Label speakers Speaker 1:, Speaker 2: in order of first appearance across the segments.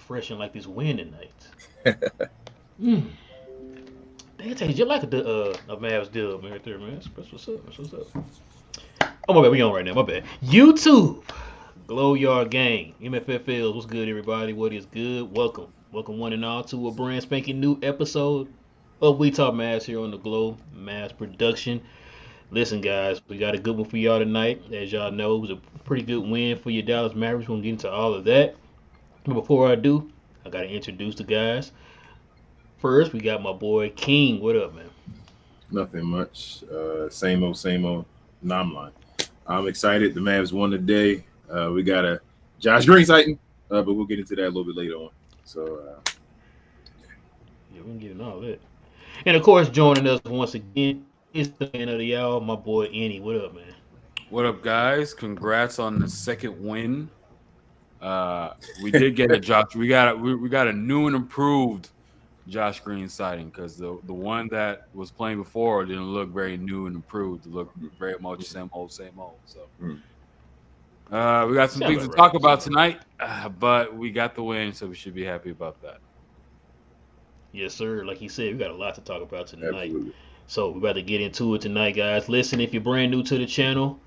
Speaker 1: refreshing like this wind tonight. Mm. That tastes just like a Mavs dub, man, right there, man. That's what's up. That's what's up. Oh my bad, we on right now. My bad. YouTube, Glow Yard Gang, MFFLs. What's good, everybody? What is good? Welcome one and all to a brand spanking new episode of We Talk Mavs here on the Glow Mavs production. Listen, guys, we got a good one for y'all tonight. As y'all know, it was a pretty good win for your Dallas Mavericks. We're gonna get into all of that. But before I do, I gotta introduce the guys. First, we got my boy King. What up, man?
Speaker 2: Nothing much. Same old, same old. No, I'm lying. I'm excited. The Mavs won today. We got a Josh Green sighting, but we'll get into that a little bit later on. So,
Speaker 1: Yeah, we can get into all that. And of course, joining us once again is the man of the hour, my boy Annie. What up, man?
Speaker 3: What up, guys? Congrats on the second win. We did get a Josh. We got a new and improved Josh Green sighting because the one that was playing before didn't look very new and improved. It looked very much same old, same old. So we got some things to talk about tonight, but we got the win, so we should be happy about that.
Speaker 1: Yes, sir. Like he said, we got a lot to talk about tonight.
Speaker 2: absolutely.
Speaker 1: So we're about to get into it tonight, guys. Listen, if you're brand new to the channel,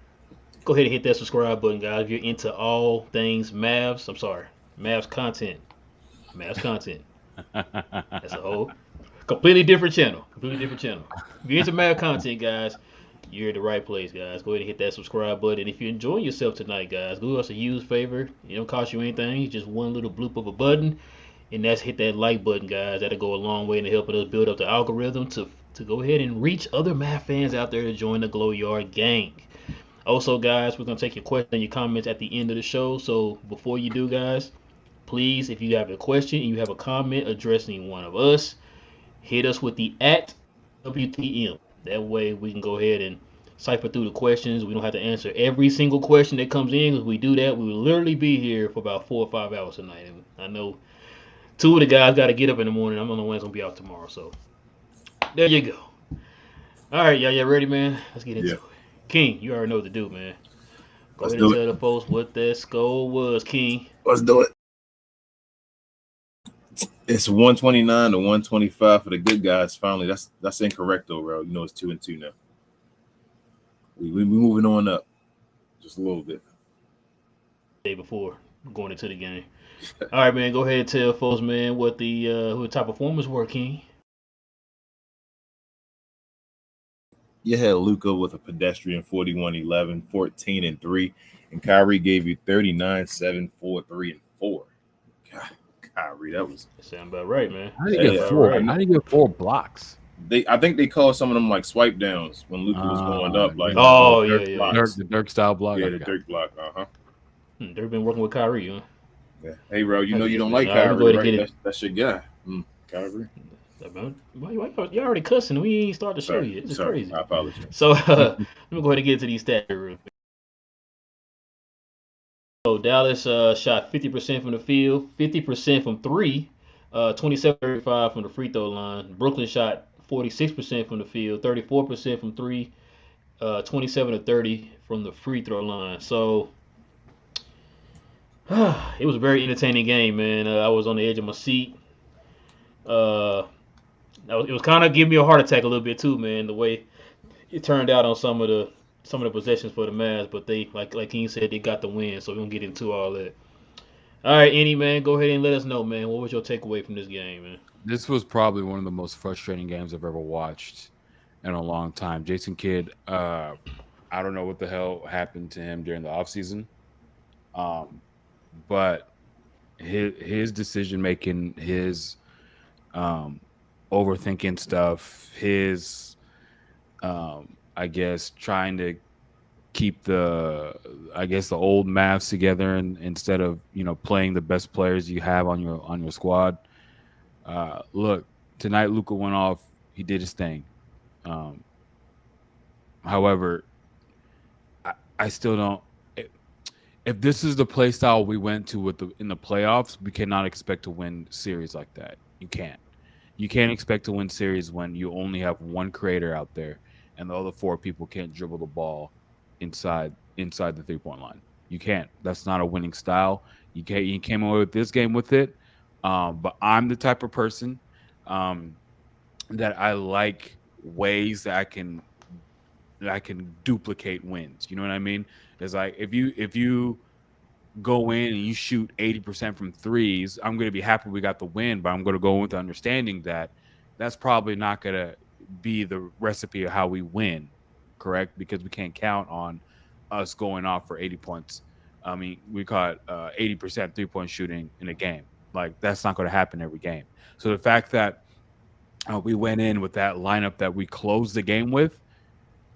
Speaker 1: go ahead and hit that subscribe button, guys. If you're into all things Mavs, Mavs content. Mavs content. That's a whole completely different channel. Completely different channel. If you're into Mavs content, guys, you're in the right place, guys. Go ahead and hit that subscribe button. If you're enjoying yourself tonight, guys, do us a huge favor. It don't cost you anything. It's just one little bloop of a button. And that's hit that like button, guys. That'll go a long way in helping us build up the algorithm to go ahead and reach other Mav fans out there to join the Glow Yard gang. Also, guys, we're gonna take your questions and your comments at the end of the show. So before you do, guys, please, if you have a question and you have a comment addressing one of us, hit us with the at WTM. That way we can go ahead and cipher through the questions. We don't have to answer every single question that comes in. If we do that, we will literally be here for about 4 or 5 hours tonight. And I know two of the guys got to get up in the morning. I'm the only one that's gonna be out tomorrow. So there you go. All right, y'all ready, man? Let's get into it. King, you already know what to do, man. Go ahead and tell the folks what that score was, King.
Speaker 2: Let's do it. It's 129 to 125 for the good guys. Finally, that's incorrect though, bro. You know it's 2-2 now. We moving on up just a little bit.
Speaker 1: Day before going into the game. All right, man. Go ahead and tell folks, man, what who the top performers were, King.
Speaker 2: You had Luka with a pedestrian 41-11, 14-3, and Kyrie gave you 39-7, 4-3, and 4. God, Kyrie, that
Speaker 1: sound about right, man.
Speaker 3: How did he get four?
Speaker 1: Right.
Speaker 3: How did he get 4 blocks?
Speaker 2: I think they called some of them like swipe downs when Luka was going up, like
Speaker 3: the Dirk style block.
Speaker 2: Yeah, the Dirk block.
Speaker 1: They've been working with Kyrie, huh?
Speaker 2: Yeah. Hey, bro, you know you don't like Kyrie, right? That's your guy, Kyrie.
Speaker 1: You already cussing. We ain't start the show yet. It's crazy.
Speaker 2: I apologize.
Speaker 1: So let me go ahead and get into these stats real quick. So Dallas shot 50% from the field, 50% from three, 27-35 from the free throw line. Brooklyn shot 46% from the field, 34% from three, 27-30 from the free throw line. So it was a very entertaining game, man. I was on the edge of my seat. It was kind of giving me a heart attack a little bit too, man. The way it turned out on some of the possessions for the Mavs, but they like King said, they got the win. So we don't get into all that. All right, Annie, man, go ahead and let us know, man. What was your takeaway from this game, man?
Speaker 3: This was probably one of the most frustrating games I've ever watched in a long time. Jason Kidd, I don't know what the hell happened to him during the offseason, but his decision making, his overthinking stuff, his I guess trying to keep the old Mavs together and instead of playing the best players you have on your squad. Look, tonight Luka went off. He did his thing. However, I still don't. If this is the play style we went to in the playoffs, we cannot expect to win series like that. You can't. You can't expect to win series when you only have one creator out there and the other 4 people can't dribble the ball inside the 3-point line. You can't. That's not a winning style. You came away with this game with it, But I'm the type of person um, that I like ways that I can duplicate wins. You know what I mean? It's like if you go in and you shoot 80% from threes, I'm going to be happy we got the win, but I'm going to go with the understanding that that's probably not going to be the recipe of how we win, correct? Because we can't count on us going off for 80 points. I mean, we caught 80% 3-point shooting in a game. Like, that's not going to happen every game. So the fact that we went in with that lineup that we closed the game with,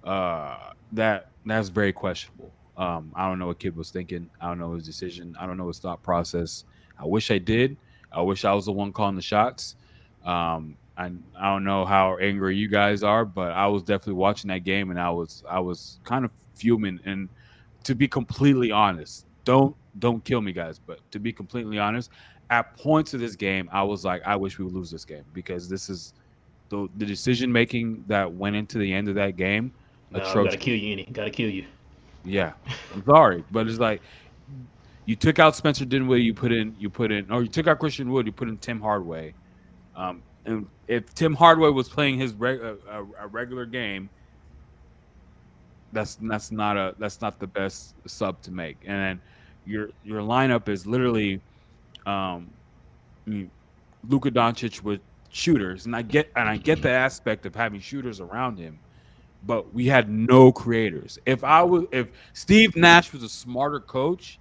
Speaker 3: that's very questionable. I don't know what Kid was thinking. I don't know his decision. I don't know his thought process. I wish I did. I wish I was the one calling the shots. I don't know how angry you guys are, but I was definitely watching that game, and I was kind of fuming. And to be completely honest, don't kill me, guys. But to be completely honest, at points of this game, I was like, I wish we would lose this game because this is the decision making that went into the end of that game
Speaker 1: No, we gotta
Speaker 3: atrocious.
Speaker 1: kill you, any. Gotta kill you.
Speaker 3: Yeah, I'm sorry, but it's like you took out Spencer Dinwiddie, or you took out Christian Wood, you put in Tim Hardaway. And if Tim Hardaway was playing his a regular game, that's not the best sub to make. And then your lineup is literally um, Luka Doncic with shooters, and I get the aspect of having shooters around him, but we had no creators. If Steve Nash was a smarter coach,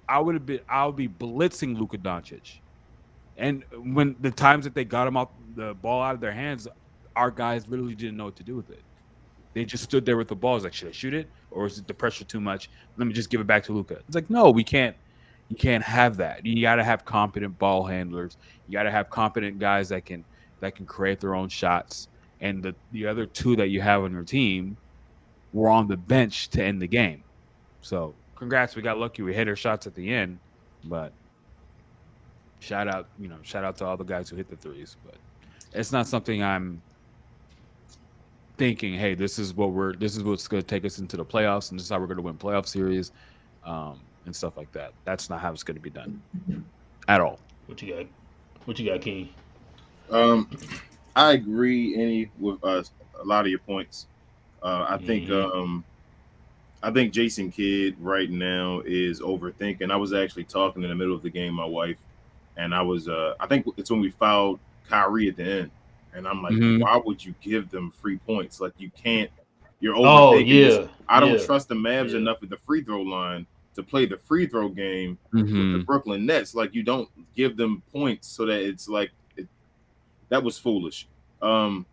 Speaker 3: I would be blitzing Luka Doncic. And when the times that they got him out the ball out of their hands, our guys literally didn't know what to do with it. They just stood there with the ball. It's like, should I shoot it, or is it the pressure too much? Let me just give it back to Luka. It's like, no, we can't. You can't have that. You got to have competent ball handlers. You got to have competent guys that can create their own shots. And the other two that you have on your team were on the bench to end the game. So congrats, we got lucky. We hit our shots at the end, but shout out to all the guys who hit the threes. But it's not something I'm thinking, hey, this is what's going to take us into the playoffs, and this is how we're going to win playoff series, and stuff like that. That's not how it's going to be done at all.
Speaker 1: What you got? What you got, King?
Speaker 2: Um, I agree, any with a lot of your points.
Speaker 1: Mm-hmm.
Speaker 2: I think Jason Kidd right now is overthinking. I was actually talking in the middle of the game, my wife, and I think it's when we fouled Kyrie at the end, and I'm like,
Speaker 3: Mm-hmm.
Speaker 2: why would you give them free points? Like you can't. You're
Speaker 1: Oh
Speaker 2: overthinking this.
Speaker 1: yeah,
Speaker 2: I don't
Speaker 1: yeah,
Speaker 2: trust the Mavs
Speaker 1: yeah.
Speaker 2: enough at the free throw line to play the free throw game with the
Speaker 3: Mm-hmm.
Speaker 2: Brooklyn Nets. Like you don't give them points so that it's like that was foolish. Um,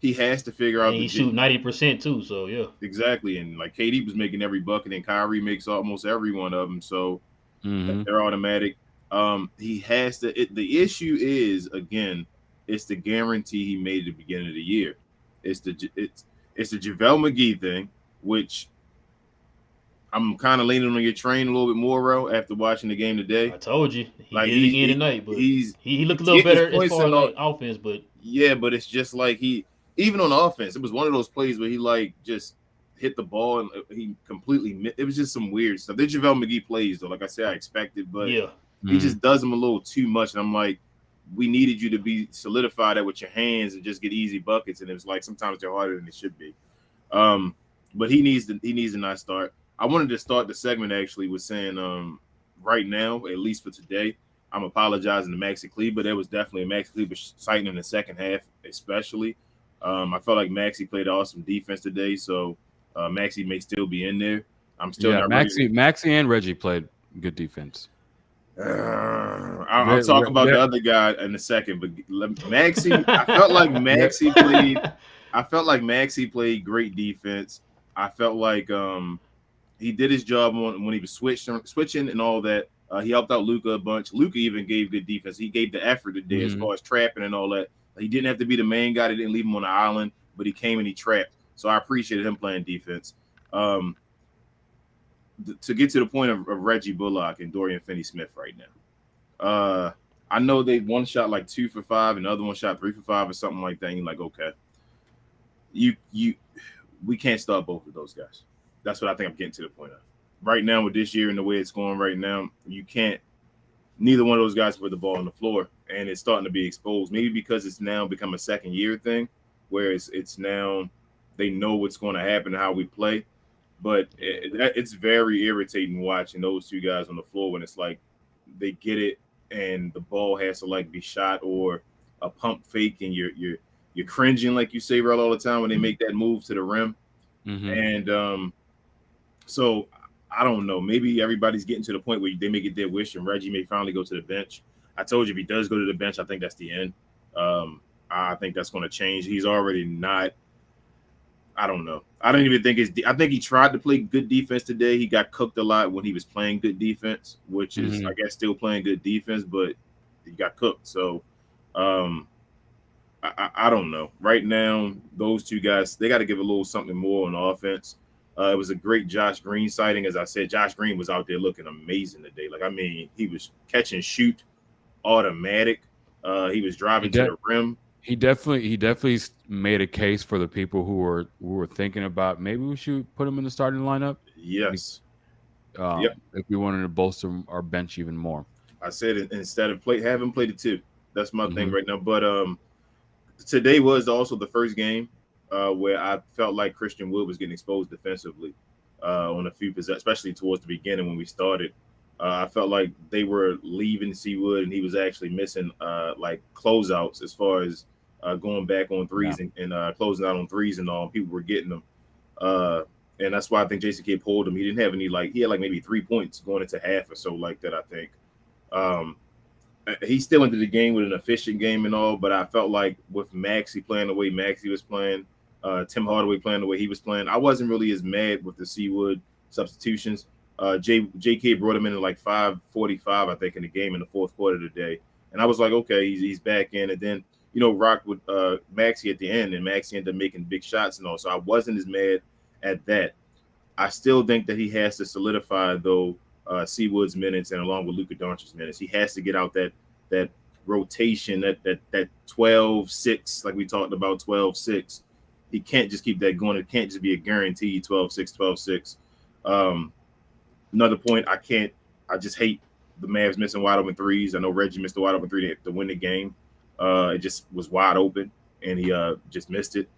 Speaker 2: he has to figure
Speaker 1: And
Speaker 2: out
Speaker 1: he shoot 90% too. So yeah.
Speaker 2: exactly, and like KD was making every bucket, and Kyrie makes almost every one of them. So
Speaker 3: Mm-hmm.
Speaker 2: they're automatic. He has to. The issue is again, it's the guarantee he made at the beginning of the year. It's the JaVale McGee thing, which I'm kind of leaning on your train a little bit more, Ro, after watching the game today.
Speaker 1: I told you he
Speaker 2: Like
Speaker 1: did it again tonight, but he looked a
Speaker 2: he's
Speaker 1: little
Speaker 2: getting his
Speaker 1: better as
Speaker 2: points
Speaker 1: far
Speaker 2: and
Speaker 1: as
Speaker 2: all.
Speaker 1: like offense, but
Speaker 2: Yeah, but it's just like he even on offense, it was one of those plays where he like just hit the ball and he completely. It was just some weird stuff. The JaVale McGee plays though, like I said, I expected, but
Speaker 1: yeah,
Speaker 2: he just does them a little too much. And I'm like, we needed you to be solidified that with your hands and just get easy buckets. And it was like sometimes they're harder than they should be. Um, but he needs to not start. I wanted to start the segment actually with saying right now, at least for today, I'm apologizing to Maxi Kleber. There was definitely a Maxi Kleber sighting in the second half, especially. I felt like Maxi played awesome defense today, so Maxi may still be in there. I'm still
Speaker 3: Yeah,
Speaker 2: not ready to
Speaker 3: Maxi and Reggie played good defense.
Speaker 2: I'll talk about the other guy in a second, but Maxi, I felt like
Speaker 3: They're-
Speaker 2: Maxi played. I felt like Maxi played great defense. I felt like he did his job when he was switching and all that. He helped out Luca a bunch. Luca even gave good defense. He gave the effort today as
Speaker 3: Mhm.
Speaker 2: far as trapping and all that. He didn't have to be the main guy. They didn't leave him on the island, but he came and he trapped. So I appreciated him playing defense. Um, to get to the point of Reggie Bullock and Dorian Finney-Smith right now. I know they one shot like 2 for 5, and the other one shot 3 for 5 or something like that. And you're like, okay, we can't start both of those guys. That's what I think I'm getting to the point of. Right now with this year and the way it's going right now, you can't neither one of those guys put the ball on the floor, and it's starting to be exposed. Maybe because it's now become a second year thing, where it's now they know what's going to happen and how we play. But it's very irritating watching those two guys on the floor when it's like they get it and the ball has to like be shot or a pump fake, and you're cringing like you say, Rel, all the time when they make that move to the rim.
Speaker 3: Mm-hmm.
Speaker 2: And so I don't know. Maybe everybody's getting to the point where they may get their wish, and Reggie may finally go to the bench. I told you if he does go to the bench, I think that's the end. I think that's going to change. He's already not. I don't know. I don't even think I think he tried to play good defense today. He got cooked a lot when he was playing good defense, which is I guess still playing good defense, but he got cooked. So I don't know. Right now, those two guys, they got to give a little something more on offense. It was a great Josh Green sighting. As I said, Josh Green was out there looking amazing today. Like, I mean, he was catch and shoot automatic. He was driving to the rim.
Speaker 3: He definitely made a case for the people who were thinking about maybe we should put him in the starting lineup.
Speaker 2: Yes.
Speaker 3: If we wanted to bolster our bench even more.
Speaker 2: I said instead of have him play the two. That's my thing right now. But today was also the first game where I felt like Christian Wood was getting exposed defensively on a few possessions, especially towards the beginning when we started. I felt like they were leaving Seawood, and he was actually missing like closeouts as far as going back on threes and closing out on threes and all. People were getting them. And that's why I think Jason Kidd pulled him. He didn't have any, he had like maybe 3 points going into half or so like that, I think. He still into the game with an efficient game and all, but I felt like with Maxey playing the way Maxey was playing, Tim Hardaway playing the way he was playing, I wasn't really as mad with the Seawood substitutions. JK brought him in at like 5:45, I think, in the game in the fourth quarter today. And I was like, okay, he's back in. And then, rocked with Maxey at the end, and Maxey ended up making big shots and all. So I wasn't as mad at that. I still think that he has to solidify, though, Seawood's minutes and along with Luka Doncic's minutes. He has to get out that rotation, that 12-6, like we talked about, 12-6. He can't just keep that going. It can't just be a guaranteed 12-6, 12-6. Another point, I just hate the Mavs missing wide open threes. I know Reggie missed the wide open three to win the game. It just was wide open, and he just missed it.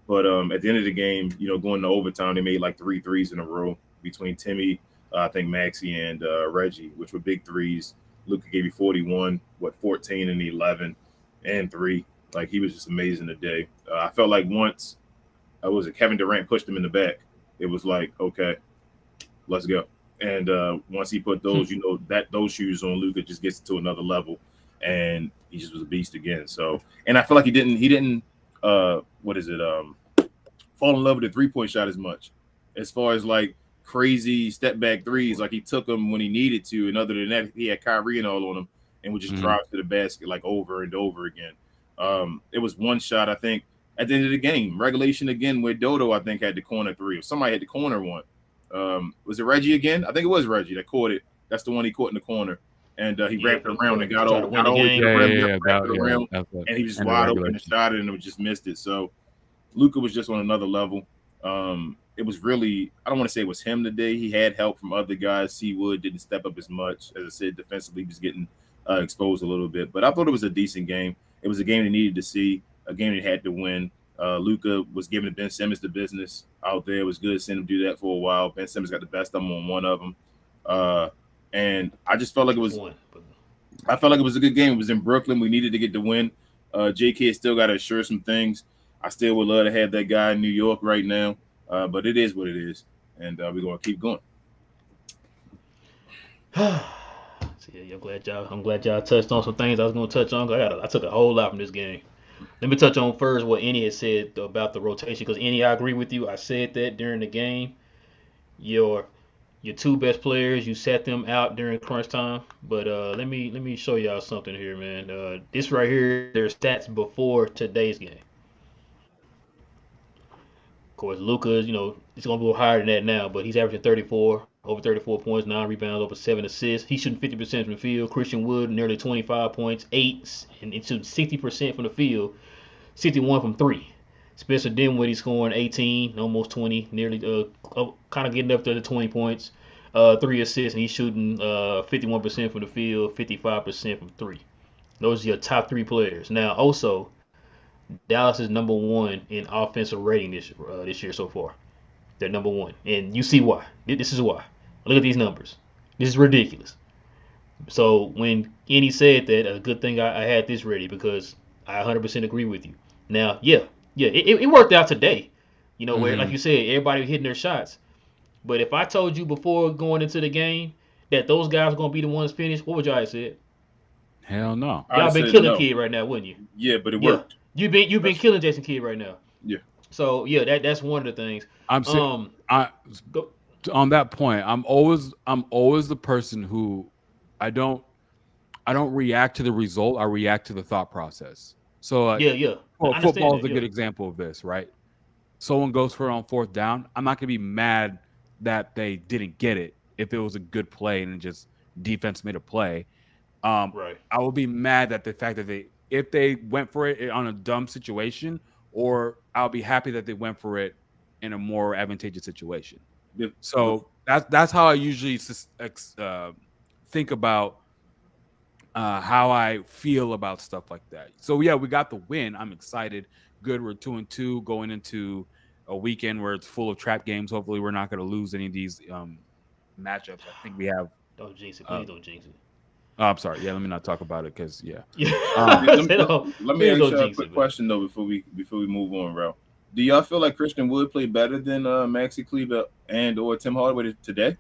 Speaker 2: But at the end of the game, going to overtime, they made like 3 threes in a row between Timmy, I think Maxey, and Reggie, which were big threes. Luka gave you 41, 14 and 11 and 3. Like, he was just amazing today. I felt like once Kevin Durant pushed him in the back, it was like, okay, let's go. And once he put those, those shoes on, Luka just gets to another level, and he just was a beast again. So, and I feel like he didn't fall in love with the 3-point shot as much, as far as like crazy step back threes. Like, he took them when he needed to, and other than that, he had Kyrie and all on him, and would just drive to the basket like over and over again. It was one shot, I think, at the end of the game, regulation again, where Dodo, I think, had the corner 3, or somebody had the corner one. Was it Reggie again? I think it was Reggie that caught it. That's the one he caught in the corner, and he wrapped it around and got all the way to the rim, and he just wide open and shot it, and it just missed it. So Luka was just on another level. It was really, I don't want to say it was him today. He had help from other guys. Seawood didn't step up as much. As I said, defensively, he was getting exposed a little bit, but I thought it was a decent game. It was a game they needed to see, a game they had to win. Luka was giving Ben Simmons the business out there. It was good seeing him do that for a while. Ben Simmons got the best of him on one of them. And I just felt like it was a good game. It was in Brooklyn. We needed to get the win. JK still got to assure some things. I still would love to have that guy in New York right now. But it is what it is. And we're going to keep going.
Speaker 1: I'm glad y'all touched on some things I was going to touch on. I took a whole lot from this game. Let me touch on first what Ennie had said about the rotation, because Ennie, I agree with you. I said that during the game. Your 2 best players, you sat them out during crunch time. But let me show y'all something here, man. This right here, their stats before today's game. Of course, Luka, it's going to be a little higher than that now, but he's averaging over 34 points, 9 rebounds, over 7 assists. He's shooting 50% from the field. Christian Wood, nearly 25 points, 8, and it's shooting 60% from the field, 61 from 3. Spencer Dinwiddie scoring 18, almost 20, nearly kind of getting up to the 20 points. 3 assists, and he's shooting 51% from the field, 55% from three. Those are your top three players. Now, also, Dallas is number one in offensive rating this year so far. They're number one, and you see why. This is why. Look at these numbers. This is ridiculous. So when Kenny said that, a good thing I had this ready because I 100% agree with you. Now, it worked out today. Where like
Speaker 3: Mhm.
Speaker 1: you said, everybody hitting their shots. But if I told you before going into the game that those guys were gonna be the ones finished, what would y'all have said?
Speaker 3: Hell no.
Speaker 2: I'd
Speaker 1: Y'all
Speaker 2: have
Speaker 1: been
Speaker 2: said
Speaker 1: killing
Speaker 2: no.
Speaker 1: Kid right now, wouldn't you?
Speaker 2: Yeah, but it
Speaker 1: Yeah,
Speaker 2: worked.
Speaker 1: you've been
Speaker 2: That's
Speaker 1: killing Jason Kidd right now.
Speaker 2: yeah.
Speaker 1: So yeah, that's one of the things.
Speaker 3: I'm saying
Speaker 1: Um,
Speaker 3: I
Speaker 1: go,
Speaker 3: on that point, I'm always the person who I don't I don't react to the result. I react to the thought process. So
Speaker 1: yeah. I
Speaker 3: well,
Speaker 1: understand
Speaker 3: football is
Speaker 1: that.
Speaker 3: a
Speaker 1: Yeah,
Speaker 3: good example of this, right? Someone goes for it on fourth down. I'm not gonna be mad that they didn't get it if it was a good play and just defense made a play. Um,
Speaker 1: right.
Speaker 3: I will be mad at the fact that if they went for it on a dumb situation, or I'll be happy that they went for it in a more advantageous situation.
Speaker 2: The, the,
Speaker 3: So that's how I usually think about how I feel about stuff like that. So yeah, we got the win. I'm excited. Good. We're 2-2 going into a weekend where it's full of trap games. Hopefully, we're not going to lose any of these matchups. I think we have.
Speaker 1: Don't jinx it.
Speaker 3: Uh,
Speaker 1: Please don't jinx it.
Speaker 3: oh, I'm sorry. Yeah, let me not talk about it because yeah.
Speaker 1: Yeah,
Speaker 3: Um,
Speaker 2: let, me, let, let me
Speaker 1: please
Speaker 2: ask
Speaker 1: don't
Speaker 2: you a
Speaker 1: jinx
Speaker 2: quick
Speaker 1: it, man.
Speaker 2: question though before we move on, Ralph. Do y'all feel like Christian Wood played better than Maxi Kleber and or Tim Hardaway today?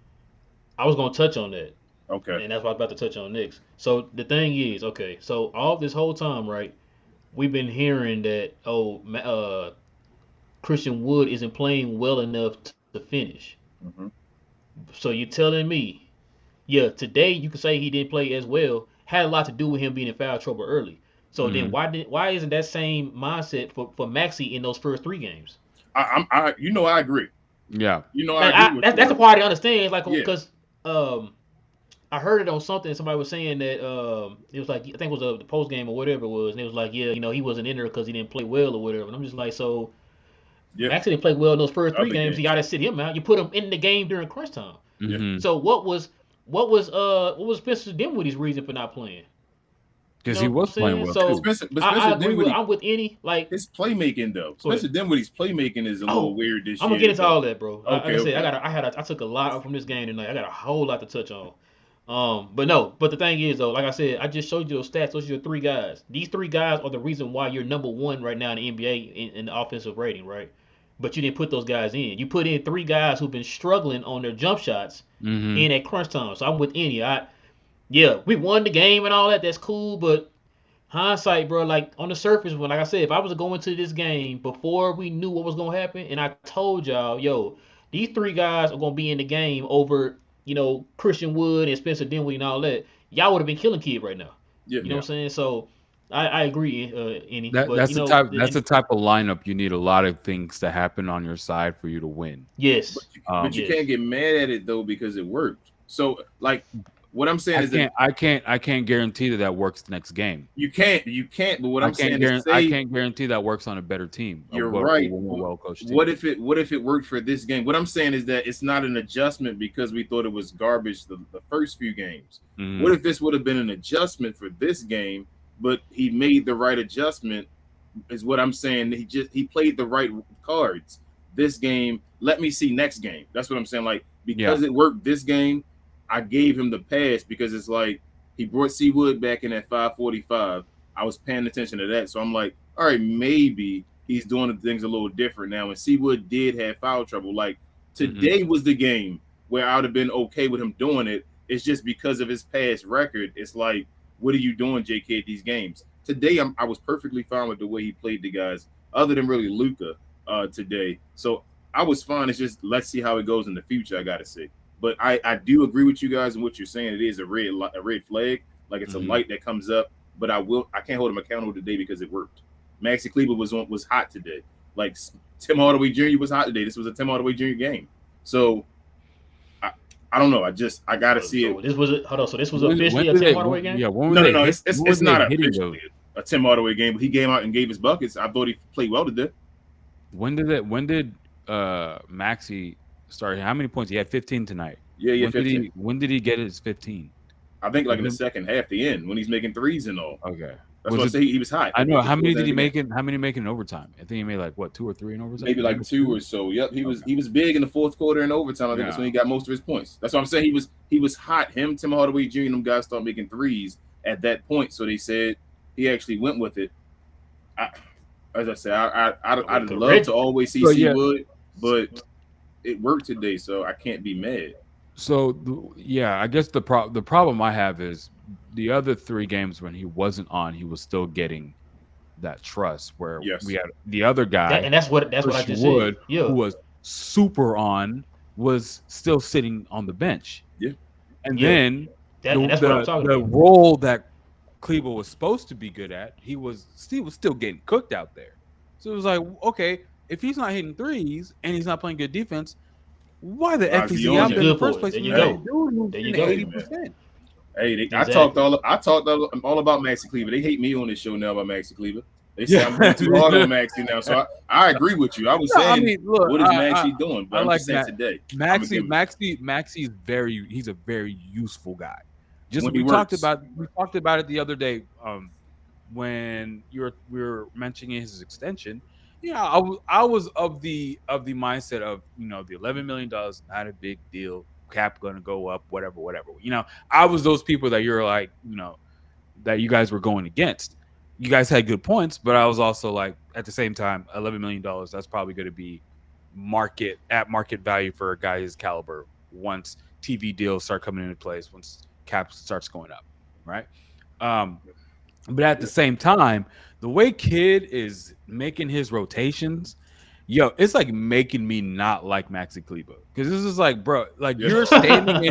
Speaker 1: I was gonna touch on that,
Speaker 2: Okay.
Speaker 1: and that's what I was about to touch on next. So the thing is, okay, so all this whole time, right? We've been hearing that Christian Wood isn't playing well enough to finish.
Speaker 2: Hmm.
Speaker 1: So you're telling me, yeah, today you could say he didn't play as well. Had a lot to do with him being in foul trouble early. So then
Speaker 3: mhm.
Speaker 1: why isn't that same mindset for Maxi in those first three games?
Speaker 2: I agree.
Speaker 3: Yeah.
Speaker 2: I agree with
Speaker 1: That's the
Speaker 2: you.
Speaker 1: part I understand. Like
Speaker 2: Yeah.
Speaker 1: because um I heard it on something. Somebody was saying that it was like I think it was the post game or whatever it was, and it was like yeah, he wasn't in there because he didn't play well or whatever. And I'm just like so
Speaker 2: Yeah.
Speaker 1: Maxi didn't play well in those first three
Speaker 2: Other
Speaker 1: games. You got
Speaker 2: games.
Speaker 1: to sit him out. You put him in the game during crunch time.
Speaker 2: Yeah.
Speaker 3: Mm-hmm.
Speaker 1: So what was Spencer Dinwiddie's reason for not playing? You
Speaker 3: Because
Speaker 1: know
Speaker 3: he
Speaker 1: what I'm
Speaker 3: was playing
Speaker 1: saying?
Speaker 3: well
Speaker 2: But
Speaker 3: too.
Speaker 1: So
Speaker 2: Spencer
Speaker 1: I agree with
Speaker 2: Dinwiddie,
Speaker 1: I'm with any like
Speaker 2: his playmaking though.
Speaker 1: go ahead.
Speaker 2: Spencer Dinwiddie's playmaking is a little
Speaker 1: Oh,
Speaker 2: weird this
Speaker 1: I'm gonna
Speaker 2: year
Speaker 1: get into
Speaker 2: though.
Speaker 1: all that, bro. Like I
Speaker 2: Okay,
Speaker 1: said,
Speaker 2: okay.
Speaker 1: I took a lot from this game tonight. I got a whole lot to touch on. But no, but the thing is though, like I said, I just showed you those stats. Those are your three guys. These three guys are the reason why you're number one right now in the NBA in the offensive rating, right? But you didn't put those guys in. You put in three guys who've been struggling on their jump shots
Speaker 3: Mm-hmm.
Speaker 1: in at crunch time. So I'm with any. Yeah, we won the game and all that. That's cool, but hindsight, bro, like on the surface, when like I said, if I was to go into this game before we knew what was gonna happen, and I told y'all, yo, these three guys are gonna be in the game over, Christian Wood and Spencer Dinwiddie and all that, y'all would have been killing Kid right now.
Speaker 2: Yeah.
Speaker 1: You know
Speaker 3: Yeah.
Speaker 1: what I'm saying? So I agree, any,
Speaker 3: That
Speaker 1: but
Speaker 3: that's the type that's
Speaker 1: and
Speaker 3: the type of lineup you need a lot of things to happen on your side for you to win.
Speaker 2: But
Speaker 1: yes,
Speaker 2: you
Speaker 1: yes,
Speaker 2: can't get mad at it though because it worked. So like what I'm saying
Speaker 3: I
Speaker 2: is that
Speaker 3: can't I can't I can't guarantee that works the next game.
Speaker 2: you can't. But what
Speaker 3: I
Speaker 2: I'm
Speaker 3: can't
Speaker 2: saying is,
Speaker 3: I
Speaker 2: say
Speaker 3: can't guarantee that works on a better team, a
Speaker 2: you're right.
Speaker 3: more well coached
Speaker 2: What
Speaker 3: team.
Speaker 2: if it worked for this game? What I'm saying is that it's not an adjustment because we thought it was garbage the first few games. What
Speaker 3: Mhm.
Speaker 2: if this would have been an adjustment for this game, but he made the right adjustment? Is what I'm saying. He played the right cards. This game, let me see next game. That's what I'm saying. Like
Speaker 3: Yeah.
Speaker 2: because it worked this game, I gave him the pass because it's like he brought C Wood back in at 5:45. I was paying attention to that, so I'm like, all right, maybe he's doing the things a little different now. And C Wood did have foul trouble. Like
Speaker 3: Mhm.
Speaker 2: today was the game where I would have been okay with him doing it. It's just because of his past record. It's like, what are you doing, JK, at these games? Today, I was perfectly fine with the way he played the guys, other than really Luca today. So I was fine. It's just let's see how it goes in the future. I gotta say, but I do agree with you guys and what you're saying. It is a red flag, like it's a
Speaker 3: Mhm.
Speaker 2: light that comes up. But I can't hold him accountable today because it worked. Maxi Kleber was hot today. Like Tim Hardaway Jr. was hot today. This was a Tim Hardaway Jr. game. So I, I don't know. I gotta see it.
Speaker 1: so this was hold on. So this was
Speaker 3: When
Speaker 1: officially a
Speaker 3: did
Speaker 1: Tim
Speaker 3: they?
Speaker 1: Hardaway game.
Speaker 3: Yeah. When were
Speaker 2: No, no,
Speaker 3: they
Speaker 2: no.
Speaker 3: hit?
Speaker 2: It's
Speaker 3: When were
Speaker 2: it's
Speaker 3: they
Speaker 2: not
Speaker 3: hitting
Speaker 2: officially
Speaker 3: those?
Speaker 2: a Tim Hardaway game, but he came out and gave his buckets. I thought he played well today.
Speaker 3: When did Maxi start? How many points? He had 15 tonight.
Speaker 2: Yeah,
Speaker 3: When did
Speaker 2: 15.
Speaker 3: he get his 15?
Speaker 2: I think like in the second half, the end, when he's making threes and all.
Speaker 3: Okay.
Speaker 2: That's what I say. He was hot.
Speaker 3: I know. How many did he
Speaker 2: make?
Speaker 3: make How many making in overtime? I think he made like what, 2 or 3 in overtime.
Speaker 2: Maybe like 2 or so. Yep, he was big in the fourth quarter in overtime. I think that's when he got most of his points. That's what I'm saying. He was hot. Him, Tim Hardaway Jr. and them guys start making threes at that point. So they said he actually went with it. As I said, I'd love to always see Wood, but it worked today, so I can't be mad.
Speaker 3: So I guess the problem I have is the other 3 games when he wasn't on, he was still getting that trust. Where we had the other guy,
Speaker 1: and that's what I just said. Yeah.
Speaker 3: Who was super on, was still sitting on the bench.
Speaker 2: Yeah,
Speaker 3: and then
Speaker 1: that's what I'm talking
Speaker 3: about. The role that Kleber was supposed to be good at, he was still getting cooked out there. So it was like, okay, if he's not hitting threes and he's not playing good defense, why the F is he out there in the first place?
Speaker 1: There you go.
Speaker 3: 80%.
Speaker 2: Hey, I talked all about Maxi Kleber. They hate me on this show now about Maxi Kleber. They say I'm going too hard on Maxi now. So I agree with you. I was saying, what is Maxi doing? But I'm just saying today.
Speaker 3: Maxi's he's a very useful guy. We talked about it the other day when we were mentioning his extension. Yeah, I was of the mindset of, the $11 million is not a big deal. Cap going to go up, whatever. I was those people that you're like, that you guys were going against. You guys had good points, but I was also like, at the same time, $11 million, that's probably going to be market value for a guy his caliber once TV deals start coming into place, once cap starts going up, right? But at the same time, the way Kid is making his rotations, it's like making me not like Maxi Kleber, because this is like, bro, like you're standing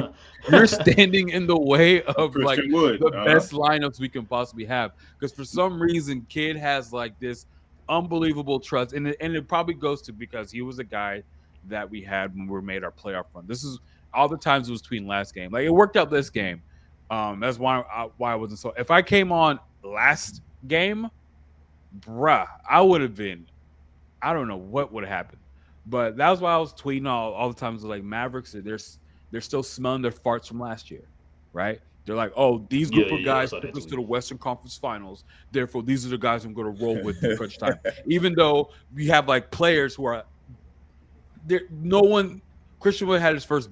Speaker 3: in the way of like the best lineups we can possibly have. Because for some reason, Kid has like this unbelievable trust, and it probably goes to because he was a guy that we had when we made our playoff run. This is all the times it was between last game. Like it worked out this game. That's why I wasn't so. If I came on last game, bruh, I would have been. I don't know what would have happened, but that was why I was tweeting all the times. Like Mavericks, they're still smelling their farts from last year, right? They're like, oh, these group of guys took us to the Western Conference Finals. Therefore, these are the guys I'm going to roll with in crunch time. Even though we have like players who are there, Christian Wood had his first.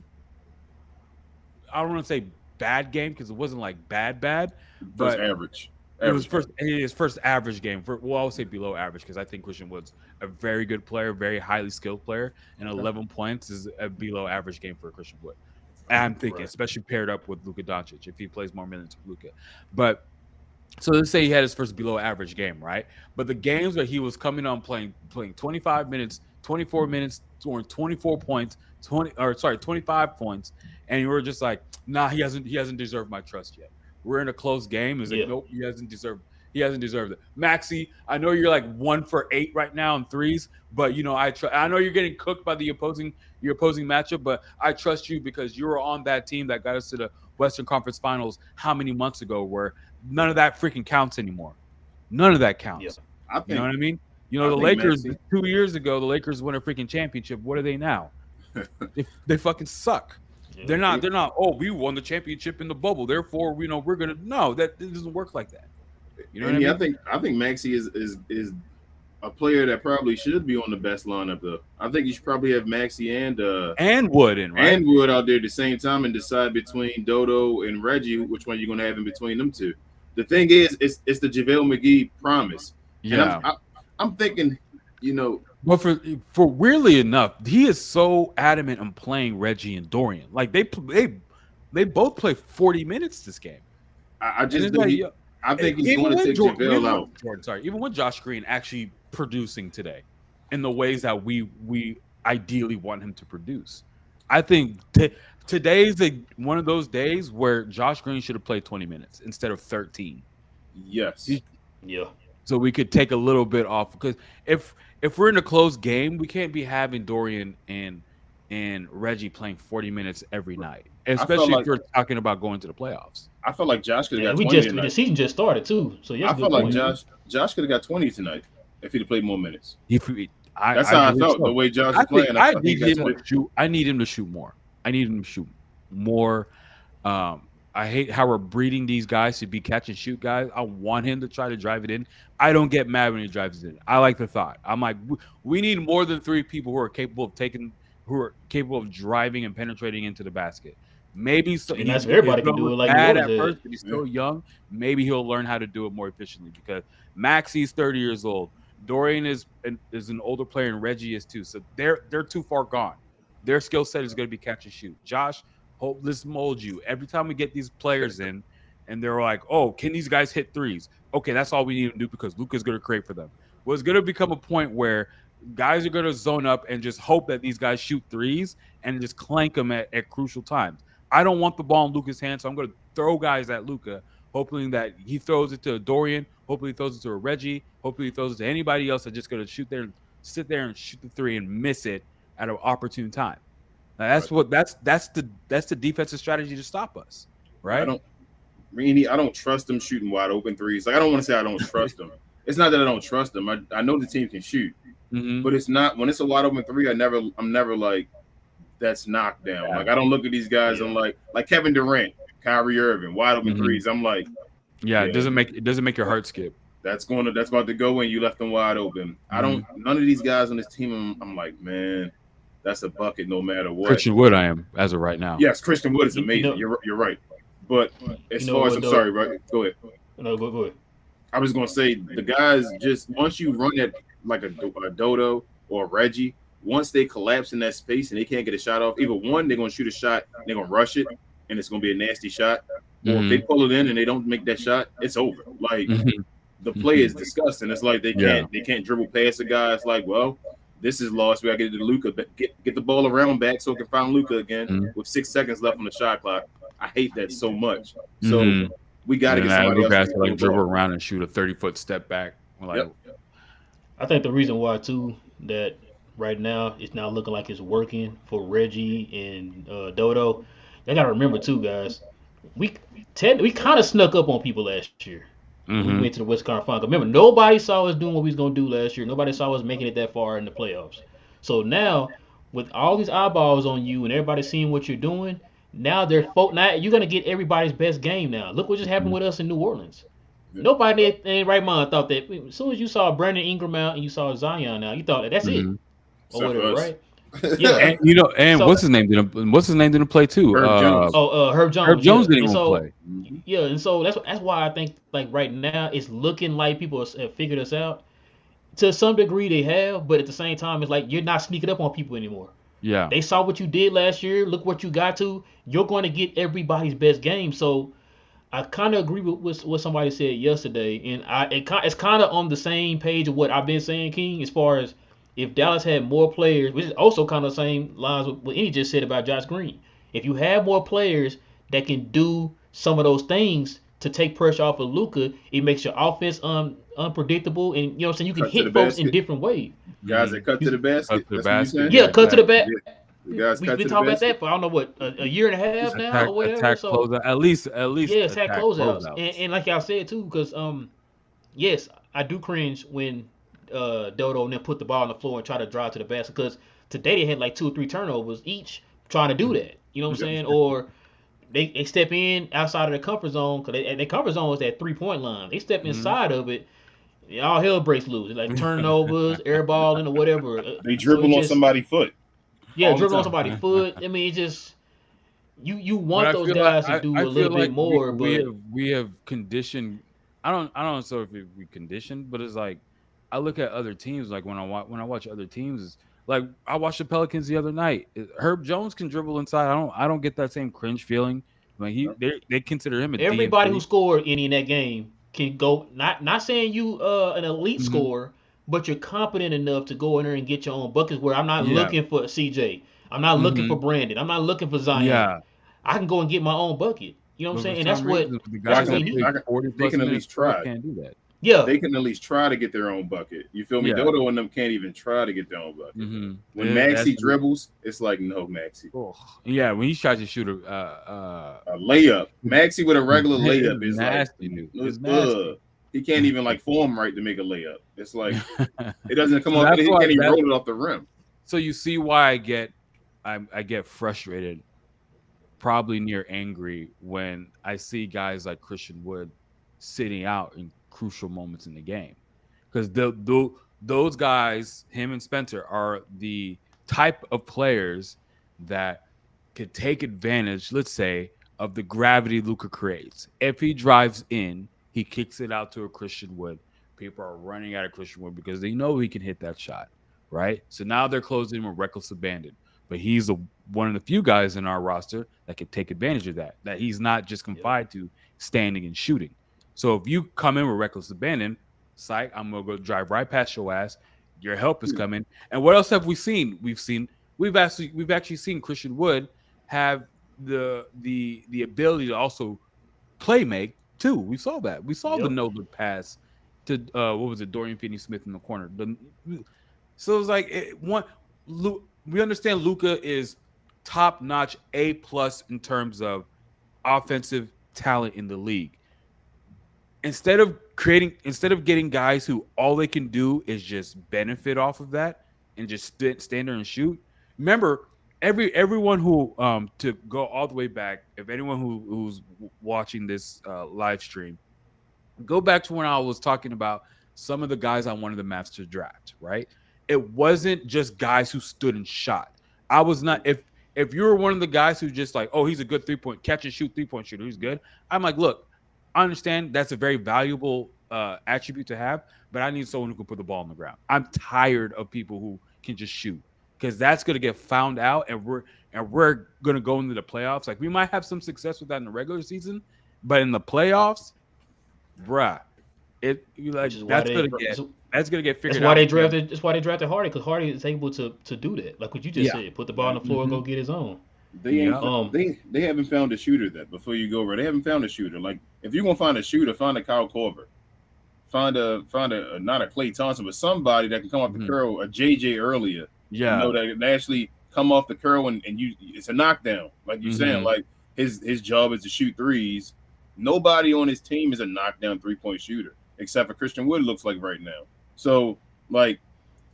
Speaker 3: I don't want to say bad game because it wasn't like bad, but
Speaker 2: average.
Speaker 3: It was his first average game. I would say below average because I think Christian Wood's a very good player, very highly skilled player, and 11 points is a below average game for Christian Wood. And I'm thinking, especially paired up with Luka Doncic, if he plays more minutes with Luka. But so let's say he had his first below average game, right? But the games that he was coming on playing 25 minutes, 24 minutes, scoring 24 points, 25 points, and you were just like, nah, he hasn't deserved my trust yet. We're in a close game. Is like, nope, he hasn't deserved it. Maxi, I know you're like 1 for 8 right now in threes, but I know you're getting cooked by your opposing matchup, but I trust you because you were on that team that got us to the Western Conference Finals how many months ago, where none of that freaking counts anymore. None of that counts.
Speaker 2: Yeah.
Speaker 3: You know what I mean? The Lakers 2 years ago, the Lakers won a freaking championship. What are they now? they fucking suck. They're not. Oh, we won the championship in the bubble. Therefore, we're gonna. No, that it doesn't work like that. You know what I mean?
Speaker 2: I think Maxi is a player that probably should be on the best lineup though. I think you should probably have Maxi
Speaker 3: and Wood
Speaker 2: and Wood out there at the same time and decide between Dodo and Reggie which one you're gonna have in between them two. The thing is, it's the JaVale McGee promise.
Speaker 3: Yeah,
Speaker 2: and I'm thinking,
Speaker 3: But for weirdly enough, he is so adamant on playing Reggie and Dorian. Like they both play 40 minutes this game.
Speaker 2: I think he's going to take JaVale out.
Speaker 3: Even with Josh Green actually producing today in the ways that we ideally want him to produce, I think today's one of those days where Josh Green should have played 20 minutes instead of 13.
Speaker 2: Yes.
Speaker 3: So we could take a little bit off, because if we're in a close game, we can't be having Dorian and Reggie playing 40 minutes every night, especially if we're talking about going to the playoffs.
Speaker 2: I felt like Josh could have got 20 tonight.
Speaker 1: The season just started too, so
Speaker 2: I felt like Josh could have got 20 tonight if he'd have played more minutes.
Speaker 3: That's
Speaker 2: how I felt. The way Josh is playing,
Speaker 3: I need him to shoot more. I need him to shoot more. I hate how we're breeding these guys to be catch and shoot guys. I want him to try to drive it in. I don't get mad when he drives it in. I like the thought. I'm like, we need more than 3 people who are capable of driving and penetrating into the basket. Maybe so,
Speaker 1: And that's
Speaker 3: he's
Speaker 1: everybody can
Speaker 3: gonna
Speaker 1: do it
Speaker 3: look
Speaker 1: like New
Speaker 3: bad
Speaker 1: Orleans
Speaker 3: at
Speaker 1: did.
Speaker 3: first, but he's still young. Maybe he'll learn how to do it more efficiently because Maxi's 30 years old. Dorian is an older player, and Reggie is too. So they're too far gone. Their skill set is going to be catch and shoot. Josh, hope let's mold you. Every time we get these players in, and they're like, "Oh, can these guys hit threes?" Okay, that's all we need to do because Luka's going to create for them. Well, it's going to become a point where guys are going to zone up and just hope that these guys shoot threes and just clank them at crucial times. I don't want the ball in Luka's hands, so I'm going to throw guys at Luka, hoping that he throws it to a Dorian, hopefully he throws it to a Reggie, hopefully he throws it to anybody else that's just going to sit there and shoot the three and miss it at an opportune time. Now that's the defensive strategy to stop us, right?
Speaker 2: I don't trust them shooting wide open threes. Like I don't want to say I don't trust them. It's not that I don't trust them. I know the team can shoot, but it's not when it's a wide open three. I'm never like that's knocked down. Like I don't look at these guys. I'm like Kevin Durant, Kyrie Irving, wide open threes. I'm like,
Speaker 3: it doesn't make your heart skip.
Speaker 2: That's about to go in. You left them wide open. None of these guys on this team. I'm like, man, that's a bucket no matter what.
Speaker 3: Christian Wood, I am as of right now.
Speaker 2: Yes, Christian Wood is amazing. You're right. But as far as sorry, right? Go ahead.
Speaker 1: No, go ahead.
Speaker 2: I was gonna say the guys just once you run it like a Dodo or a Reggie, once they collapse in that space and they can't get a shot off, either one they're gonna shoot a shot, they're gonna rush it, and it's gonna be a nasty shot. Or if they pull it in and they don't make that shot, it's over. Like the play is disgusting. It's like they can't dribble past the guy. It's like, well, this is lost. We gotta get it to Luka, get the ball around back so we can find Luka again with 6 seconds left on the shot clock. I hate that so much. So we got to get somebody else
Speaker 3: to like dribble around and shoot a 30-foot step back. Like,
Speaker 1: I think the reason why too that right now it's not looking like it's working for Reggie and Dodo. They got to remember too, guys. We kind of snuck up on people last year. We went to the West Conference Final. Remember, nobody saw us doing what we was gonna do last year. Nobody saw us making it that far in the playoffs. So now, with all these eyeballs on you and everybody seeing what you're doing. Now now you're gonna get everybody's best game. Now look what just happened with us in New Orleans. Nobody in their right mind thought that as soon as you saw Brandon Ingram out and you saw Zion out, you thought that's it or whatever, right?
Speaker 3: Yeah, and what's his name didn't play too.
Speaker 2: Herb Jones.
Speaker 1: Herb Jones.
Speaker 3: Herb Jones didn't even play.
Speaker 1: Yeah, and so that's why I think like right now it's looking like people have figured us out. To some degree they have, but at the same time it's like you're not sneaking up on people anymore.
Speaker 3: Yeah,
Speaker 1: they saw what you did last year. Look what you got to. You're going to get everybody's best game. So I kind of agree with what somebody said yesterday, and it's kind of on the same page of what I've been saying, King. As far as if Dallas had more players, which is also kind of the same lines with what Andy just said about Josh Green. If you have more players that can do some of those things to take pressure off of Luka, it makes your offense unpredictable, and you know what I'm saying. You can hit folks in different ways.
Speaker 2: Guys that cut to the basket.
Speaker 1: Yeah, cut to the basket.
Speaker 2: We've
Speaker 1: been talking about that for I don't know what a year and a half now or whatever.
Speaker 3: Attack closeout, at least
Speaker 1: attack closeouts. And like y'all said too, because yes, I do cringe when Dodo and them put the ball on the floor and try to drive to the basket, because today they had like 2 or 3 turnovers each trying to do that. You know what I'm saying? Or they step in outside of their comfort zone, because their comfort zone is that 3-point line. They step inside of it. All hell breaks loose. Like turnovers, airballing, or whatever.
Speaker 2: They dribble on somebody's foot.
Speaker 1: Yeah, dribble on somebody's foot. I mean, it's just you want those guys to do a little bit more.
Speaker 3: We have conditioned. I don't know if we conditioned, but it's like I look at other teams. Like when I watch other teams, like I watched the Pelicans the other night. Herb Jones can dribble inside. I don't get that same cringe feeling. Like they consider him
Speaker 1: everybody who scored in that game can go. Not saying you an elite scorer, but you're competent enough to go in there and get your own buckets. Where I'm not looking for CJ. I'm not looking for Brandon. I'm not looking for Zion. Yeah. I can go and get my own bucket. You know what I'm saying? And that's what
Speaker 2: they can at least try.
Speaker 3: Can't do that.
Speaker 1: Yeah,
Speaker 2: they can at least try to get their own bucket. You feel me? Yeah. Dodo and them can't even try to get their own bucket. When Maxi dribbles, it's like no Maxi.
Speaker 3: Oh. Yeah, when he tries to shoot
Speaker 2: a layup, Maxi with a regular layup is nasty. It's nasty. He can't even like form right to make a layup. It's like it doesn't come off. He can't even roll it off the rim.
Speaker 3: So you see why I get frustrated probably near angry when I see guys like Christian Wood sitting out in crucial moments in the game. Because those guys, him and Spencer, are the type of players that could take advantage, let's say, of the gravity Luka creates. If he drives in, he kicks it out to a Christian Wood. People are running at a Christian Wood because they know he can hit that shot, right? So now they're closing him with reckless abandon. But he's one of the few guys in our roster that can take advantage of that. That he's not just
Speaker 1: Yep.
Speaker 3: confined to standing and shooting. So if you come in with reckless abandon, psych, I'm gonna go drive right past your ass. Your help is coming. And what else have we seen? We've actually seen Christian Wood have the ability to also play make too. We saw that. We saw the
Speaker 1: Yep.
Speaker 3: no look pass to what was it, Dorian Finney-Smith in the corner. So it's like we understand Luka is top notch A+ in terms of offensive talent in the league. Instead of getting guys who all they can do is just benefit off of that and just stand there and shoot. Remember, everyone who to go all the way back, if anyone who's watching this live stream, go back to when I was talking about some of the guys I wanted the Mavs to draft, right? It wasn't just guys who stood and shot. I was not if you were one of the guys who just like, oh, he's a good 3-point catch and shoot 3-point shooter, he's good. I'm like, look, I understand that's a very valuable attribute to have, but I need someone who can put the ball on the ground. I'm tired of people who can just shoot because that's going to get found out, and we're going to go into the playoffs. Like we might have some success with that in the regular season, but in the playoffs, bruh, that's going to get figured out.
Speaker 1: That's why they drafted Hardy, because Hardy is able to do that. Like what you just said, put the ball on the floor and go get his own.
Speaker 2: They haven't found a shooter that before you go over. They haven't found a shooter. Like if you're gonna find a shooter, find a Kyle Korver, find a not a Klay Thompson, but somebody that can come off the curl, a JJ earlier.
Speaker 3: Yeah,
Speaker 2: that can actually come off the curl and it's a knockdown. Like you're saying, like his job is to shoot threes. Nobody on his team is a knockdown 3-point shooter except for Christian Wood. Looks like right now. So like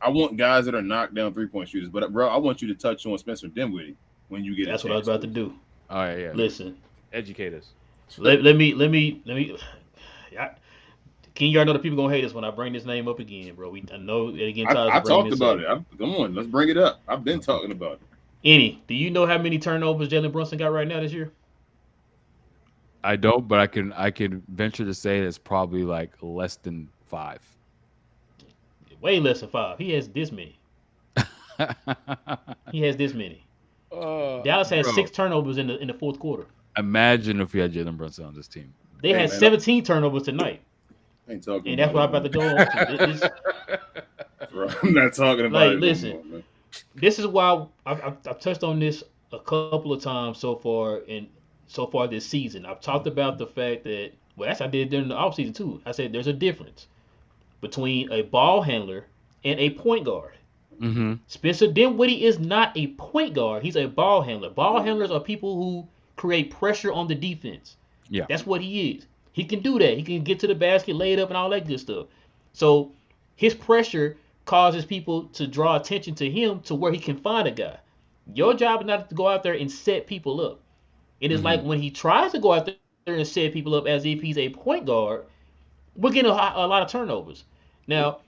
Speaker 2: I want guys that are knockdown 3-point shooters, but bro, I want you to touch on Spencer Dinwiddie. When you get
Speaker 1: that's what I was about to do.
Speaker 3: All right, yeah.
Speaker 1: Listen,
Speaker 3: educate us.
Speaker 1: Let me. Can y'all know the people gonna hate us when I bring this name up again, bro? I know it again.
Speaker 2: I talked about it. Come on, let's bring it up. I've been talking about it.
Speaker 1: Do you know how many turnovers Jalen Brunson got right now this year?
Speaker 3: I don't, but I can venture to say it's probably like less than 5.
Speaker 1: Way less than 5. He has this many. Dallas had 6 turnovers in the fourth quarter.
Speaker 3: Imagine if we had Jalen Brunson on this team.
Speaker 1: They had 17 turnovers tonight.
Speaker 2: Ain't talking.
Speaker 1: And that's what I'm about to go on to.
Speaker 2: Bro, I'm not talking about
Speaker 1: like,
Speaker 2: it.
Speaker 1: Listen,
Speaker 2: anymore,
Speaker 1: this is why I've touched on this a couple of times so far this season. I've talked about the fact that, well, that's what I did during the offseason too. I said there's a difference between a ball handler and a point guard. Spencer Dinwiddie is not a point guard. He's a ball handler. Ball handlers are people who create pressure on the defense.
Speaker 3: Yeah.
Speaker 1: That's what he is. He can do that. He can get to the basket, lay it up, and all that good stuff. So his pressure causes people to draw attention to him to where he can find a guy. Your job is not to go out there and set people up. It is like when he tries to go out there and set people up as if he's a point guard, we're getting a lot of turnovers. Now,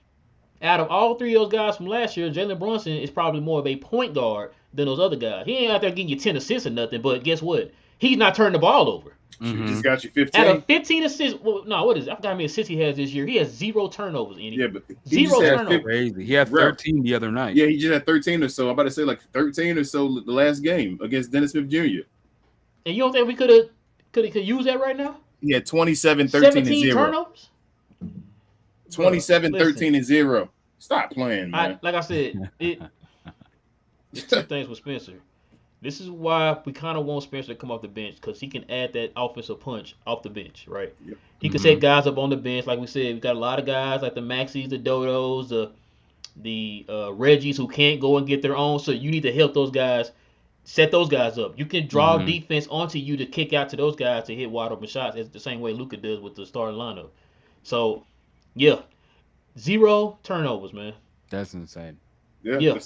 Speaker 1: out of all 3 of those guys from last year, Jalen Brunson is probably more of a point guard than those other guys. He ain't out there getting you 10 assists or nothing, but guess what? He's not turning the ball over.
Speaker 2: He just got you 15.
Speaker 1: Out of 15 assists, what is it? I forgot how many assists he has this year. He has 0 turnovers.
Speaker 2: Yeah, but
Speaker 1: 0 turnovers.
Speaker 3: Crazy. He had 13 the other night.
Speaker 2: Yeah, he just had 13 or so. I'm about to say like 13 or so the last game against Dennis Smith Jr.
Speaker 1: And you don't think we could use that right now?
Speaker 2: He had 27, 13,
Speaker 1: 17
Speaker 2: and 0.
Speaker 1: turnovers?
Speaker 2: 27,
Speaker 1: Listen.
Speaker 2: 13, and 0. Stop playing, man.
Speaker 1: Like I said, two things with Spencer. This is why we kind of want Spencer to come off the bench, because he can add that offensive punch off the bench, right?
Speaker 2: Yep.
Speaker 1: He can set guys up on the bench. Like we said, we got a lot of guys like the Maxis, the Dodos, the Reggies who can't go and get their own. So you need to help those guys, set those guys up. You can draw defense onto you to kick out to those guys to hit wide open shots. It's the same way Luka does with the starting lineup. So, yeah, 0 turnovers, man.
Speaker 3: That's insane.
Speaker 2: Yeah.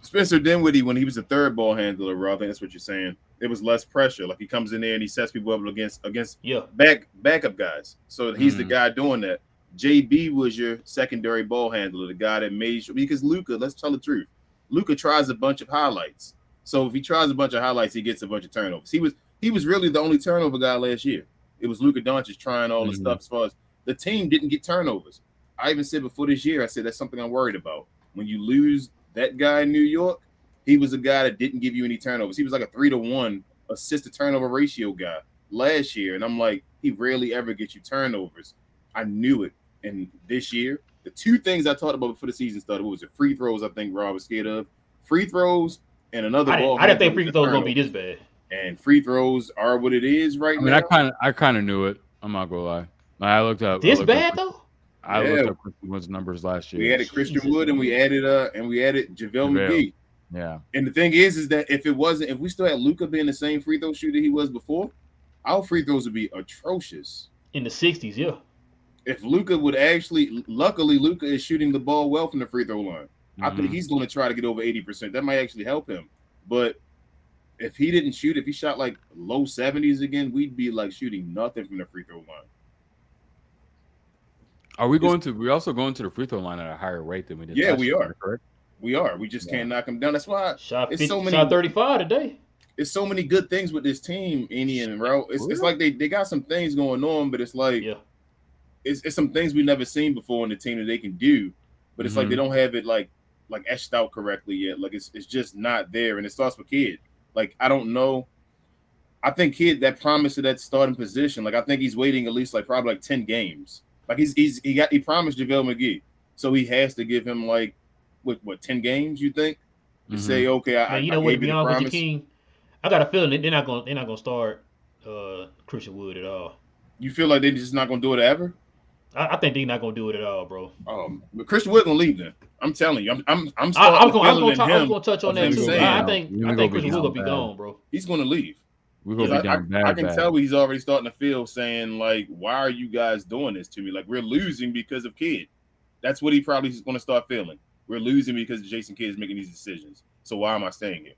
Speaker 2: Spencer Dinwiddie, when he was the third ball handler, bro, I think that's what you're saying. There was less pressure. Like he comes in there and he sets people up against
Speaker 1: Yeah.
Speaker 2: backup guys. So he's the guy doing that. JB was your secondary ball handler, the guy that made sure, because Luka, let's tell the truth. Luka tries a bunch of highlights. So if he tries a bunch of highlights, he gets a bunch of turnovers. He was really the only turnover guy last year. It was Luka Doncic trying all the stuff as far as the team didn't get turnovers. I even said before this year, I said that's something I'm worried about. When you lose that guy in New York, he was a guy that didn't give you any turnovers. He was like a 3-to-1 assist to turnover ratio guy last year. And I'm like, he rarely ever gets you turnovers. I knew it. And this year, the two things I talked about before the season started, what was it? Free throws, I think Rob was scared of. Free throws and another ball.
Speaker 1: I didn't think free throws were going to be this bad.
Speaker 2: And free throws are what it is right now.
Speaker 3: I kind of knew it. I'm not going to lie. I looked up.
Speaker 1: This bad, though?
Speaker 3: I looked up Christian Wood's numbers last year.
Speaker 2: We added Christian Wood and we added JaVale McGee.
Speaker 3: Yeah.
Speaker 2: And the thing is that if we still had Luka being the same free throw shooter he was before, our free throws would be atrocious.
Speaker 1: In the 60s, yeah.
Speaker 2: If Luka would luckily Luka is shooting the ball well from the free throw line. I think he's going to try to get over 80%. That might actually help him. But if he didn't shoot, if he shot like low 70s again, we'd be like shooting nothing from the free throw line.
Speaker 3: We're also going to the free throw line at a higher rate than we did.
Speaker 2: Yeah,
Speaker 3: last
Speaker 2: we
Speaker 3: year,
Speaker 2: are.
Speaker 3: Correct?
Speaker 2: We are. We just can't knock him down. That's why
Speaker 1: shot 35 today.
Speaker 2: It's so many good things with this team, Indian and Ro. It's like they got some things going on, but it's like it's some things we've never seen before in the team that they can do, but it's like they don't have it like etched out correctly yet. Like it's just not there, and it starts with Kid. Like I don't know. I think Kid, that promise of that starting position, like I think he's waiting at least like probably like 10 games. Like he promised JaVale McGee, so he has to give him like what 10 games? You think to say okay? I
Speaker 1: you know what? To
Speaker 2: gave
Speaker 1: be
Speaker 2: you the
Speaker 1: honest
Speaker 2: promise.
Speaker 1: with you, King, I got a feeling they're not gonna start Christian Wood at all.
Speaker 2: You feel like they're just not gonna do it ever?
Speaker 1: I think they're not gonna do it at all, bro.
Speaker 2: But Christian Wood gonna leave then. I'm telling you, I'm
Speaker 1: gonna touch on that too. I think Christian Wood gonna be gone, bro.
Speaker 2: He's gonna leave.
Speaker 3: We're gonna be down bad.
Speaker 2: I can tell he's already starting to feel saying like, why are you guys doing this to me? Like we're losing because of Kid. That's what he probably is gonna start feeling. We're losing because Jason Kidd is making these decisions. So why am I staying here?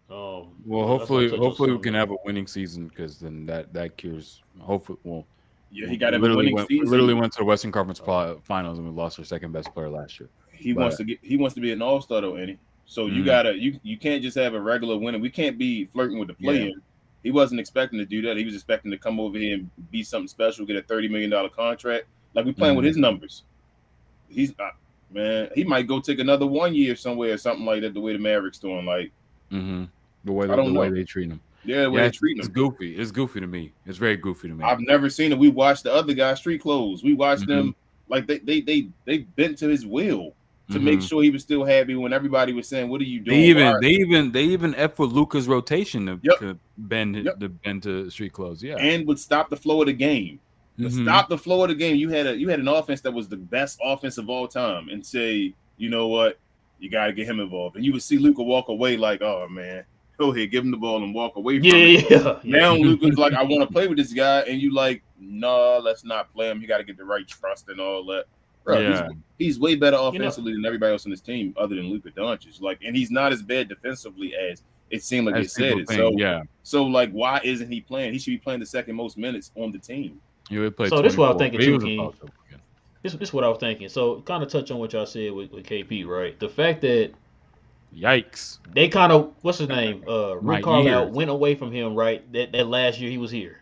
Speaker 3: Well, hopefully we can have a winning season because then that cures. Hopefully,
Speaker 2: yeah, he got a winning season.
Speaker 3: Literally went to the Western Conference Finals and we lost our second best player last year.
Speaker 2: He wants to be an all-star though, Andy. So you can't just have a regular winner. We can't be flirting with the play-in. Yeah. He wasn't expecting to do that. He was expecting to come over here and be something special, get a $30 million contract. Like we playing with his numbers. He's man. He might go take another 1 year somewhere or something like that. The way the Mavericks doing, like
Speaker 3: the way they treat him.
Speaker 2: Yeah, the way they treat him.
Speaker 3: It's goofy. It's goofy to me. It's very goofy to me.
Speaker 2: I've never seen it. We watched the other guys street clothes. We watched them like they bent to his will to make sure he was still happy when everybody was saying, "What are you doing?"
Speaker 3: They even F with Luka's rotation to bend to street clothes. Yeah,
Speaker 2: and would stop the flow of the game. Stop the flow of the game. You had an offense that was the best offense of all time, and say, you know what, you got to get him involved. And you would see Luka walk away like, oh man, go ahead, give him the ball and walk away from it.
Speaker 1: Yeah.
Speaker 2: Now Luka's like, I want to play with this guy, and you like, no, let's not play him. You got to get the right trust and all that. Bro, he's way better offensively than everybody else on this team, other than Luka Doncic. Like, and he's not as bad defensively as it seemed like they said it. So like, why isn't he playing? He should be playing the second most minutes on the team.
Speaker 1: So this is what I'm thinking too, King. This is what I was thinking. So kind of touch on what y'all said with KP, right? The fact that
Speaker 3: yikes,
Speaker 1: they kind of what's his name? Rick Carlisle went away from him, right? That last year he was here.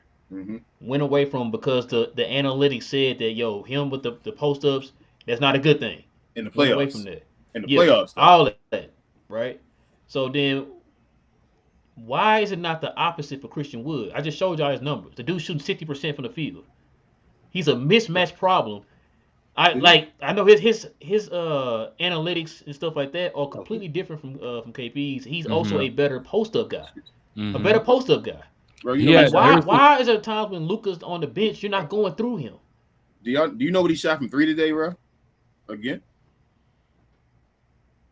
Speaker 1: Went away from him because the analytics said that him with the post ups, that's not a good thing.
Speaker 2: In the playoffs.
Speaker 1: Away from that.
Speaker 2: In the playoffs.
Speaker 1: All of that, right? So then why is it not the opposite for Christian Wood? I just showed y'all his numbers. The dude shooting 60% from the field. He's a mismatch problem. I know his analytics and stuff like that are completely different from KP's. He's also a better post up guy. A better post up guy.
Speaker 2: Bro,
Speaker 1: why is there times when Luka's on the bench you're not going through him?
Speaker 2: Do you know what he shot from three today, bro? Again?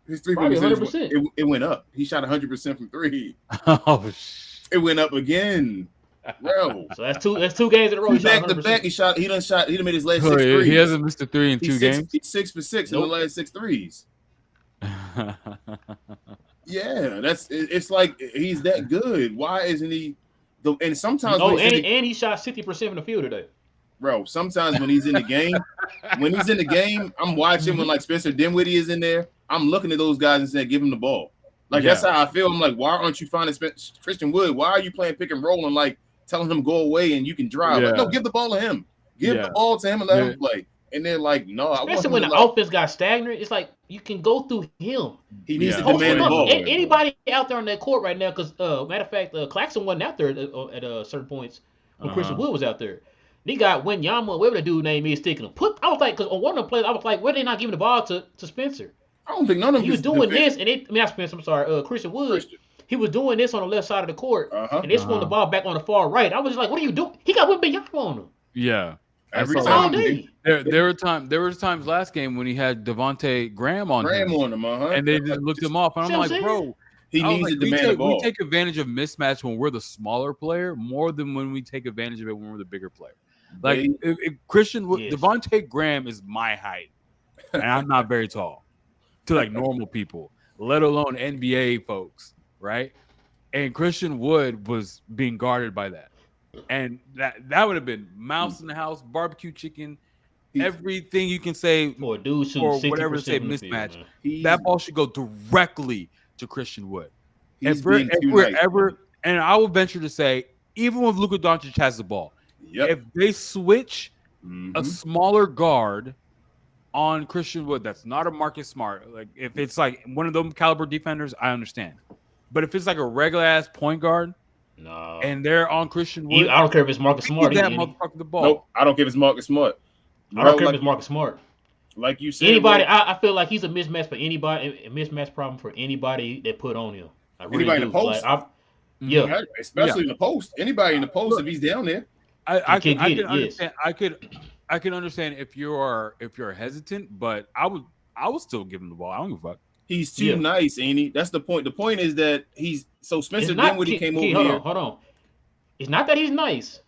Speaker 2: His 3 percentage, it went up. He shot 100% from three.
Speaker 3: Oh shit.
Speaker 2: It went up again. Bro.
Speaker 1: So that's two games in a row. He
Speaker 2: back to back. He done made his last 6 threes.
Speaker 3: He hasn't missed a 3 in 2 games.
Speaker 2: He's 6 for 6 in the last 6 threes. Yeah, it's like he's that good. Why isn't he? And sometimes when
Speaker 1: Oh,
Speaker 2: he's in the,
Speaker 1: and he shot 60% from the field today.
Speaker 2: bro, sometimes when he's in the game, I'm watching when like Spencer Dinwiddie is in there. I'm looking at those guys and saying, give him the ball. Like that's how I feel. I'm like, why aren't you finding Christian Wood? Why are you playing pick and roll and like telling him go away and you can drive? Like, no, give the ball to him. Give the ball to him and let him play. And they're like, no, I want
Speaker 1: Especially
Speaker 2: him
Speaker 1: when
Speaker 2: to
Speaker 1: the
Speaker 2: like.
Speaker 1: offense got stagnant, it's like you can go through him.
Speaker 2: He needs to
Speaker 1: Post
Speaker 2: demand
Speaker 1: him
Speaker 2: the
Speaker 1: up.
Speaker 2: ball.
Speaker 1: Anybody out there on that court right now? Because matter of fact, Claxton wasn't out there at certain points when Christian Wood was out there. They got Wanyama, whatever the dude name is, sticking him. I was like, because on one of the plays, I was like, why are they not giving the ball to Spencer?
Speaker 2: I don't think none of them.
Speaker 1: He was doing this, and not Spencer. I'm sorry, Christian Wood. He was doing this on the left side of the court, and they swung the ball back on the far right. I was just like, what are you doing? He got Wembanyama on him.
Speaker 3: Yeah.
Speaker 2: Every
Speaker 1: all
Speaker 2: time.
Speaker 1: day.
Speaker 3: There were times last game when he had Devontae Graham on him, and they just looked him off. And I'm like, bro,
Speaker 2: he needs to demand the ball.
Speaker 3: We take advantage of mismatch when we're the smaller player more than when we take advantage of it when we're the bigger player. Like if Devontae Graham is my height, and I'm not very tall to like normal people, let alone NBA folks, right? And Christian Wood was being guarded by that. And that would have been mouse in the house, barbecue chicken, everything you can say
Speaker 1: for a dude
Speaker 3: or whatever to say mismatch. That ball should go directly to Christian Wood. If we're ever, and I will venture to say, even when Luka Doncic has the ball, if they switch a smaller guard on Christian Wood, that's not a Marcus Smart. Like if it's like one of them caliber defenders, I understand. But if it's like a regular ass point guard.
Speaker 1: No.
Speaker 3: And they're on Christian Wood.
Speaker 1: I don't care if it's Marcus Smart.
Speaker 3: Give that motherfucker the ball.
Speaker 2: Nope, I don't care if it's Marcus Smart.
Speaker 1: I don't care if it's Marcus Smart.
Speaker 2: Like you said,
Speaker 1: anybody. I feel like he's a mismatch for anybody. A mismatch problem for anybody that put on him. I really
Speaker 2: anybody
Speaker 1: do.
Speaker 2: in the post.
Speaker 1: Like,
Speaker 2: especially in the post. Anybody in the post if he's down there.
Speaker 3: I can understand. I can understand if you're hesitant, but I would still give him the ball. I don't give a fuck.
Speaker 2: He's too nice, ain't he? That's the point. The point is that Spencer Dinwiddie came over here.
Speaker 1: Hold on. It's not that he's nice.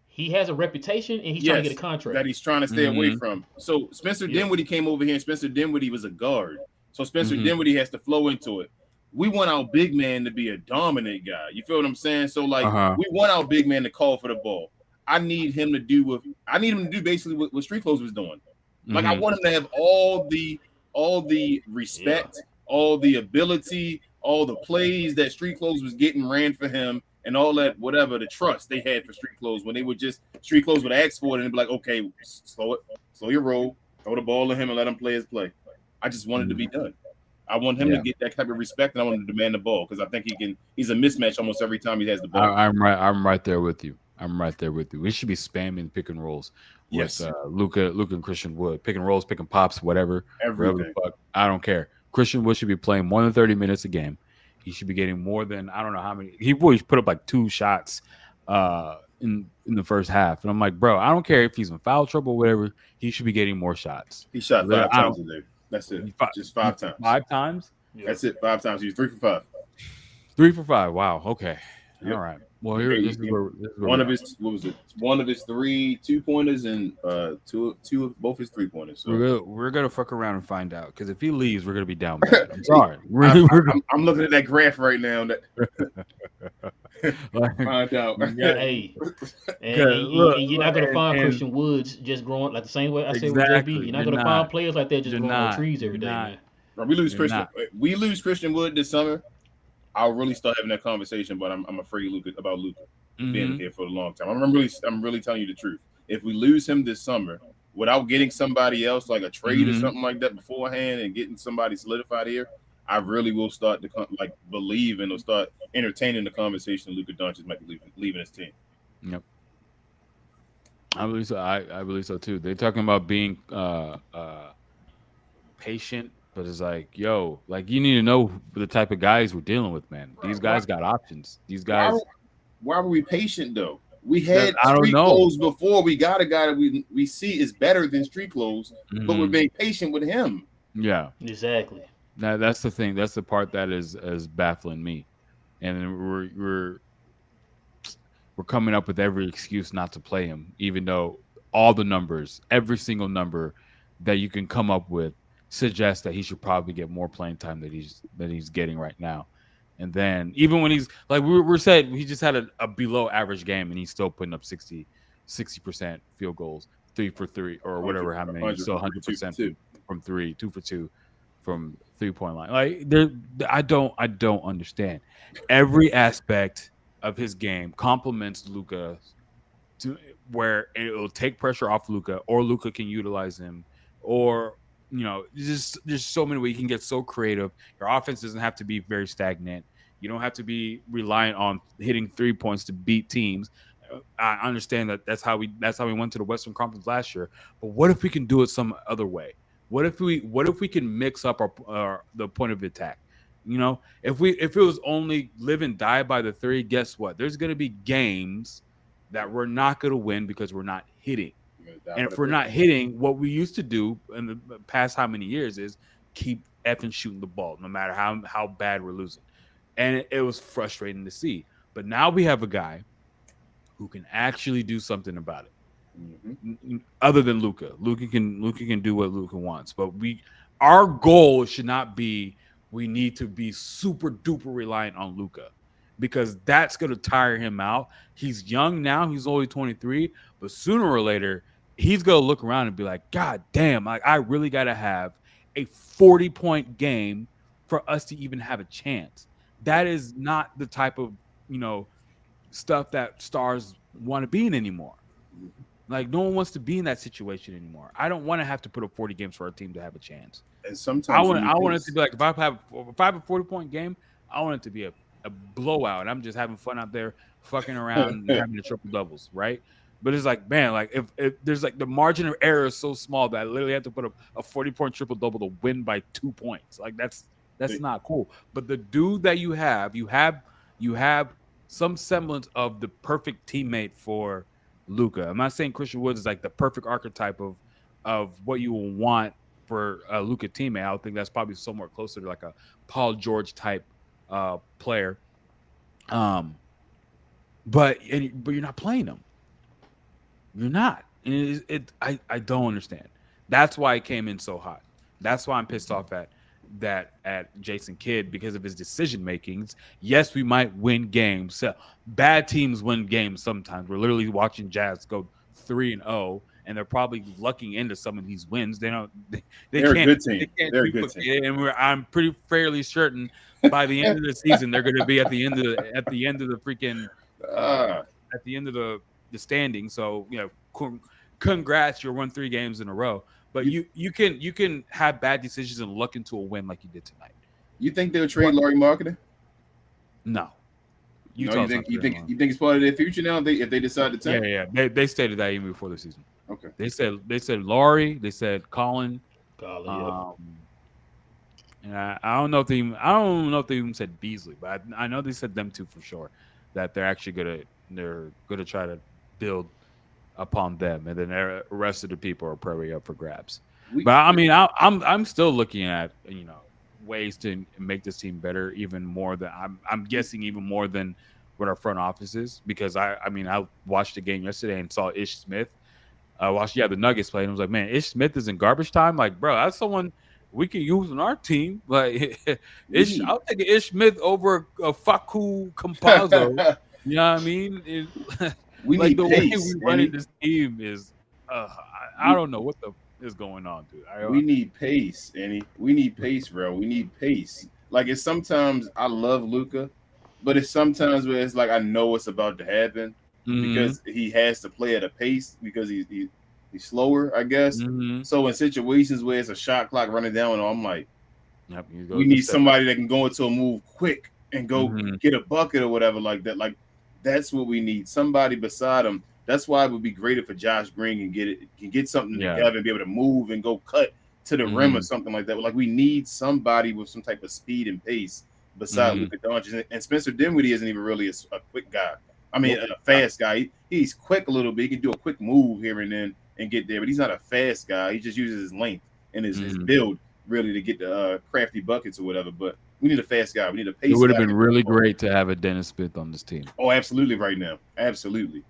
Speaker 1: He has a reputation, and he's trying to get a contract
Speaker 2: that he's trying to stay away from. So Spencer Dinwiddie came over here, and Spencer Dinwiddie was a guard. So Spencer Dinwiddie has to flow into it. We want our big man to be a dominant guy. You feel what I'm saying? So like we want our big man to call for the ball. I need him to do basically what Street Clothes was doing. Like I want him to have all the respect, all the ability, all the plays that Street Clothes was getting ran for him, and all that whatever the trust they had for Street Clothes when they would just Street Clothes would ask for it and be like, okay, slow your roll, throw the ball to him and let him play his play. I just wanted to be done. I want him to get that type of respect, and I want him to demand the ball because I think he's a mismatch almost every time he has the ball.
Speaker 3: I'm right there with you. We should be spamming pick and rolls with Luka and Christian Wood. Pick and rolls, pick and pops, whatever.
Speaker 2: Everything.
Speaker 3: Fuck, I don't care. Christian Wood should be playing more than 30 minutes a game. He should be getting more than I don't know how many. He always put up like 2 shots in the first half, and I'm like, bro, I don't care if he's in foul trouble or whatever. He should be getting more shots.
Speaker 2: He shot 5 times a day. That's it. Just 5 times.
Speaker 3: 5 times.
Speaker 2: That's it. 5 times. He was 3 for 5.
Speaker 3: 3 for 5. Wow. Okay.
Speaker 2: Yep.
Speaker 3: All right. Well, here this is where
Speaker 2: one of his 3 2-pointers and two of both his 3-pointers. So.
Speaker 3: We're gonna fuck around and find out because if he leaves, we're gonna be down bad. I'm sorry.
Speaker 2: I'm looking at that graph right now. That find out.
Speaker 1: Hey, and you're not gonna find Christian Woods just growing like the same way I said with JB. You're not gonna find players like that just growing on trees every day, man.
Speaker 2: We lose Christian Wood this summer. I'll really start having that conversation, but I'm afraid about Luka being here for a long time. I'm really telling you the truth. If we lose him this summer without getting somebody else like a trade or something like that beforehand and getting somebody solidified here, I really will start to believe and start entertaining the conversation Luka Doncic might be leaving his team.
Speaker 3: Yep. I believe so. I believe so too. They're talking about being patient. But it's like, yo, like you need to know the type of guys we're dealing with, man. These guys got options. These guys.
Speaker 2: Why were we patient though? We had Street Clothes before. We got a guy that we see is better than Street Clothes, but we're being patient with him.
Speaker 3: Yeah,
Speaker 1: exactly.
Speaker 3: That's the thing. That's the part that is baffling me, and we're coming up with every excuse not to play him, even though all the numbers, every single number that you can come up with, suggests that he should probably get more playing time that he's getting right now. And then even when he's like we're said he just had a below average game and he's still putting up 60% field goals, 3 for 3 or whatever how many, still 100% from 3, 2 for 2 from 3-point line. Like I don't understand. Every aspect of his game complements Luka to where it'll take pressure off Luka, or Luka can utilize him, or just there's so many ways you can get so creative. Your offense doesn't have to be very stagnant. You don't have to be reliant on hitting 3 points to beat teams. I understand that's how we went to the Western Conference last year. But what if we can do it some other way? What if we can mix up our the point of attack? If it was only live and die by the three, guess what? There's going to be games that we're not going to win because we're not hitting. And if we're not hitting, what we used to do in the past how many years is keep effing shooting the ball, no matter how bad we're losing. And it was frustrating to see. But now we have a guy who can actually do something about it. Mm-hmm. Other than Luka. Luka can do what Luka wants. But our goal should not be we need to be super duper reliant on Luka, because that's going to tire him out. He's young now. He's only 23. But sooner or later, he's going to look around and be like, God damn, like I really got to have a 40-point game for us to even have a chance. That is not the type of, stuff that stars want to be in anymore. Like, no one wants to be in that situation anymore. I don't want to have to put up 40 games for our team to have a chance.
Speaker 2: And sometimes
Speaker 3: I want it to be like, if I have a 40-point game, I want it to be a blowout. I'm just having fun out there, fucking around and having the triple doubles, right? But it's like, man, like if there's like the margin of error is so small that I literally have to put up a 40-point triple double to win by 2 points. Like that's not cool. But the dude that you have some semblance of the perfect teammate for Luka. I'm not saying Christian Woods is like the perfect archetype of what you will want for a Luka teammate. I would think that's probably somewhat closer to like a Paul George type player. But you're not playing him. You're not. And I don't understand. That's why it came in so hot. That's why I'm pissed off at Jason Kidd, because of his decision makings. Yes, we might win games. Bad teams win games sometimes. We're literally watching Jazz go 3-0, and they're probably lucking into some of these wins. They're a good team. They're a good team. And I'm pretty fairly certain by the end of the season they're going to be at the end of the freaking at the end of the standing. So congrats, you won 3 games in a row. But you can have bad decisions and luck into a win like you did tonight.
Speaker 2: You think they'll trade Lauri Markkanen?
Speaker 3: No.
Speaker 2: You think it's part of their future now if they decide to tank?
Speaker 3: Yeah. They stated that even before the season.
Speaker 2: Okay.
Speaker 3: They said Lauri. They said Colin.
Speaker 1: Yeah.
Speaker 3: And I don't know if they even said Beasley, but I know they said them two for sure. That they're actually gonna try to build upon them, and then the rest of the people are probably up for grabs. But I mean, I'm still looking at ways to make this team better, even more than I'm guessing even more than what our front office is, because I watched the game yesterday and saw Ish Smith. I watched the Nuggets play, and I was like, man, Ish Smith is in garbage time. Like, bro, that's someone we can use on our team. Like, I'll take an Ish Smith over a Facu Campazzo. You know what I mean?
Speaker 2: We
Speaker 3: like
Speaker 2: need
Speaker 3: the
Speaker 2: pace,
Speaker 3: way we running this team is, I don't know what is going on, dude.
Speaker 2: We need pace, Annie. We need pace, bro. We need pace. Like, it's sometimes I love Luka, but it's sometimes where it's like I know it's about to happen because he has to play at a pace because he's slower, I guess. So in situations where it's a shot clock running down, I'm like, we need somebody that can go into a move quick and go get a bucket or whatever like that. Like, that's what we need. Somebody beside him. That's why it would be great if Josh Green can get something together and be able to move and go cut to the rim or something like that. Like, we need somebody with some type of speed and pace beside Luka Doncic. And Spencer Dinwiddie isn't even really a quick guy. I mean, a fast guy. He's quick a little bit. He can do a quick move here and then and get there, but he's not a fast guy. He just uses his length and his build really to get the crafty buckets or whatever. But we need a fast guy. We need a pace guy.
Speaker 3: It would have been really great to have a Dennis Smith on this team.
Speaker 2: Oh, absolutely, right now. Absolutely.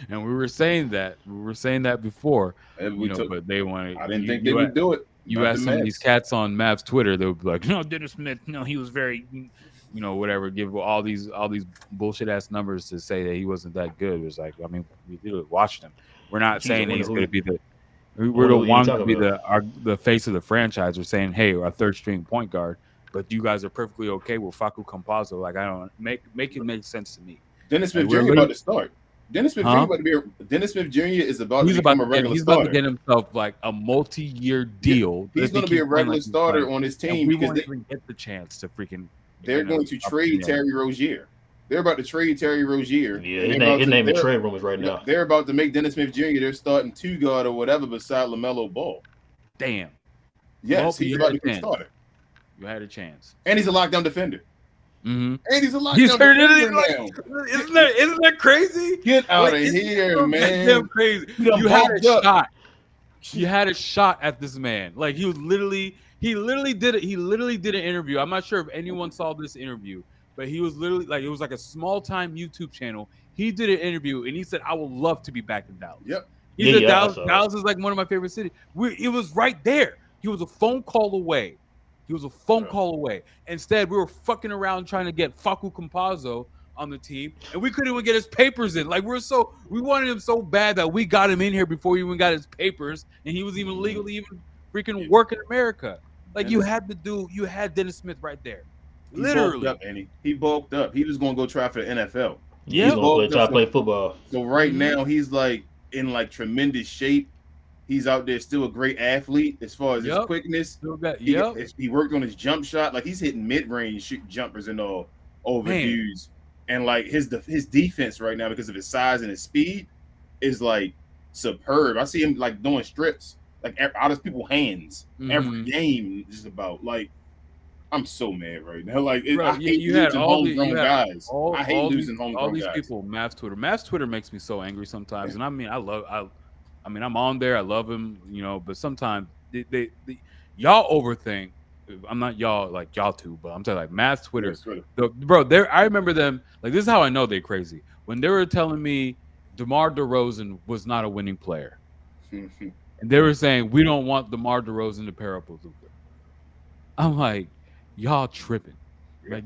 Speaker 3: And we were saying that before,
Speaker 2: And
Speaker 3: you know, but they wanted.
Speaker 2: I didn't think they would do it.
Speaker 3: You
Speaker 2: Not
Speaker 3: ask
Speaker 2: the
Speaker 3: some of these
Speaker 2: Mavs.
Speaker 3: cats on Mavs Twitter, they'll be like, "No, Dennis Smith, no, he was very, you know, whatever." Give all these bullshit ass numbers to say that he wasn't that good. It was like, I mean, we literally watched him. We're not
Speaker 1: Jeez, I
Speaker 3: saying that
Speaker 1: wonder
Speaker 3: he's going to
Speaker 1: who.
Speaker 3: be the.
Speaker 1: I
Speaker 3: We
Speaker 1: wonder
Speaker 3: don't
Speaker 1: who you
Speaker 3: want him to
Speaker 1: talking
Speaker 3: be
Speaker 1: about.
Speaker 3: the face of the franchise. We're saying, hey, our third string point guard, but you guys are perfectly okay with Facu Campazzo. Like, I don't make it make sense to me.
Speaker 2: Dennis Smith
Speaker 3: Like,
Speaker 2: Jr.
Speaker 3: we're
Speaker 2: about to start. Dennis Smith Jr.
Speaker 3: Huh?
Speaker 2: Dennis Smith Jr. is about
Speaker 3: He's
Speaker 2: to
Speaker 3: about
Speaker 2: become
Speaker 3: to
Speaker 2: a
Speaker 3: get
Speaker 2: regular
Speaker 3: he's about to
Speaker 2: starter.
Speaker 3: get himself like a multi-year deal.
Speaker 2: He's
Speaker 3: if he
Speaker 2: going to be
Speaker 3: keeps
Speaker 2: a
Speaker 3: playing
Speaker 2: regular
Speaker 3: like he's
Speaker 2: starter
Speaker 3: playing.
Speaker 2: on his
Speaker 3: And
Speaker 2: team
Speaker 3: we
Speaker 2: because
Speaker 3: won't even get the chance to freaking.
Speaker 2: they're going to trade Terry Rozier. They're about to trade Terry Rozier.
Speaker 1: Yeah,
Speaker 2: and
Speaker 1: his name in trade rumors right now.
Speaker 2: They're about to make Dennis Smith Jr. their starting two guard or whatever beside LaMelo Ball.
Speaker 3: Damn.
Speaker 2: Yes, he's about to be a starter.
Speaker 3: You had a chance.
Speaker 2: And he's a lockdown defender.
Speaker 3: Mm-hmm.
Speaker 2: And he's a lockdown defender now.
Speaker 3: Isn't that crazy?
Speaker 2: Get out of here, man.
Speaker 3: Damn crazy.
Speaker 2: You
Speaker 3: had a shot. You had a shot at this man. Like he literally did it. He literally did an interview. I'm not sure if anyone saw this interview, but he was literally like, it was like a small time YouTube channel. He did an interview and he said, "I would love to be back in Dallas."
Speaker 2: Yep.
Speaker 3: He said Dallas is like one of my favorite cities. It was right there. He was a phone call away. Instead, we were fucking around trying to get Facu Campazzo on the team, and we couldn't even get his papers in. Like we wanted him so bad that we got him in here before he even got his papers, and he was even legally even freaking working America. Like you had Dennis Smith right there. Literally,
Speaker 2: he bulked up. He was going to go try for the NFL.
Speaker 1: Yeah, he's going to try to play football.
Speaker 2: So right now he's like in like tremendous shape. He's out there still a great athlete as far as his quickness. He worked on his jump shot. Like he's hitting mid-range shooting jumpers and all over dudes. And like his defense right now, because of his size and his speed, is like superb. I see him like doing strips like out of people's hands every game. Just about like I'm so mad right now. Like I hate losing homegrown guys. I hate losing homegrown guys.
Speaker 3: All these people, Mavs Twitter. Mavs Twitter makes me so angry sometimes. And I mean, I'm on there. I love him, you know. But sometimes they y'all overthink. I'm not y'all like y'all two, but I'm telling like Mavs Twitter. Bro, I remember them. Like this is how I know they're crazy. When they were telling me DeMar DeRozan was not a winning player, and they were saying we don't want DeMar DeRozan to pair up with Luka. I'm like, y'all tripping. Like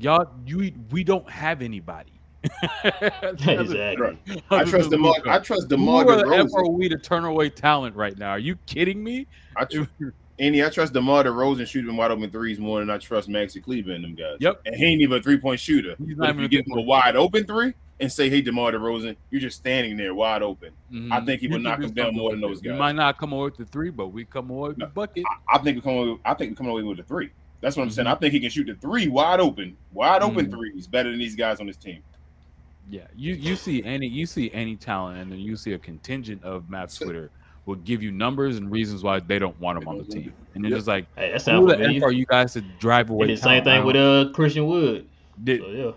Speaker 3: we don't have anybody.
Speaker 1: Exactly.
Speaker 2: I trust DeMar DeRozan.
Speaker 3: Who are we to turn away talent right now? Are you kidding me?
Speaker 2: I trust DeMar DeRozan shooting wide open threes more than I trust Maxi Kleber and them guys.
Speaker 3: Yep.
Speaker 2: And he ain't even a 3-point shooter.
Speaker 3: He's
Speaker 2: but if you give him a wide open three and say, "Hey, DeMar DeRozan, you're just standing there wide open," I think he would knock him down more than those guys.
Speaker 3: We might not come away with the three, but we come away with the bucket.
Speaker 2: I think we come away with the three. That's what I'm saying. I think he can shoot the three wide open threes better than these guys on his team.
Speaker 3: Yeah, you see any talent, and then you see a contingent of Mavs Twitter will give you numbers and reasons why they don't want him on the team, and then just like,
Speaker 1: hey, that sounds familiar.
Speaker 3: Are you guys to drive away?
Speaker 1: The same thing with Christian Wood.
Speaker 3: The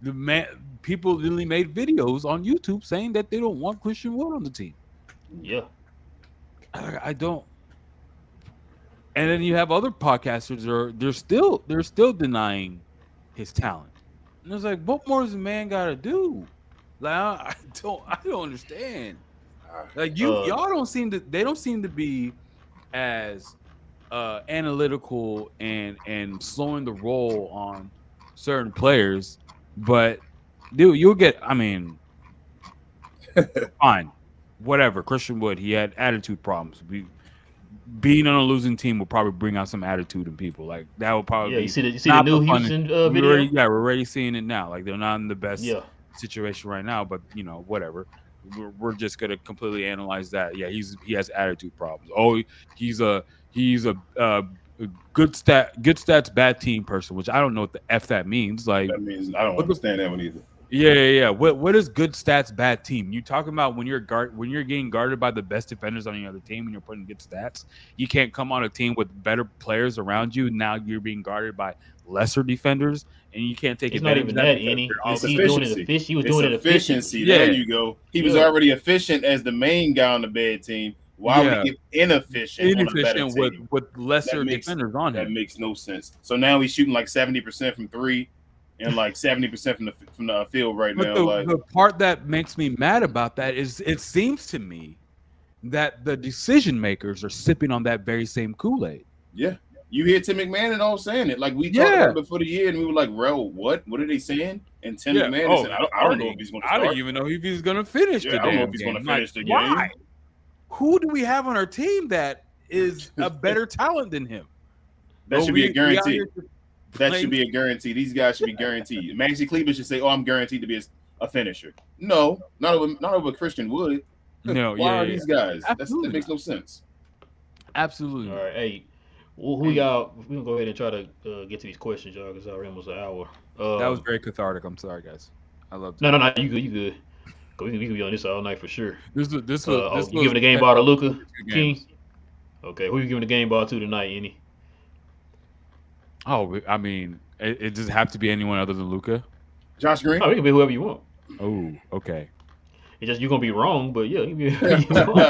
Speaker 3: man, people literally made videos on YouTube saying that they don't want Christian Wood on the team.
Speaker 1: Yeah,
Speaker 3: I don't. And then you have other podcasters they're still denying his talent. And it's like, what more does a man gotta do? Like I don't understand. Like y'all don't seem to be as analytical and slowing the roll on certain players, but you'll get. I mean, fine, whatever. Christian Wood, he had attitude problems. Being on a losing team will probably bring out some attitude in people. Like that will probably.
Speaker 1: Yeah, you see the new Houston video.
Speaker 3: We're already seeing it now. Like they're not in the best situation right now, but you know, whatever. We're just gonna completely analyze that. Yeah, he has attitude problems. Oh, he's a good stats bad team person, which I don't know what the F that means. Like
Speaker 2: that means I don't understand that one either.
Speaker 3: Yeah. What is good stats bad team? You talking about when you're getting guarded by the best defenders on your other team and you're putting good stats? You can't come on a team with better players around you. Now you're being guarded by lesser defenders, and you can't take advantage of that.
Speaker 2: He was doing it efficiency. Yeah. There you go. He was already efficient as the main guy on the bad team. Why would he get inefficient on a better team?
Speaker 3: with lesser defenders on him?
Speaker 2: That makes no sense. So now he's shooting like 70% from three. and like 70% from the field right
Speaker 3: But
Speaker 2: now. Like
Speaker 3: the part that makes me mad about that is it seems to me that the decision makers are sipping on that very same Kool-Aid.
Speaker 2: yeah, you hear Tim McMahon and all saying it. Like we talked
Speaker 3: Yeah.
Speaker 2: about before the year, and we were like, "Bro, what? What are they saying?" And Tim McMahon is saying, "I don't know if he's going to
Speaker 3: I
Speaker 2: start.
Speaker 3: don't even know if he's going to finish the
Speaker 2: I don't know
Speaker 3: damn
Speaker 2: if he's
Speaker 3: game.
Speaker 2: going to finish the game.
Speaker 3: Why? Who do we have on our team that is a better talent than him?
Speaker 2: That should be a guarantee. That
Speaker 3: playing-
Speaker 2: should be a guarantee. These guys should be guaranteed. Maxie Cleveland should say, "Oh, I'm guaranteed to be a finisher." No, not over Christian Wood.
Speaker 3: No,
Speaker 2: Why are these guys?
Speaker 3: Absolutely
Speaker 2: That makes no sense.
Speaker 3: Absolutely.
Speaker 1: All right, hey, who y'all? We gonna go ahead and try to get to these questions, y'all, because already almost an hour.
Speaker 3: That was very cathartic. I'm sorry, guys. I love it.
Speaker 1: No, you good. We can be on this all night for sure.
Speaker 3: This
Speaker 1: you giving the game ball to Luka King? Okay, who you giving the game ball to tonight, Any?
Speaker 3: Oh, I mean, it does have to be anyone other than Luka.
Speaker 2: Josh Green.
Speaker 1: Oh, it can be whoever you want.
Speaker 3: Oh, okay.
Speaker 1: It's just you're gonna be wrong, but yeah, you can be whoever you want.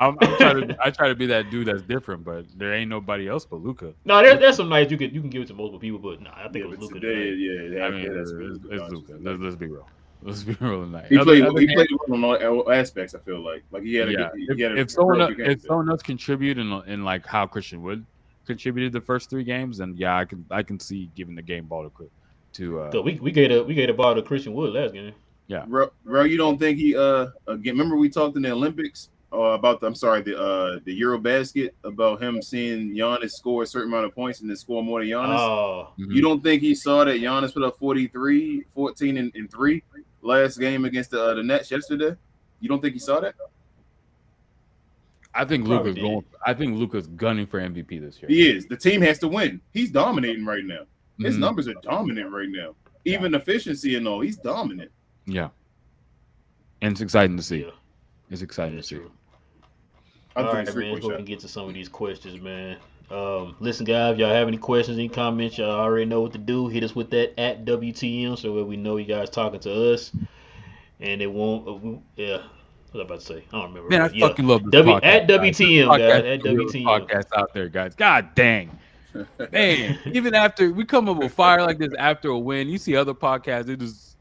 Speaker 3: I try to be that dude that's different, but there ain't nobody else but Luka.
Speaker 1: No, there's some nights you can give it to multiple people, but I think it was Luka.
Speaker 2: Yeah,
Speaker 3: I mean, it's Luka. Let's be real. Let's be real tonight.
Speaker 2: He played well on all aspects. I feel like he had
Speaker 3: if someone else contribute in like how Christian Wood contributed the first 3 games, then yeah, I can see giving the game ball to
Speaker 1: we gave a ball to Christian Wood last game.
Speaker 3: Yeah,
Speaker 2: bro, you don't think he again? Remember we talked in the Olympics about the Eurobasket about him seeing Giannis score a certain amount of points and then score more than Giannis.
Speaker 1: Oh.
Speaker 2: You don't think he saw that Giannis put up 43, 14, and 3 last game against the Nets yesterday? You don't think he saw that?
Speaker 3: I think Luka's gunning for MVP this year.
Speaker 2: He is. The team has to win. He's dominating right now. His numbers are dominant right now. Even efficiency and all, he's dominant.
Speaker 3: Yeah. And it's exciting to see.
Speaker 1: Yeah.
Speaker 3: It's exciting to see.
Speaker 1: All right, man. Let's go and get to some of these questions, man. Listen, guys, if y'all have any questions, any comments, y'all already know what to do. Hit us with that at WTM so that we know you guys talking to us. And it won't, what was I about to say? I don't remember.
Speaker 3: Man, I fucking love this podcast.
Speaker 1: At WTM, guys. At WTM.
Speaker 3: Podcast out there, guys. God dang. Man, even after we come up with fire like this after a win, you see other podcasts, they just,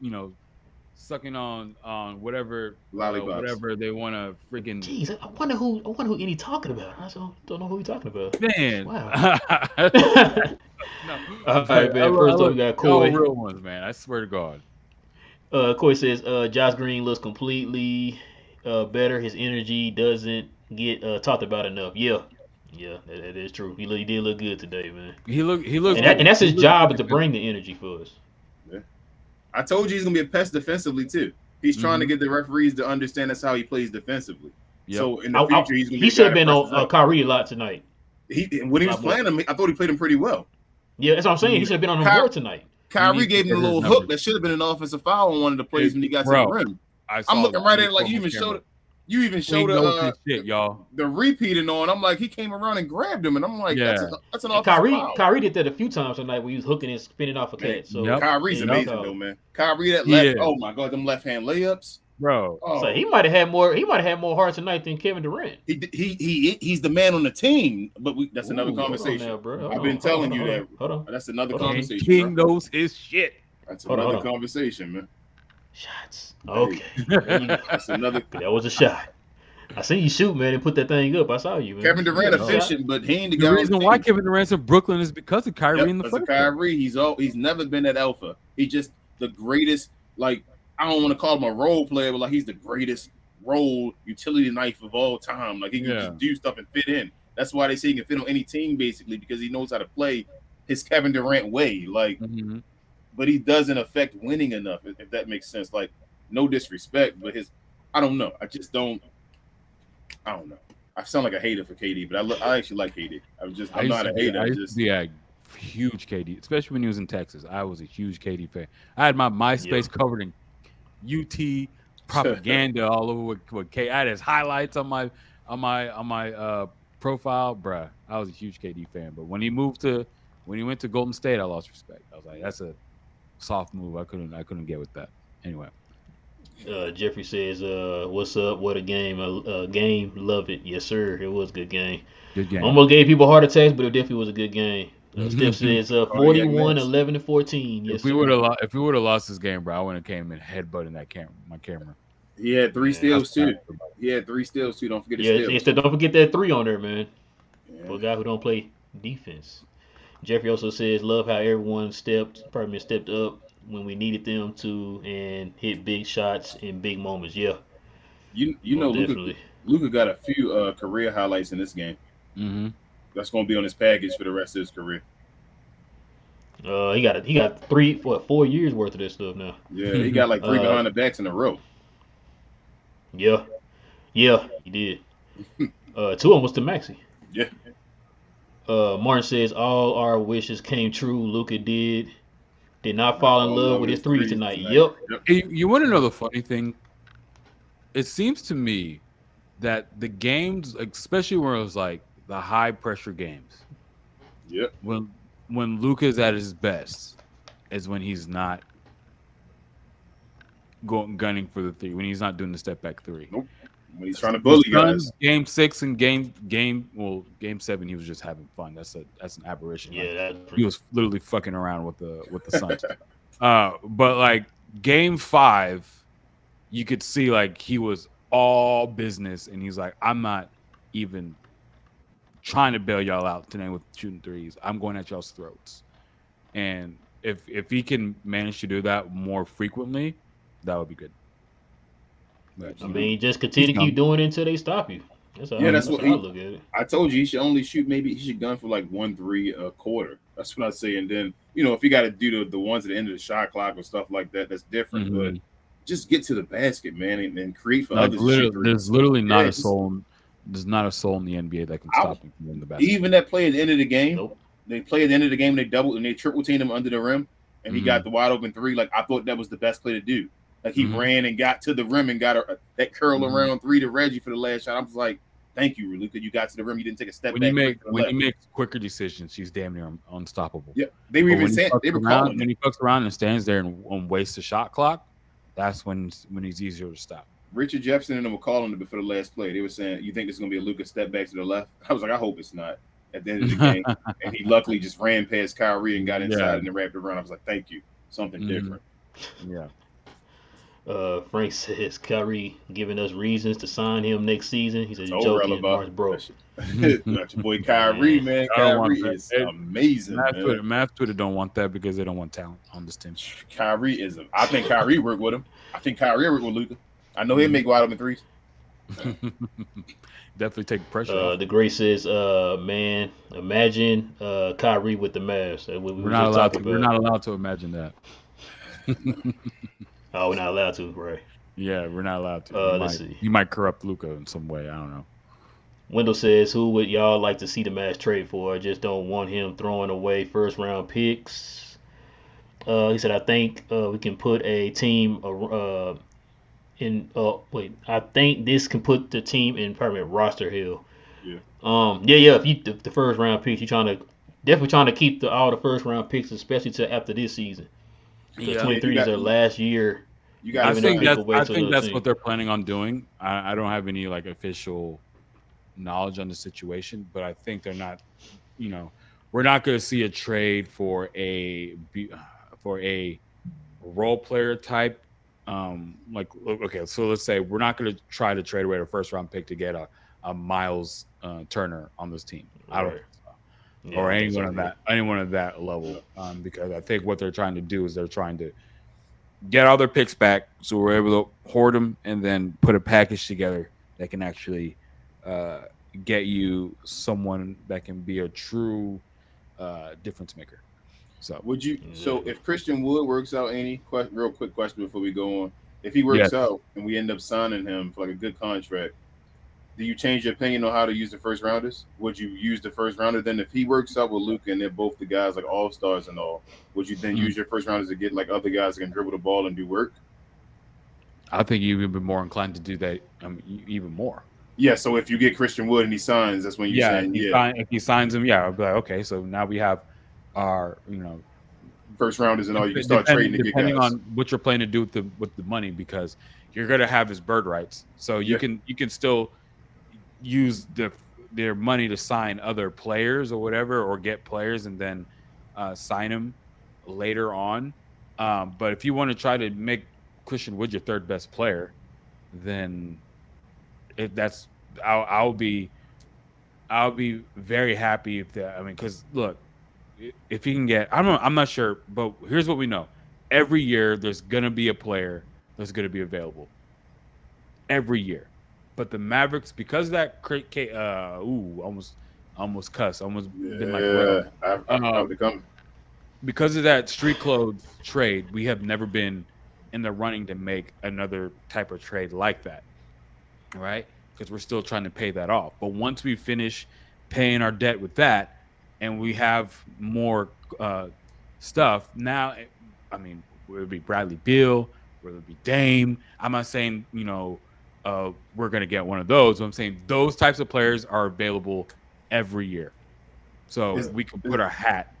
Speaker 3: sucking on whatever whatever they want to freaking.
Speaker 1: Jeez, I wonder who any talking about. I don't know who he's talking about.
Speaker 3: Man,
Speaker 1: wow.
Speaker 3: No.
Speaker 1: All right, man. First up, we got Coy.
Speaker 3: Real ones, man. I swear to God.
Speaker 1: Coy says Josh Green looks completely better. His energy doesn't get talked about enough. Yeah, that is true. He did look good today, man.
Speaker 3: He looked,
Speaker 1: and that's his job to bring the energy for us.
Speaker 2: I told you he's gonna be a pest defensively too. He's trying to get the referees to understand that's how he plays defensively. Yep. So in the future, he's gonna be.
Speaker 1: He should have been on Kyrie a lot tonight.
Speaker 2: When he was playing him, I thought he played him pretty well.
Speaker 1: Yeah, that's what I'm saying. He should have been on him more tonight.
Speaker 2: Kyrie gave him a little hook that should have been an offensive foul on one of the plays when he got to the rim. I'm looking right at it like you even showed it. You even showed the repeating on. I'm like, he came around and grabbed him, and I'm like, that's an offensive foul.
Speaker 1: Kyrie did that a few times tonight when he was hooking and spinning off a catch. So
Speaker 2: Kyrie's amazing though, man. Kyrie that left. Oh my God, them left hand layups,
Speaker 3: bro.
Speaker 1: So he might have had more. He might have had more heart tonight than Kevin Durant.
Speaker 2: He's the man on the team, but that's another conversation.
Speaker 1: Now, bro.
Speaker 2: I've been telling you that.
Speaker 1: Hold on.
Speaker 2: That's another conversation.
Speaker 3: King knows his shit.
Speaker 2: That's another conversation, man.
Speaker 1: Shots. Okay.
Speaker 2: That's another.
Speaker 1: That was a shot. I seen you shoot, man, and put that thing up. I saw you, man.
Speaker 2: Kevin Durant efficient, but he ain't the guy.
Speaker 3: The reason why Kevin Durant's in Brooklyn is because of Kyrie in the first place.
Speaker 2: Kyrie, he's never been that alpha. He's just the greatest. Like, I don't want to call him a role player, but like he's the greatest role utility knife of all time. Like he can just do stuff and fit in. That's why they say he can fit on any team basically because he knows how to play his Kevin Durant way. Like, but he doesn't affect winning enough. If that makes sense. Like, no disrespect, but I don't know. I don't know. I sound like a hater for KD, but I actually like KD. I'm not a hater.
Speaker 3: I used to be a huge KD, especially when he was in Texas. I was a huge KD fan. I had my MySpace covered in UT propaganda all over with K. I had his highlights on my profile, bruh. I was a huge KD fan, but when he went to Golden State, I lost respect. I was like, that's a soft move. I couldn't get with that. Anyway.
Speaker 1: Jeffrey says, what's up? What a game. Game. Love it. Yes, sir. It was a good game.
Speaker 3: Good game.
Speaker 1: Almost gave people heart attacks, but it definitely was a good game. Steph says
Speaker 2: Cardiac
Speaker 1: 41,
Speaker 2: mass.
Speaker 1: 11, and 14. Yes,
Speaker 3: If we
Speaker 1: sir.
Speaker 3: would have lost this game, bro, I would have came in headbutting my camera.
Speaker 2: He had 3
Speaker 1: Man,
Speaker 2: steals too. He had 3 steals too. Don't forget the
Speaker 1: Yeah,
Speaker 2: steals.
Speaker 1: don't forget that 3 on there, man. For a
Speaker 2: Yeah.
Speaker 1: guy who don't play defense. Jeffrey also says, love how everyone stepped up when we needed them to and hit big shots in big moments. Yeah,
Speaker 2: You know
Speaker 1: most definitely.
Speaker 2: Luka got a few career highlights in this game.
Speaker 3: Mm-hmm.
Speaker 2: That's gonna be on his package for the rest of his career.
Speaker 1: He got 4 years worth of this stuff now.
Speaker 2: Yeah, he got like 3
Speaker 1: Uh,
Speaker 2: behind the backs in a row.
Speaker 1: yeah, he did. 2 of them was to Maxi.
Speaker 2: Yeah.
Speaker 1: Martin says all our wishes came true. Luca did not fall in love with his threes tonight. Yep.
Speaker 3: Hey, you want to know the funny thing? It seems to me that the games, especially where it was like the high pressure games,
Speaker 2: Yep.
Speaker 3: when Luka's at his best, is when he's not gunning for the 3. When he's not doing the step back 3.
Speaker 2: Nope. When he's trying to bully guys.
Speaker 3: Game 6 and game 7, he was just having fun. That's an aberration.
Speaker 1: Yeah,
Speaker 3: like, he was literally fucking around with the Suns. But like game 5, you could see like he was all business, and he's like, I'm not even trying to bail y'all out tonight with shooting 3s. I'm going at y'all's throats. And if he can manage to do that more frequently, that would be good. But,
Speaker 1: I mean, just continue to keep doing it until they stop you. That's what I look at it.
Speaker 2: I told you he should only shoot. Maybe he should gun for like 1-3 a quarter. That's what I say. And then if you got to do the ones at the end of the shot clock or stuff like that, that's different.
Speaker 3: Mm-hmm.
Speaker 2: But just get to the basket, man, and create for others.
Speaker 3: There's literally not a soul. There's not a soul in the NBA that can stop him from winning the basketball.
Speaker 2: Even that play at the end of the game.
Speaker 1: Nope.
Speaker 2: They play at the end of the game. They double and they triple team him under the rim, and he got the wide open 3. Like I thought that was the best play to do. Like he ran and got to the rim and got that curl around 3 to Reggie for the last shot. I was like, "Thank you, Luka. You got to the rim. You didn't take a step back."
Speaker 3: When he makes quicker decisions, he's damn near unstoppable.
Speaker 2: Yeah, they were even saying they were calling.
Speaker 3: When he fucks around and stands there and wastes the shot clock, that's when he's easier to stop.
Speaker 2: Richard Jefferson and them were calling it for the last play. They were saying, "You think this is gonna be a Luka step back to the left?" I was like, "I hope it's not." At the end of the game, and he luckily just ran past Kyrie and got inside and then wrapped it around. I was like, "Thank you, something different."
Speaker 3: Yeah.
Speaker 1: Frank says Kyrie giving us reasons to sign him next season. He says
Speaker 2: joking,
Speaker 1: Mark's broke.
Speaker 2: Not your boy Kyrie, man. Kyrie is amazing.
Speaker 3: Math Twitter don't want that because they don't want talent on this team.
Speaker 2: Kyrie is. I think Kyrie work with him. I think Kyrie work with Luka. I know he'll make wide open 3s.
Speaker 3: Definitely take pressure off.
Speaker 1: The Gray says, man, imagine Kyrie with the Mavs.
Speaker 3: We're not allowed to imagine that.
Speaker 1: Oh, we're not allowed to, right?
Speaker 3: Yeah, we're not allowed to.
Speaker 1: Let's see.
Speaker 3: You might corrupt Luka in some way. I don't know.
Speaker 1: Wendell says, who would y'all like to see the Mavs trade for? I just don't want him throwing away first-round picks. He said, I think we can put a team I think this can put the team in permanent roster hell.
Speaker 2: Yeah.
Speaker 1: If the first round picks, you're definitely trying to keep all the first round picks, especially till after this season. Because 23 is their last year.
Speaker 3: I think that's what they're planning on doing. I don't have any like official knowledge on the situation, but I think they're not. We're not going to see a trade for a role player type. Okay, so let's say we're not going to try to trade away a first round pick to get a Miles Turner on this team. I don't think so. Yeah, or anyone at that level, because I think what they're trying to do is they're trying to get all their picks back, so we're able to hoard them and then put a package together that can actually get you someone that can be a true difference maker. So
Speaker 2: would you? So if Christian Wood works out, real quick question before we go on, if he works out and we end up signing him for like a good contract, do you change your opinion on how to use the first rounders? Would you use the first rounder then if he works out with Luka and they're both the guys like all stars and all? Would you then use your first rounders to get like other guys that can dribble the ball and do work?
Speaker 3: I think you'd be more inclined to do that even more.
Speaker 2: Yeah. So if you get Christian Wood and he signs, that's when you're saying
Speaker 3: if he signs him, I'll be like, okay, so now we have our
Speaker 2: first rounders and all. You can start trading to get guys.
Speaker 3: Depending on what you're planning to do with the money, because you're going to have his bird rights, so you can still use their money to sign other players or whatever, or get players and then sign them later on. But if you want to try to make Christian Wood your third best player, then that's I'll be very happy if that. I mean, because look, if he can get, I'm not sure, but here's what we know: every year there's gonna be a player that's gonna be available every year. But the Mavericks, because of that, almost cuss, almost been like,
Speaker 2: I've become
Speaker 3: because of that street clothes trade, we have never been in the running to make another type of trade like that, right? Because we're still trying to pay that off. But once we finish paying our debt with that, and we have more stuff now, I mean, whether it be Bradley Beal, whether it be Dame, I'm not saying we're going to get one of those. I'm saying those types of players are available every year, so we can put our hat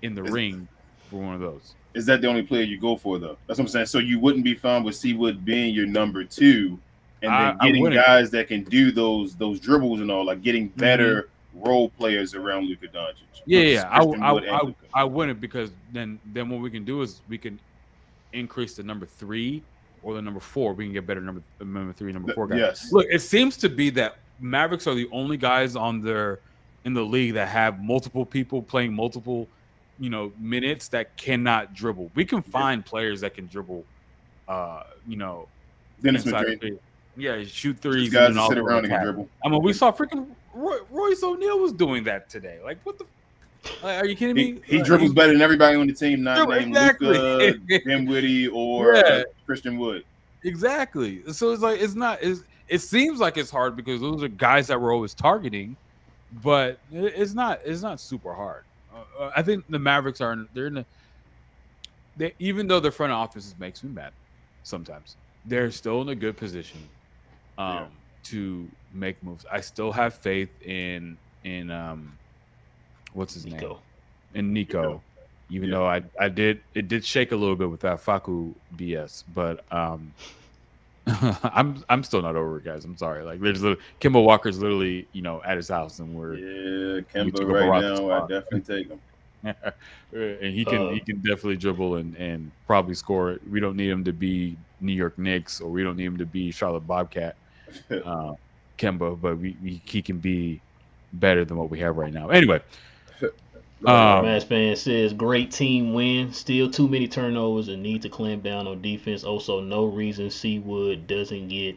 Speaker 3: in the ring for one of those.
Speaker 2: Is that the only player you go for, though? That's what I'm saying. So you wouldn't be fine with Seawood being your number 2, and then getting guys that can do those dribbles and all, like getting better role players around Luka Doncic.
Speaker 3: Yeah. I wouldn't, because then what we can do is we can increase the number 3 or the number 4. We can get better number 3, number 4 guys.
Speaker 2: Yes.
Speaker 3: Look, it seems to be that Mavericks are the only guys in the league that have multiple people playing multiple minutes that cannot dribble. We can find players that can dribble,
Speaker 2: Dennis Madrid.
Speaker 3: Yeah, shoot threes.
Speaker 2: These guys that sit around and can dribble.
Speaker 3: I mean, we saw freaking Royce O'Neal was doing that today. Like, what the? Are you kidding me?
Speaker 2: He dribbles better than everybody on the team, not named Luka, Dinwiddie, or Christian Wood.
Speaker 3: Exactly. So it's like it seems like it's hard because those are guys that we're always targeting, but it's not super hard. I think the Mavericks even though their front office makes me mad sometimes, they're still in a good position to make moves. I still have faith in what's his name? In Nico. Even though it did shake a little bit with that Facu BS, but I'm still not over it, guys. I'm sorry. Like, there's Kemba Walker's literally at his house, and
Speaker 2: Kemba right now. I definitely take him.
Speaker 3: And he can definitely dribble and probably score. We don't need him to be New York Knicks, or we don't need him to be Charlotte Bobcat, Kemba, but he can be better than what we have right now. Anyway.
Speaker 1: Mavs fan says, great team win. Still too many turnovers and need to clamp down on defense. Also, no reason Seawood doesn't get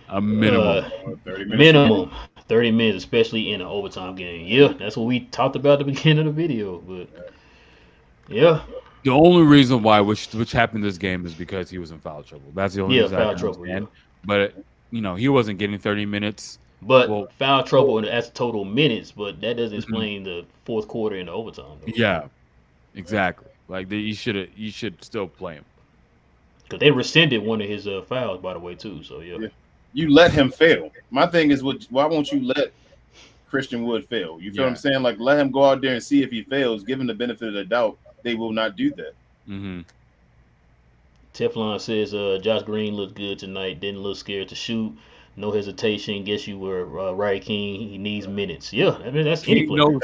Speaker 3: a minimum
Speaker 1: 30 minutes, especially in an overtime game. Yeah, that's what we talked about at the beginning of the video. But yeah,
Speaker 3: the only reason why which happened this game is because he was in foul trouble. That's the only reason.
Speaker 1: Foul trouble. Yeah.
Speaker 3: But he wasn't getting 30 minutes.
Speaker 1: But foul trouble, and that's total minutes. But that doesn't explain the fourth quarter and the overtime. Though.
Speaker 3: Yeah, exactly. Like you should still play him.
Speaker 1: Because they rescinded one of his fouls, by the way, too. So yeah.
Speaker 2: You let him fail. My thing is, why won't you let Christian Wood fail? You feel what I'm saying? Like, let him go out there and see if he fails. Give him the benefit of the doubt. They will not do that.
Speaker 3: Mm-hmm.
Speaker 1: Teflon says, Josh Green looked good tonight. Didn't look scared to shoot. No hesitation. Guess you were right, King. He needs minutes. Yeah, I mean, that's any player.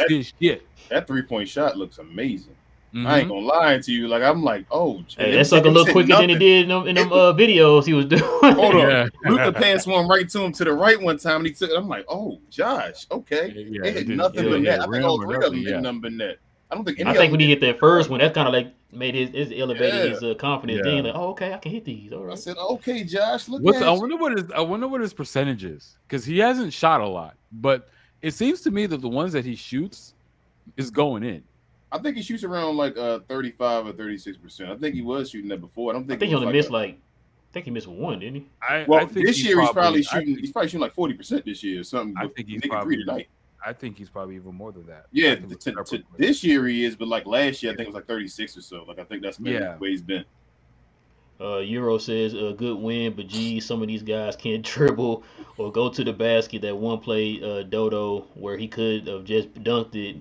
Speaker 2: That 3-point shot looks amazing. Mm-hmm. I ain't gonna lie to you. Like, I'm like, oh,
Speaker 1: hey, that sucker looked quicker than he did in them videos he was doing.
Speaker 2: Hold on, Luka passed one right to him to the right one time, and he took it. I'm like, oh, Josh, okay, they hit nothing but net. I think all 3 of them hit nothing but net. I don't think any.
Speaker 1: I think when he hit that first one, that kind of like made his elevated his confidence. Then like, oh, okay, I can hit these. All right.
Speaker 2: I said, okay, Josh, look.
Speaker 3: I wonder what his percentage is, because he hasn't shot a lot, but it seems to me that the ones that he shoots is going in.
Speaker 2: I think he shoots around like 35 or 36%. I think he was shooting that before. I think
Speaker 1: he only missed I think he missed one, didn't he?
Speaker 3: I think
Speaker 2: this year he's probably shooting like 40% this year or something.
Speaker 3: I think he's probably even more than that.
Speaker 2: Yeah, this year he is, but like last year I think it was like 36 or so. Like, I think that's been the way he's been.
Speaker 1: Euro says a good win, but geez, some of these guys can't dribble or go to the basket. That one play, Dodo, where he could have just dunked it,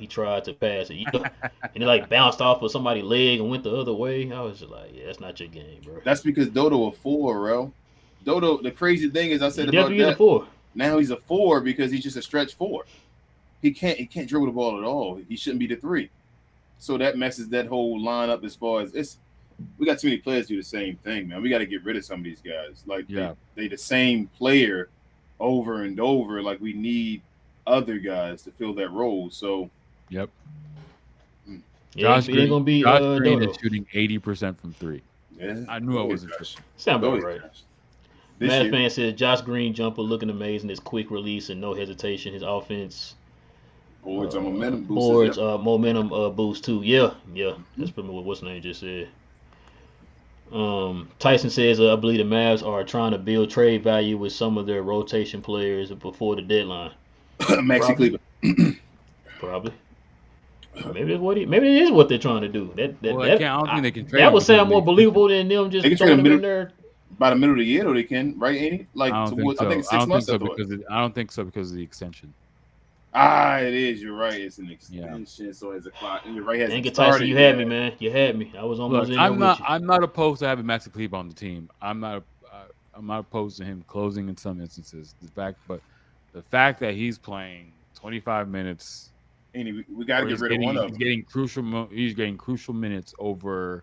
Speaker 1: he tried to pass it, and it like bounced off of somebody's leg and went the other way. I was just like, yeah, that's not your game, bro.
Speaker 2: That's because Dodo a 4, bro. Dodo, the crazy thing is, I said about that.
Speaker 1: A 4.
Speaker 2: Now he's a 4 because he's just a stretch 4. He can't dribble the ball at all. He shouldn't be the 3. So that messes that whole lineup as far as it's. We got too many players do the same thing, man. We got to get rid of some of these guys. Like they the same player over and over. Like we need other guys to fill that role. So
Speaker 3: yep.
Speaker 1: Josh Green, gonna be
Speaker 3: Josh Green is shooting 80% from 3.
Speaker 2: Yeah,
Speaker 3: I knew I wasn't tripping.
Speaker 1: Sound about right. Matt fan says Josh Green jumper looking amazing. His quick release and no hesitation. His offense.
Speaker 2: Boards on momentum boost.
Speaker 1: Boards momentum boost too. Yeah. That's pretty much what what's name just said. Tyson says I believe the Mavs are trying to build trade value with some of their rotation players before the deadline.
Speaker 2: Maxi Kleber.
Speaker 1: Probably. Maybe it is what they're trying to do. I don't think they can trade. That would sound more believable than them just throwing them in there.
Speaker 2: By the middle of the year, though, they can, right, Ain't it? Like,
Speaker 3: I think it's 6
Speaker 2: months.
Speaker 3: I don't think so because of the extension.
Speaker 2: It is. You're right. It's an extension, so it's a clock. And you're right.
Speaker 1: Thank you, Tyson. You had me, man. You had me. I was almost in there with you.
Speaker 3: I'm not opposed to having Maxi Kleber on the team. I'm not opposed to him closing in some instances. The fact that he's playing 25 minutes.
Speaker 2: We got to get rid of one of them.
Speaker 3: He's getting crucial minutes over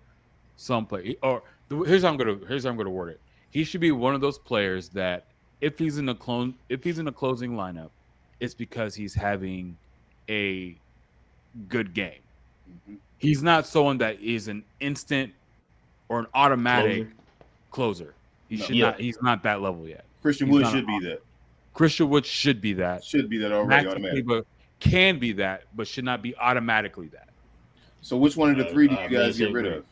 Speaker 3: some play. Or here's how I'm gonna word it. He should be one of those players that if he's in a closing lineup, it's because he's having a good game. Mm-hmm. He's not someone that is an instant or an automatic closer. He's not that level yet.
Speaker 2: Christian Wood should be that.
Speaker 3: Christian Wood should be that.
Speaker 2: Should be that already automatic.
Speaker 3: Can be that, but should not be automatically that.
Speaker 2: So which one of the 3 do you guys get rid of?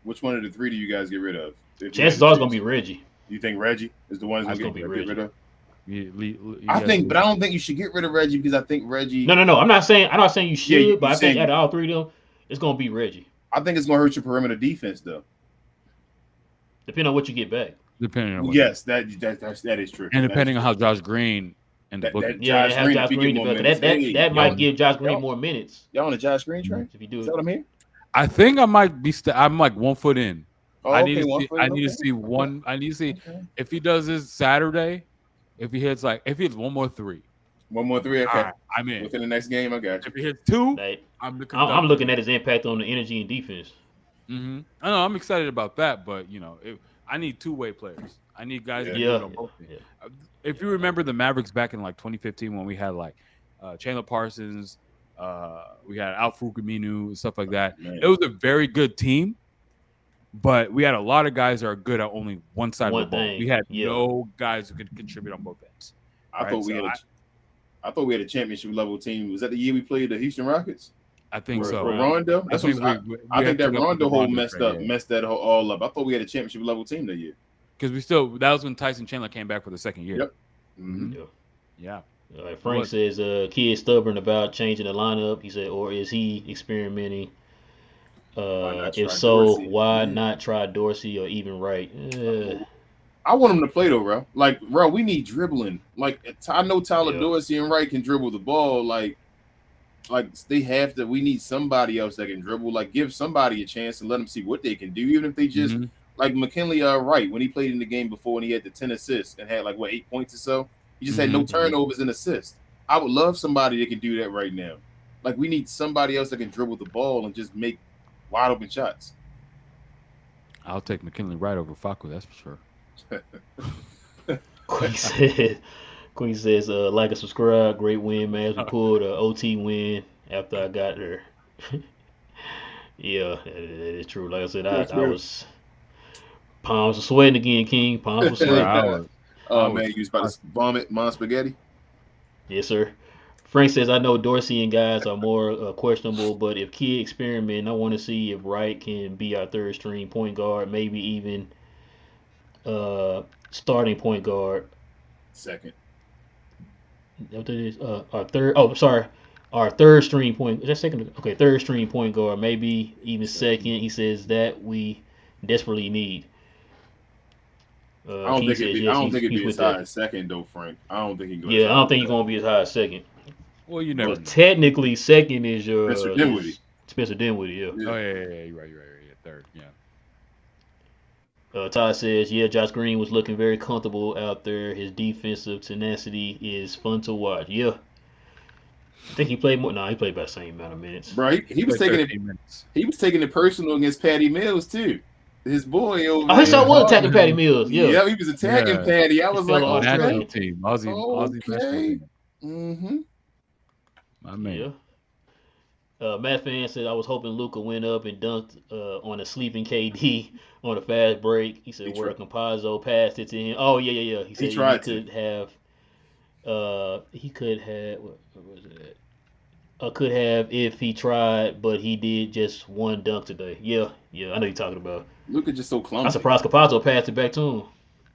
Speaker 2: Which one of the 3 do you guys get rid of?
Speaker 1: Chances are it's going to be Reggie.
Speaker 2: You think Reggie is the one that's going to get rid of?
Speaker 3: I
Speaker 2: don't think you should get rid of Reggie because I think Reggie.
Speaker 1: No. I'm not saying you should, but I think out of all 3 of them, it's going to be Reggie.
Speaker 2: I think it's going to hurt your perimeter defense though.
Speaker 1: Depending on what you get back.
Speaker 2: That is true.
Speaker 3: And depending on how Josh Green.
Speaker 1: Josh Green that might give Josh Green more minutes.
Speaker 2: Y'all on the Josh Green train? If you do, is that what I'm hearing?
Speaker 3: I think I might be. I'm like 1 foot in.
Speaker 2: I need
Speaker 3: to see one. I need to see if he does this Saturday. If he hits one more 3.
Speaker 2: One more 3. Okay,
Speaker 3: I'm in.
Speaker 2: Within the next game, I got you.
Speaker 3: If he hits 2,
Speaker 1: I'm looking at his impact on the energy and defense.
Speaker 3: Mm-hmm. I know I'm excited about that, but I need 2-way players. I need guys that do it on both teams. Yeah. If you remember the Mavericks back in 2015 when we had Chandler Parsons, we had Al-Farouq Aminu and stuff like that. Man. It was a very good team, but we had a lot of guys that are good at only one side of the ball. We had no guys who could contribute on both ends.
Speaker 2: I thought we had a championship level team. Was that the year we played the Houston Rockets?
Speaker 3: I think so.
Speaker 2: Rondo? I think that Rondo hole messed that all up. I thought we had a championship level team that year.
Speaker 3: Because that was when Tyson Chandler came back for the second year.
Speaker 2: Yep.
Speaker 3: Mm-hmm. Yeah.
Speaker 1: Frank says, kid stubborn about changing the lineup. He said, or is he experimenting? If so, Dorsey? Why not try Dorsey or even Wright?
Speaker 2: I want him to play though, bro. Bro, we need dribbling. I know Tyler Dorsey and Wright can dribble the ball. They have to. We need somebody else that can dribble. Give somebody a chance and let them see what they can do, even if they just. Mm-hmm. Like McKinley Wright, when he played in the game before and he had the 10 assists and had 8 points or so, he just had no turnovers and assists. I would love somebody that can do that right now. We need somebody else that can dribble the ball and just make wide open shots.
Speaker 3: I'll take McKinley Wright over Facu, that's for
Speaker 1: sure. Queen says, like and subscribe, great win, man. We pulled an OT win after I got there. Yeah, it is true. Like I said, I was. Palms are sweating again, King. Palms are sweating.
Speaker 2: Man, you was about to vomit Mon Spaghetti?
Speaker 1: Yes, sir. Frank says, I know Dorsey and guys are more questionable, but if Kid experiment, I want to see if Wright can be our third string point guard, maybe even starting point guard.
Speaker 2: Second.
Speaker 1: What that is? Our third. Oh, sorry. Our third string point. Is that second? Okay, third string point guard, maybe even second. He says that we desperately need.
Speaker 2: I don't think it'd be as high as second though, Frank. I don't think he goes.
Speaker 1: Yeah, I don't think he's gonna be as high as second.
Speaker 3: Well, you never.
Speaker 1: Technically, second is your
Speaker 2: Spencer Dinwiddie.
Speaker 1: Spencer Dinwiddie, yeah.
Speaker 3: Oh yeah, you're right. Yeah, third, yeah.
Speaker 1: Todd says, yeah, Josh Green was looking very comfortable out there. His defensive tenacity is fun to watch. Yeah, I think he played more. No, he played about the same amount of minutes.
Speaker 2: Bro, he was
Speaker 3: Played
Speaker 2: taking it.
Speaker 3: 13 minutes.
Speaker 2: He was taking it personal against Patty Mills too. His boy over
Speaker 1: Oh, he
Speaker 2: there.
Speaker 1: saw was attacking Patty Mills. Yeah,
Speaker 2: Yeah, he was attacking
Speaker 3: Yeah.
Speaker 2: Patty. I
Speaker 1: He
Speaker 2: was
Speaker 1: fell
Speaker 2: like,
Speaker 1: off
Speaker 3: The
Speaker 1: the
Speaker 2: okay,
Speaker 3: national team, Aussie national
Speaker 2: okay.
Speaker 3: team.
Speaker 2: Mm-hmm.
Speaker 3: My man.
Speaker 1: yeah. Matt Fan said I was hoping Luca went up and dunked on a sleeping KD on a fast break. He said where Compazzo passed it to him. Oh yeah. He said
Speaker 2: tried
Speaker 1: could have. He could have. What was it? Could have if he tried, but he did just one dunk today. Yeah. I know you're talking about.
Speaker 2: Luka just so
Speaker 1: I'm
Speaker 2: clumsy.
Speaker 1: surprised Capazzo passed it back to him.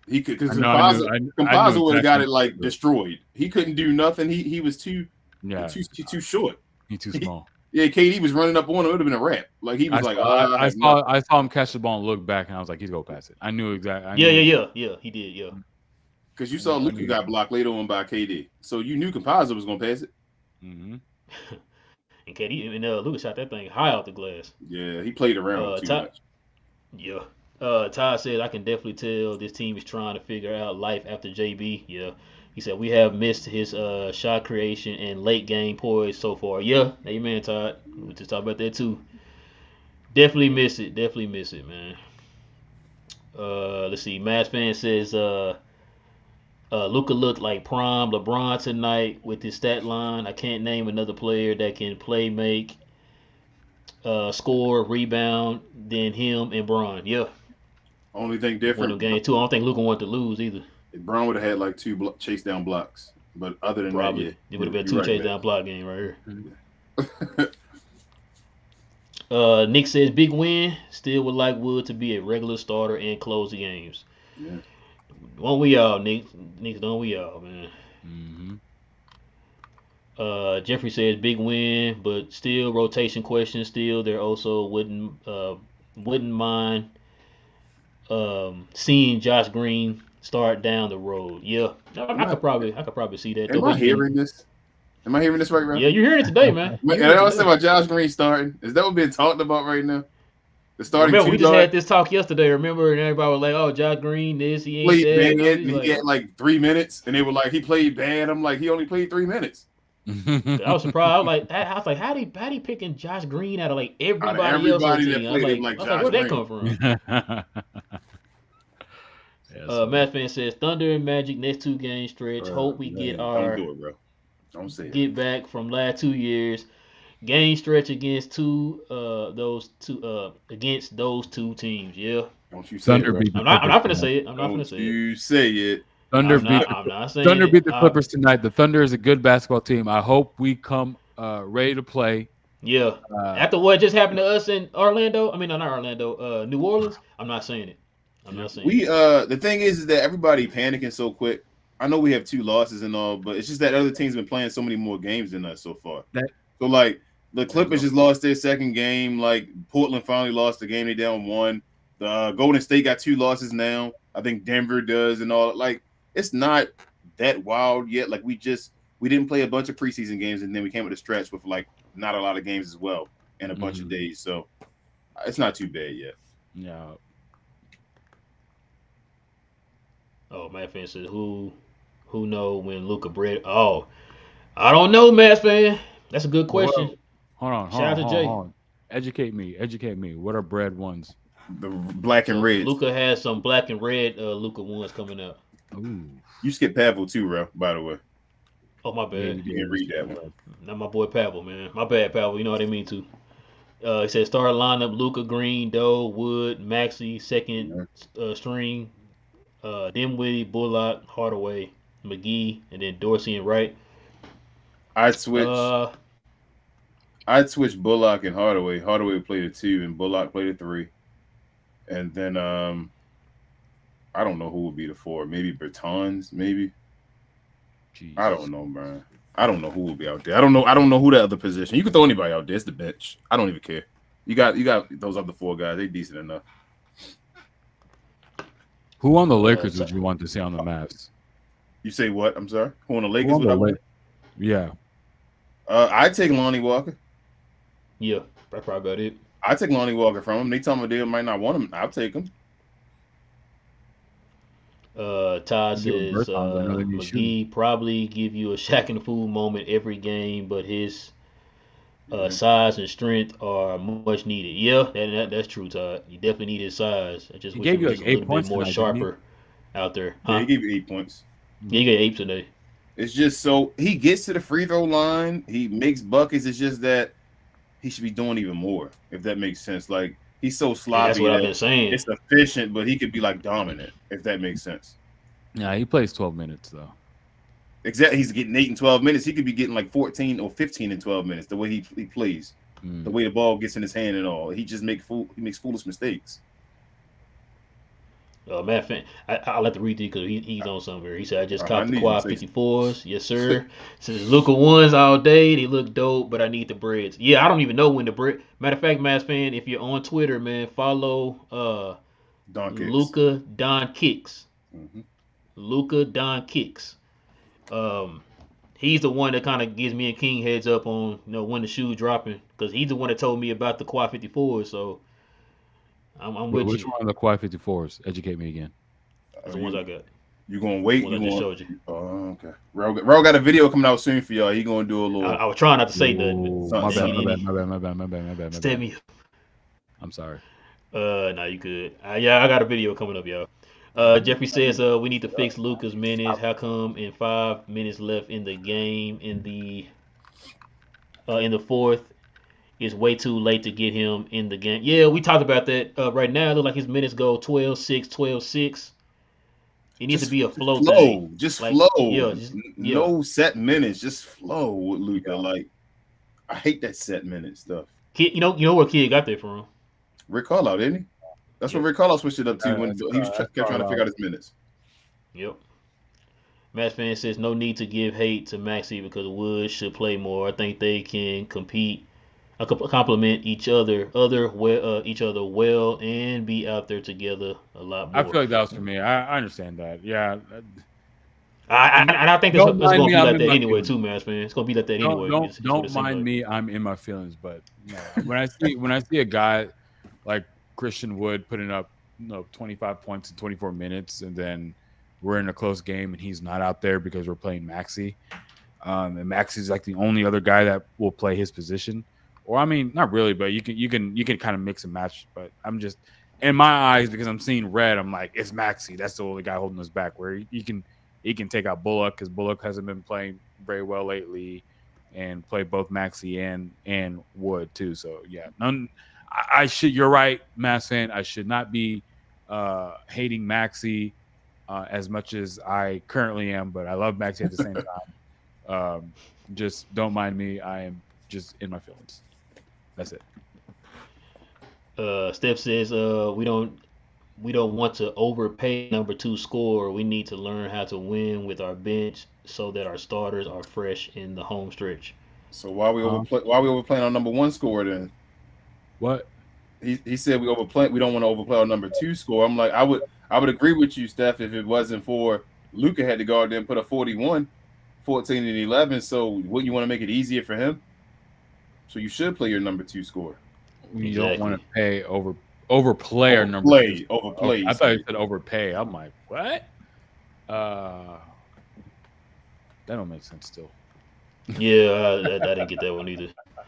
Speaker 2: He could because
Speaker 3: I knew
Speaker 2: Compazzo would have got
Speaker 3: exactly
Speaker 2: it like
Speaker 3: what
Speaker 2: destroyed. He couldn't do nothing. He was too short.
Speaker 3: He's too small.
Speaker 2: Yeah, KD was running up on him. It would have been a wrap. Like he was
Speaker 3: I saw him catch the ball and look back, and I was like, he's gonna pass it. I knew exactly.
Speaker 1: Yeah. He did. Yeah.
Speaker 2: Because you saw Luka got blocked later on by KD, so you knew Compazzo was gonna pass it.
Speaker 3: Mm-hmm.
Speaker 1: And KD and Lucas shot that thing high off the glass.
Speaker 2: Yeah, he played around too much.
Speaker 1: Yeah. Todd said I can definitely tell this team is trying to figure out life after JB. Yeah. He said we have missed his shot creation and late game poise so far. Yeah, amen, Todd. We just talked about that too. Definitely miss it, man. Let's see. Mass fan says Luka looked like prime LeBron tonight with his stat line. I can't name another player that can play, make, score, rebound than him and Bron. Yeah.
Speaker 2: Only thing
Speaker 1: Won
Speaker 2: different.
Speaker 1: the game too. I don't think Luka wanted to lose either.
Speaker 2: Bron would have had like two chase down blocks, but other than
Speaker 1: Probably.
Speaker 2: that,
Speaker 1: It would have been two chase down block game right here.
Speaker 2: Yeah.
Speaker 1: Nick says big win. Still would like Wood to be a regular starter and close the games.
Speaker 2: Yeah.
Speaker 1: Don't we all, Nick? Don't we all, man?
Speaker 3: Mm-hmm.
Speaker 1: Jeffrey says big win, but still rotation question. Still, there also wouldn't mind seeing Josh Green start down the road. Yeah, I could probably see that.
Speaker 2: Am I hearing this? Am I hearing this right, Ralph?
Speaker 1: Yeah, you're hearing it today, man.
Speaker 2: And I was saying about Josh Green starting. Is that what being talked about right now? The starting.
Speaker 1: Remember, we just had this talk yesterday. Remember, and everybody was like, "Oh, Josh Green, this he ain't
Speaker 2: played
Speaker 1: dead."
Speaker 2: bad. He had like 3 minutes, and they were like, "He played bad." I'm like, "He only played 3 minutes."
Speaker 1: I was surprised. I was like, how he picking Josh Green out of like everybody else on the team? I was like, where'd that come from? Matt fan says Thunder and Magic next 2 game stretch. Hope we get our
Speaker 2: don't do it, bro. Don't say
Speaker 1: get back from last 2 years. Game stretch against those two teams. Yeah.
Speaker 2: Don't you say
Speaker 3: Thunder
Speaker 2: it,
Speaker 3: beat the
Speaker 1: I'm not
Speaker 3: Clippers
Speaker 1: gonna say it. I'm not gonna say it.
Speaker 2: You say it.
Speaker 3: Thunder
Speaker 1: I'm not saying
Speaker 3: Thunder
Speaker 1: it.
Speaker 3: beat the Clippers tonight. The Thunder is a good basketball team. I hope we come ready to play.
Speaker 1: Yeah. After what just happened to us in Orlando, I mean, not Orlando, New Orleans, I'm not saying it. I'm not saying it.
Speaker 2: The thing is that everybody panicking so quick. I know we have 2 losses and all, but it's just that other teams been playing so many more games than us so far. So like the Clippers just lost their second game. Like Portland finally lost the game. They down 1. The Golden State got 2 losses now. I think Denver does and all. Like it's not that wild yet. Like we didn't play a bunch of preseason games and then we came with a stretch with like not a lot of games as well in a bunch of days. So it's not too bad yet.
Speaker 3: Yeah.
Speaker 1: Oh, Matt fan says who know when Luka bread? Oh, I don't know, Matt fan. That's a good question.
Speaker 3: Hold on.
Speaker 1: Shout out to Jay.
Speaker 3: Hold on. Educate me. What are bread ones?
Speaker 2: The black and red.
Speaker 1: Luka has some black and red Luka ones coming out.
Speaker 3: Ooh.
Speaker 2: You skipped Pavel too, Ralph, by the way.
Speaker 1: Oh, my bad.
Speaker 2: You didn't read that one.
Speaker 1: Not my boy Pavel, man. My bad, Pavel. You know what I mean too. He said start lineup: Luka, Green, Doe, Wood, Maxey, second string, Dinwiddie, Bullock, Hardaway, McGee, and then Dorsey and Wright.
Speaker 2: I'd switch Bullock and Hardaway. Hardaway played a 2 and Bullock played a 3. And then I don't know who would be the 4. Maybe Bertans, maybe. Jesus. I don't know, man. I don't know who will be out there. I don't know who that other position. You can throw anybody out there. It's the bench. I don't even care. You got those other 4 guys. They decent enough.
Speaker 3: Who on the Lakers would you want to see on the Mavs?
Speaker 2: You say what? I'm sorry. Who on the Lakers?
Speaker 3: Yeah.
Speaker 2: I'd take Lonnie Walker.
Speaker 1: Yeah, that's probably about it.
Speaker 2: I'd take Lonnie Walker from him. They tell me they might not want him. I'll take him.
Speaker 1: Todd
Speaker 3: Give him
Speaker 1: says
Speaker 3: Bertans. I know they need shooting.
Speaker 1: McGee probably give you a Shaq and the Fool moment every game, but his
Speaker 2: Yeah.
Speaker 1: size and strength are much needed. Yeah, that's true, Todd. You definitely need his size. I just
Speaker 3: He
Speaker 1: wish he
Speaker 3: gave you
Speaker 1: was
Speaker 3: like
Speaker 1: just a
Speaker 3: 8
Speaker 1: little bit
Speaker 3: points
Speaker 1: more
Speaker 3: tonight, didn't he?
Speaker 1: sharper out there.
Speaker 2: Yeah,
Speaker 1: Huh?
Speaker 2: he gave you 8 points.
Speaker 1: Yeah, he got 8 today.
Speaker 2: It's just so he gets to the free throw line, he makes buckets. It's just that he should be doing even more, if that makes sense. Like he's so
Speaker 1: And that's
Speaker 2: sloppy
Speaker 1: what I've
Speaker 2: that
Speaker 1: been saying.
Speaker 2: it's efficient, but he could be like dominant, if that makes sense.
Speaker 3: Yeah, he plays 12 minutes though.
Speaker 2: Exactly, he's getting 8 and 12 minutes. He could be getting like 14 or 15 and 12 minutes. The way he plays, the way the ball gets in his hand and all, he just makes foolish mistakes.
Speaker 1: Matt Fan, I like to read these because he's on somewhere. He said, I just
Speaker 2: I
Speaker 1: copped the
Speaker 2: need you to
Speaker 1: quad
Speaker 2: say
Speaker 1: 54s. Yes, sir. Says Luca ones all day. They look dope, but I need the breads. Yeah, I don't even know when the bread. Matter of fact, Matt Fan, if you're on Twitter, man, follow
Speaker 2: Don kicks.
Speaker 1: Luca Don Kicks.
Speaker 2: Mhm.
Speaker 1: Luca Don Kicks. He's the one that kind of gives me and King heads up on when the shoe dropping because he's the one that told me about the quad 54s. So I'm
Speaker 3: Wait,
Speaker 1: with
Speaker 3: which
Speaker 1: you.
Speaker 3: one are the Quad 54s? Educate me again.
Speaker 1: That's the ones I got.
Speaker 2: You gonna wait?
Speaker 1: Ones
Speaker 2: You
Speaker 1: I just
Speaker 2: gonna?
Speaker 1: showed you.
Speaker 2: Oh, okay. Ro got a video coming out soon for y'all. He gonna do a little.
Speaker 1: I was trying not to say nothing,
Speaker 3: Ooh,
Speaker 1: but
Speaker 3: my
Speaker 2: something,
Speaker 3: bad,
Speaker 1: then
Speaker 3: my bad, my bad, my bad, my bad, my bad, my
Speaker 1: step
Speaker 3: bad.
Speaker 1: me.
Speaker 3: I'm sorry.
Speaker 1: Nah, you good. Yeah, I got a video coming up, y'all. Jeffrey says we need to fix Luca's minutes. How come in 5 minutes left in the game in the fourth it's way too late to get him in the game? Yeah, we talked about that. Right now, it looks like his minutes go 12-6, 12-6. It needs to be a flow thing.
Speaker 2: Just
Speaker 1: Like,
Speaker 2: flow.
Speaker 1: yeah, yeah.
Speaker 2: No set minutes. Just flow with Luca.
Speaker 3: Yeah.
Speaker 2: Like I hate that set minute stuff.
Speaker 1: Kid, you know where Kid got that from?
Speaker 2: Rick Carlisle, didn't he? That's what Rick Carlisle switched it up to when he was kept trying to figure out his minutes.
Speaker 1: Yep. Matt Fan says no need to give hate to Maxey because Woods should play more. I think they can complement each other well, and be out there together a lot more.
Speaker 3: I feel like that was for me. I understand that. Yeah.
Speaker 1: I think it's
Speaker 3: Don't
Speaker 1: going to
Speaker 3: mind
Speaker 1: be
Speaker 3: me, I'm
Speaker 1: like
Speaker 3: in
Speaker 1: that
Speaker 3: my
Speaker 1: anyway
Speaker 3: feelings.
Speaker 1: too, Matt Fan. It's going to be like that anyway. It's what
Speaker 3: Don't
Speaker 1: it seems
Speaker 3: mind
Speaker 1: like.
Speaker 3: me. I'm in my feelings, but when I see a guy like Christian Wood putting up 25 points in 24 minutes, and then we're in a close game and he's not out there because we're playing Maxey, and Maxey's like the only other guy that will play his position. Or I mean, not really, but you can kind of mix and match. But I'm just in my eyes because I'm seeing red. I'm like, it's Maxey. That's the only guy holding us back. Where he can take out Bullock because Bullock hasn't been playing very well lately, and play both Maxey and Wood too. So yeah, I should. You're right, Mass fan. I should not be hating Maxey as much as I currently am, but I love Maxey at the same time. Just don't mind me. I am just in my feelings. That's it.
Speaker 1: Steph says we don't want to overpay number 2 scorer. We need to learn how to win with our bench so that our starters are fresh in the home stretch.
Speaker 2: So why we overplaying our number 1 scorer then?
Speaker 3: What?
Speaker 2: He said we overplay. We don't want to overplay our number 2 score. I'm like, I would agree with you, Steph, if it wasn't for Luka had to go out there and put a 41, 14, and 11. So wouldn't you want to make it easier for him? So you should play your number 2 scorer.
Speaker 3: You don't want to pay overplay our number 2.
Speaker 2: Overplay.
Speaker 3: I thought you said overpay. I'm like, what? That don't make sense still.
Speaker 1: Yeah, I didn't get that one either.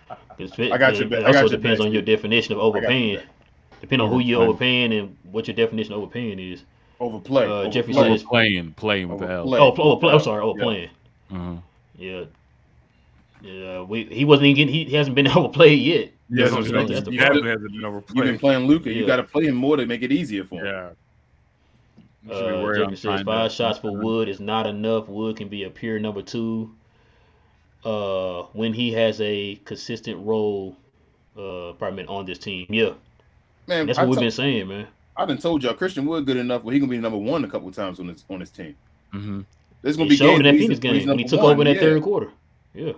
Speaker 2: I got you.
Speaker 1: It also depends on your definition of overpaying. Depending on who you're overpaying and what your definition of overpaying is.
Speaker 2: Overplay.
Speaker 1: Jeffrey says
Speaker 3: playing with the L.
Speaker 1: I'm sorry. Overplaying.
Speaker 3: Uh-huh.
Speaker 1: Yeah. Yeah. He wasn't even getting. He hasn't been overplayed yet.
Speaker 3: Yeah,
Speaker 1: That's the
Speaker 3: definitely
Speaker 1: problem.
Speaker 3: hasn't been overplayed.
Speaker 2: You've been playing Luka. You
Speaker 1: Yeah.
Speaker 2: got to play him more to make it easier for him.
Speaker 3: Yeah. You should be worried
Speaker 1: Jeffrey says 5 shots for Wood is not enough. Wood can be a pure number 2 when he has a consistent role on this team. Yeah.
Speaker 2: Man,
Speaker 1: that's what we've been saying, man.
Speaker 2: I done told y'all Christian Wood good enough where he gonna be number 1 a couple of times on his team.
Speaker 3: Mm-hmm.
Speaker 2: There's gonna
Speaker 1: He
Speaker 2: be
Speaker 1: showed in that
Speaker 2: games
Speaker 1: Phoenix game when he took over in that third quarter. Yeah.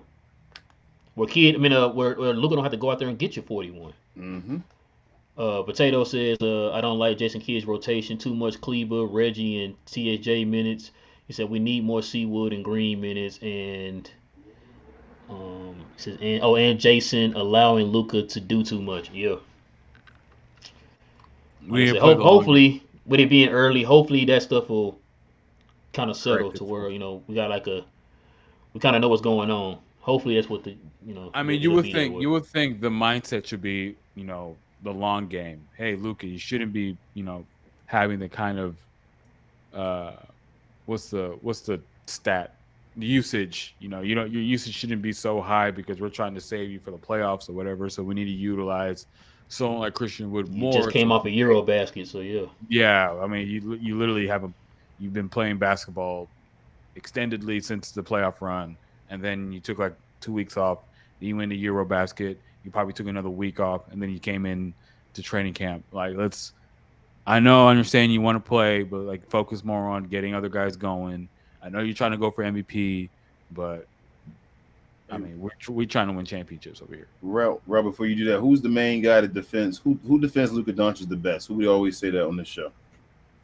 Speaker 1: Where Luka don't have to go out there and get you 41.
Speaker 2: Mm-hmm.
Speaker 1: Potato says, I don't like Jason Kidd's rotation. Too much Kleber, Reggie, and TSJ minutes. He said we need more Seawood and Green minutes, and says and Jason allowing Luka to do too much. Yeah. Hopefully, with it being early, hopefully that stuff will kind of settled to where we got we kind of know what's going on. Hopefully that's what
Speaker 3: I mean,
Speaker 1: it'll be that way.
Speaker 3: you would think the mindset should be, the long game. Hey, Luka, you shouldn't be, having the kind of what's the stat? The usage, your usage shouldn't be so high because we're trying to save you for the playoffs or whatever. So we need to utilize someone like Christian Wood
Speaker 1: You
Speaker 3: more.
Speaker 1: just came off a Euro basket, so yeah.
Speaker 3: Yeah, I mean, you literally you've been playing basketball extendedly since the playoff run, and then you took like 2 weeks off. Then you went to Eurobasket. You probably took another week off, and then you came in to training camp. Like, I understand you want to play, but like focus more on getting other guys going. I know you're trying to go for MVP, but I mean, we're trying to win championships over here.
Speaker 2: Rel, before you do that, who's the main guy that defends? Who defends Luka Doncic the best? Who we always say that on this show?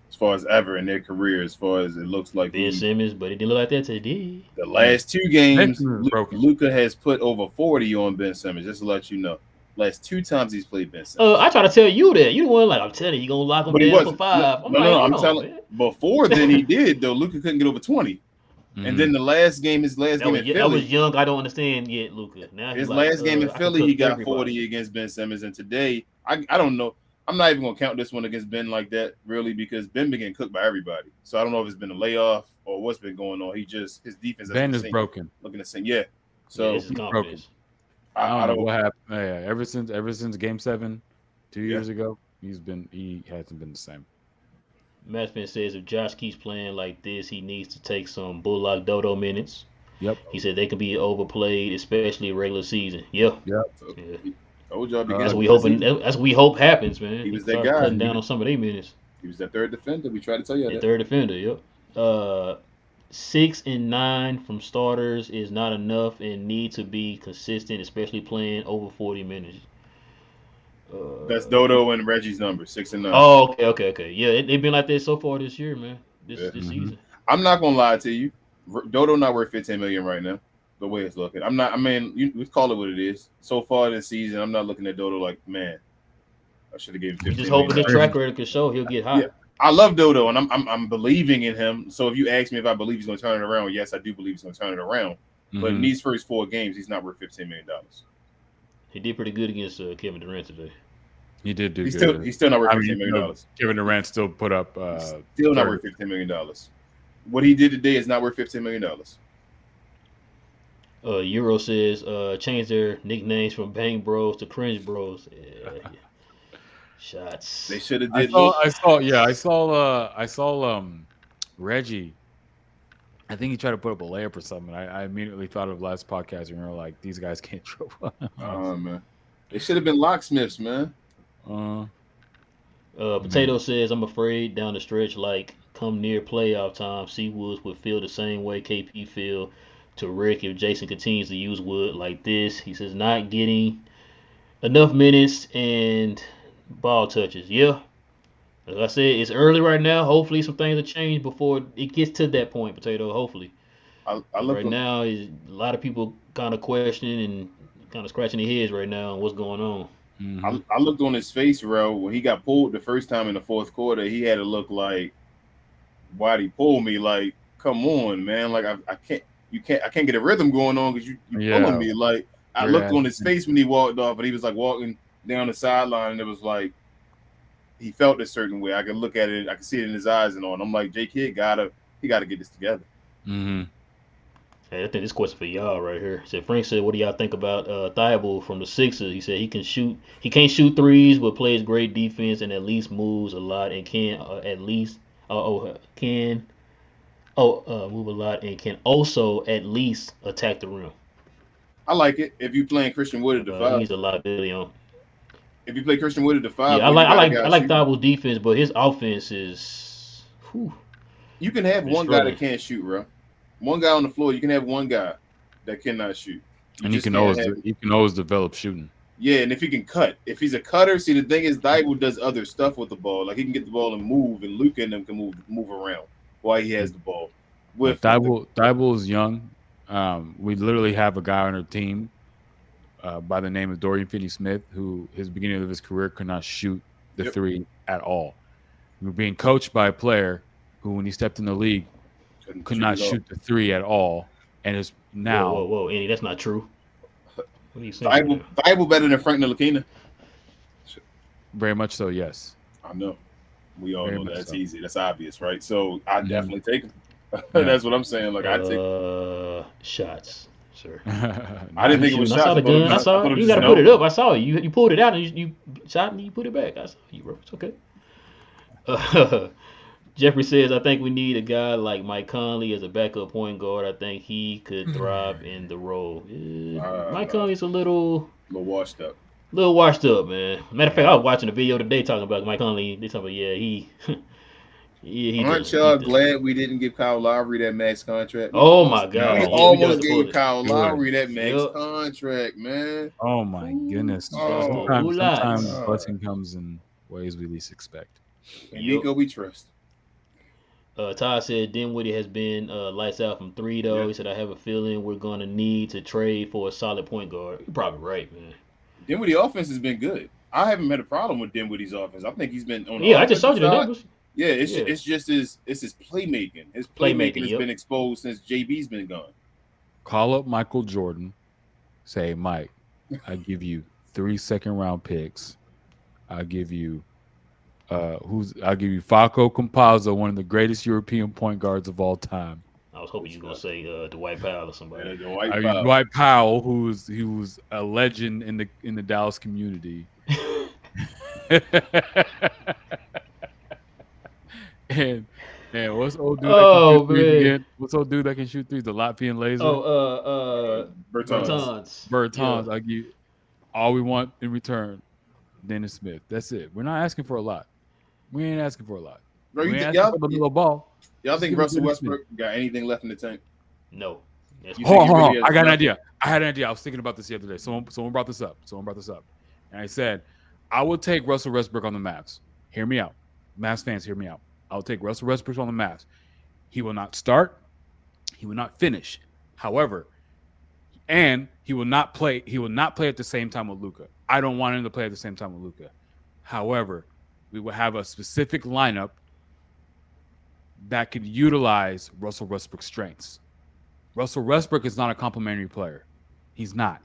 Speaker 2: As far as ever in their career, as far as it looks like
Speaker 1: Ben Simmons, but it didn't look like that today.
Speaker 2: The last 2 games, Luka has put over 40 on Ben Simmons. Just to let you know, last 2 times he's played Ben Simmons.
Speaker 1: I try to tell you that. You the one like I'm telling you, gonna lock him down for 5.
Speaker 2: I'm telling. Man. Before then he did though. Luka couldn't get over 20. And then the last game, his last game in Philly.
Speaker 1: That was young. I don't understand yet, Luka. Now
Speaker 2: his last game in Philly, he got 40 against Ben Simmons. And today, I don't know. I'm not even going to count this one against Ben like that, really, because Ben been getting cooked by everybody. So I don't know if it's been a layoff or what's been going on. His defense.
Speaker 3: Ben is broken.
Speaker 2: Looking the same. Yeah. So
Speaker 1: he's broken.
Speaker 3: I don't know what happened. Yeah, ever since Game 7 2 years ago, he hasn't been the same.
Speaker 1: Matchman says if Josh keeps playing like this, he needs to take some Bullock Dodo minutes.
Speaker 3: Yep.
Speaker 1: He said they can be overplayed, especially regular season. Yeah.
Speaker 2: Yep. Yeah.
Speaker 1: That's what we hope happens, man.
Speaker 2: He was that guy.
Speaker 1: Cutting down on some of their minutes.
Speaker 2: He was that third defender. We tried to tell you that.
Speaker 1: Third defender, yep. 6 and 9 from starters is not enough and need to be consistent, especially playing over 40 minutes.
Speaker 2: That's Dodo and Reggie's number, 6 and 9.
Speaker 1: Oh, okay. Yeah, they've been like that so far this year, man. This season.
Speaker 2: I'm not gonna lie to you. Dodo not worth $15 million right now. The way it's looking, I'm not. I mean, we call it what it is. So far this season, I'm not looking at Dodo like, man, I should have given him $15
Speaker 1: just hoping the track record can show he'll get hot.
Speaker 2: Yeah. I love Dodo, and I'm believing in him. So if you ask me if I believe he's going to turn it around, yes, I do believe he's going to turn it around. Mm-hmm. But in these first 4 games, he's not worth $15 million.
Speaker 1: He did pretty good against Kevin Durant today.
Speaker 3: He did do
Speaker 2: good. He's still not worth $15 million.
Speaker 3: Kevin Durant still put up.
Speaker 2: Still not worth $15 million. What he did today is not worth $15 million.
Speaker 1: Euro says change their nicknames from Bang Bros to Cringe Bros. Yeah. Shots.
Speaker 2: They should have did.
Speaker 3: I saw Reggie. I think he tried to put up a layup or something. I immediately thought of last podcast and we were like, these guys can't dribble.
Speaker 2: Oh man, they should have been locksmiths, man.
Speaker 1: Potato says, I'm afraid down the stretch, like come near playoff time, C Woods would feel the same way KP feel to Rick if Jason continues to use Wood like this. He says not getting enough minutes and ball touches. Yeah. As I said, it's early right now. Hopefully some things will change before it gets to that point, Potato. Hopefully. Right now, a lot of people kind of questioning and kind of scratching their heads right now on what's going on.
Speaker 2: Mm-hmm. I looked on his face, bro. When he got pulled the first time in the fourth quarter, he had to look like, why'd he pull me? Like, come on, man. Like, I can't get a rhythm going on because you pulling me. Like, I looked on his face when he walked off, and he was like walking down the sideline, and it was like he felt a certain way. I could look at it, I could see it in his eyes and on. I'm like, J-Kid gotta get this together.
Speaker 3: Mm-hmm.
Speaker 1: Hey, I think this question for y'all right here. Frank said, what do y'all think about Thibault from the Sixers? He said he can't shoot threes, but plays great defense and at least moves a lot and can move a lot and can also at least attack the rim.
Speaker 2: I like it. If you playing Christian Wood at the 5,
Speaker 1: he's a liability on.
Speaker 2: If you play Christian Wood at the 5,
Speaker 1: yeah, I like Thibault's defense, but his offense is. Whew,
Speaker 2: you can have one guy that can't shoot, bro. One guy on the floor. You can have one guy that cannot shoot,
Speaker 3: and you can always develop shooting.
Speaker 2: Yeah, and if he can cut, if he's a cutter, see the thing is, Thibault does other stuff with the ball. Like he can get the ball and move, and Luka and them can move around while he has the ball. With
Speaker 3: Thibault is young. We literally have a guy on our team by the name of Dorian Finney-Smith, who his beginning of his career could not shoot the 3 at all. We were being coached by a player who, when he stepped in the league, could not shoot the three at all, and is now
Speaker 1: Whoa, Andy, that's not true. What are you saying?
Speaker 2: Thibault better than Frank Ntilikina.
Speaker 3: Very much so. Yes,
Speaker 2: I know. We all
Speaker 3: Very
Speaker 2: know
Speaker 3: much
Speaker 2: that's
Speaker 3: so.
Speaker 2: easy. That's obvious, right? So I definitely take him.
Speaker 3: Yeah.
Speaker 2: That's what I'm saying. Like I take
Speaker 1: shots, sir.
Speaker 2: I didn't think it was
Speaker 1: I
Speaker 2: shots.
Speaker 1: saw the gun. I saw it. You got to put it up. I saw it. You pulled it out and you shot and you put it back. I saw you, bro. It's okay. Jeffrey says, I think we need a guy like Mike Conley as a backup point guard. I think he could thrive in the role. Mike Conley's a little
Speaker 2: washed up.
Speaker 1: Little washed up, man. Matter of fact, I was watching a video today talking about Mike Conley. They talking about, he
Speaker 2: Aren't y'all glad we didn't give Kyle Lowry that max contract?
Speaker 1: Oh my God!
Speaker 2: We almost gave Kyle Lowry that max contract, man.
Speaker 3: Oh my goodness! Sometimes blessing comes in ways we least expect.
Speaker 2: And Nico, we trust.
Speaker 1: Todd said Dinwiddie has been lights out from three though. He said I have a feeling we're gonna need to trade for a solid point guard. You're probably right, man.
Speaker 2: Dinwiddie offense has been good. I haven't had a problem with Dinwiddie's offense. I think he's been on.
Speaker 1: I just showed you the numbers.
Speaker 2: Yeah, it's just his playmaking. His playmaking has been exposed since JB's been gone.
Speaker 3: Call up Michael Jordan. Say, Mike, I give you 3 second-round picks. I'll give you Falco Campazzo, one of the greatest European point guards of all time.
Speaker 1: I was hoping you were gonna say Dwight Powell or somebody.
Speaker 3: Dwight Powell, he was a legend in the Dallas community. and what's old dude? What's old dude that can shoot threes? The Latvian laser.
Speaker 1: Bertans.
Speaker 3: I give all we want in return. Dennis Smith. That's it. We're not asking for a lot. We ain't asking for a lot.
Speaker 2: Bro,
Speaker 3: we ain't asking for the little ball.
Speaker 2: Y'all think Russell Westbrook got anything left in the tank?
Speaker 1: No.
Speaker 3: Hold on. I got an idea. I was thinking about this the other day. Someone brought this up. And I said, I will take Russell Westbrook on the Mavs. Hear me out. Mavs fans, hear me out. I'll take Russell Westbrook on the Mavs. He will not start. He will not finish. However, and he will not play. He will not play at the same time with Luka. I don't want him to play at the same time with Luka. However, we will have a specific lineup that could utilize Russell Westbrook's strengths. Russell Westbrook is not a complimentary player. He's not.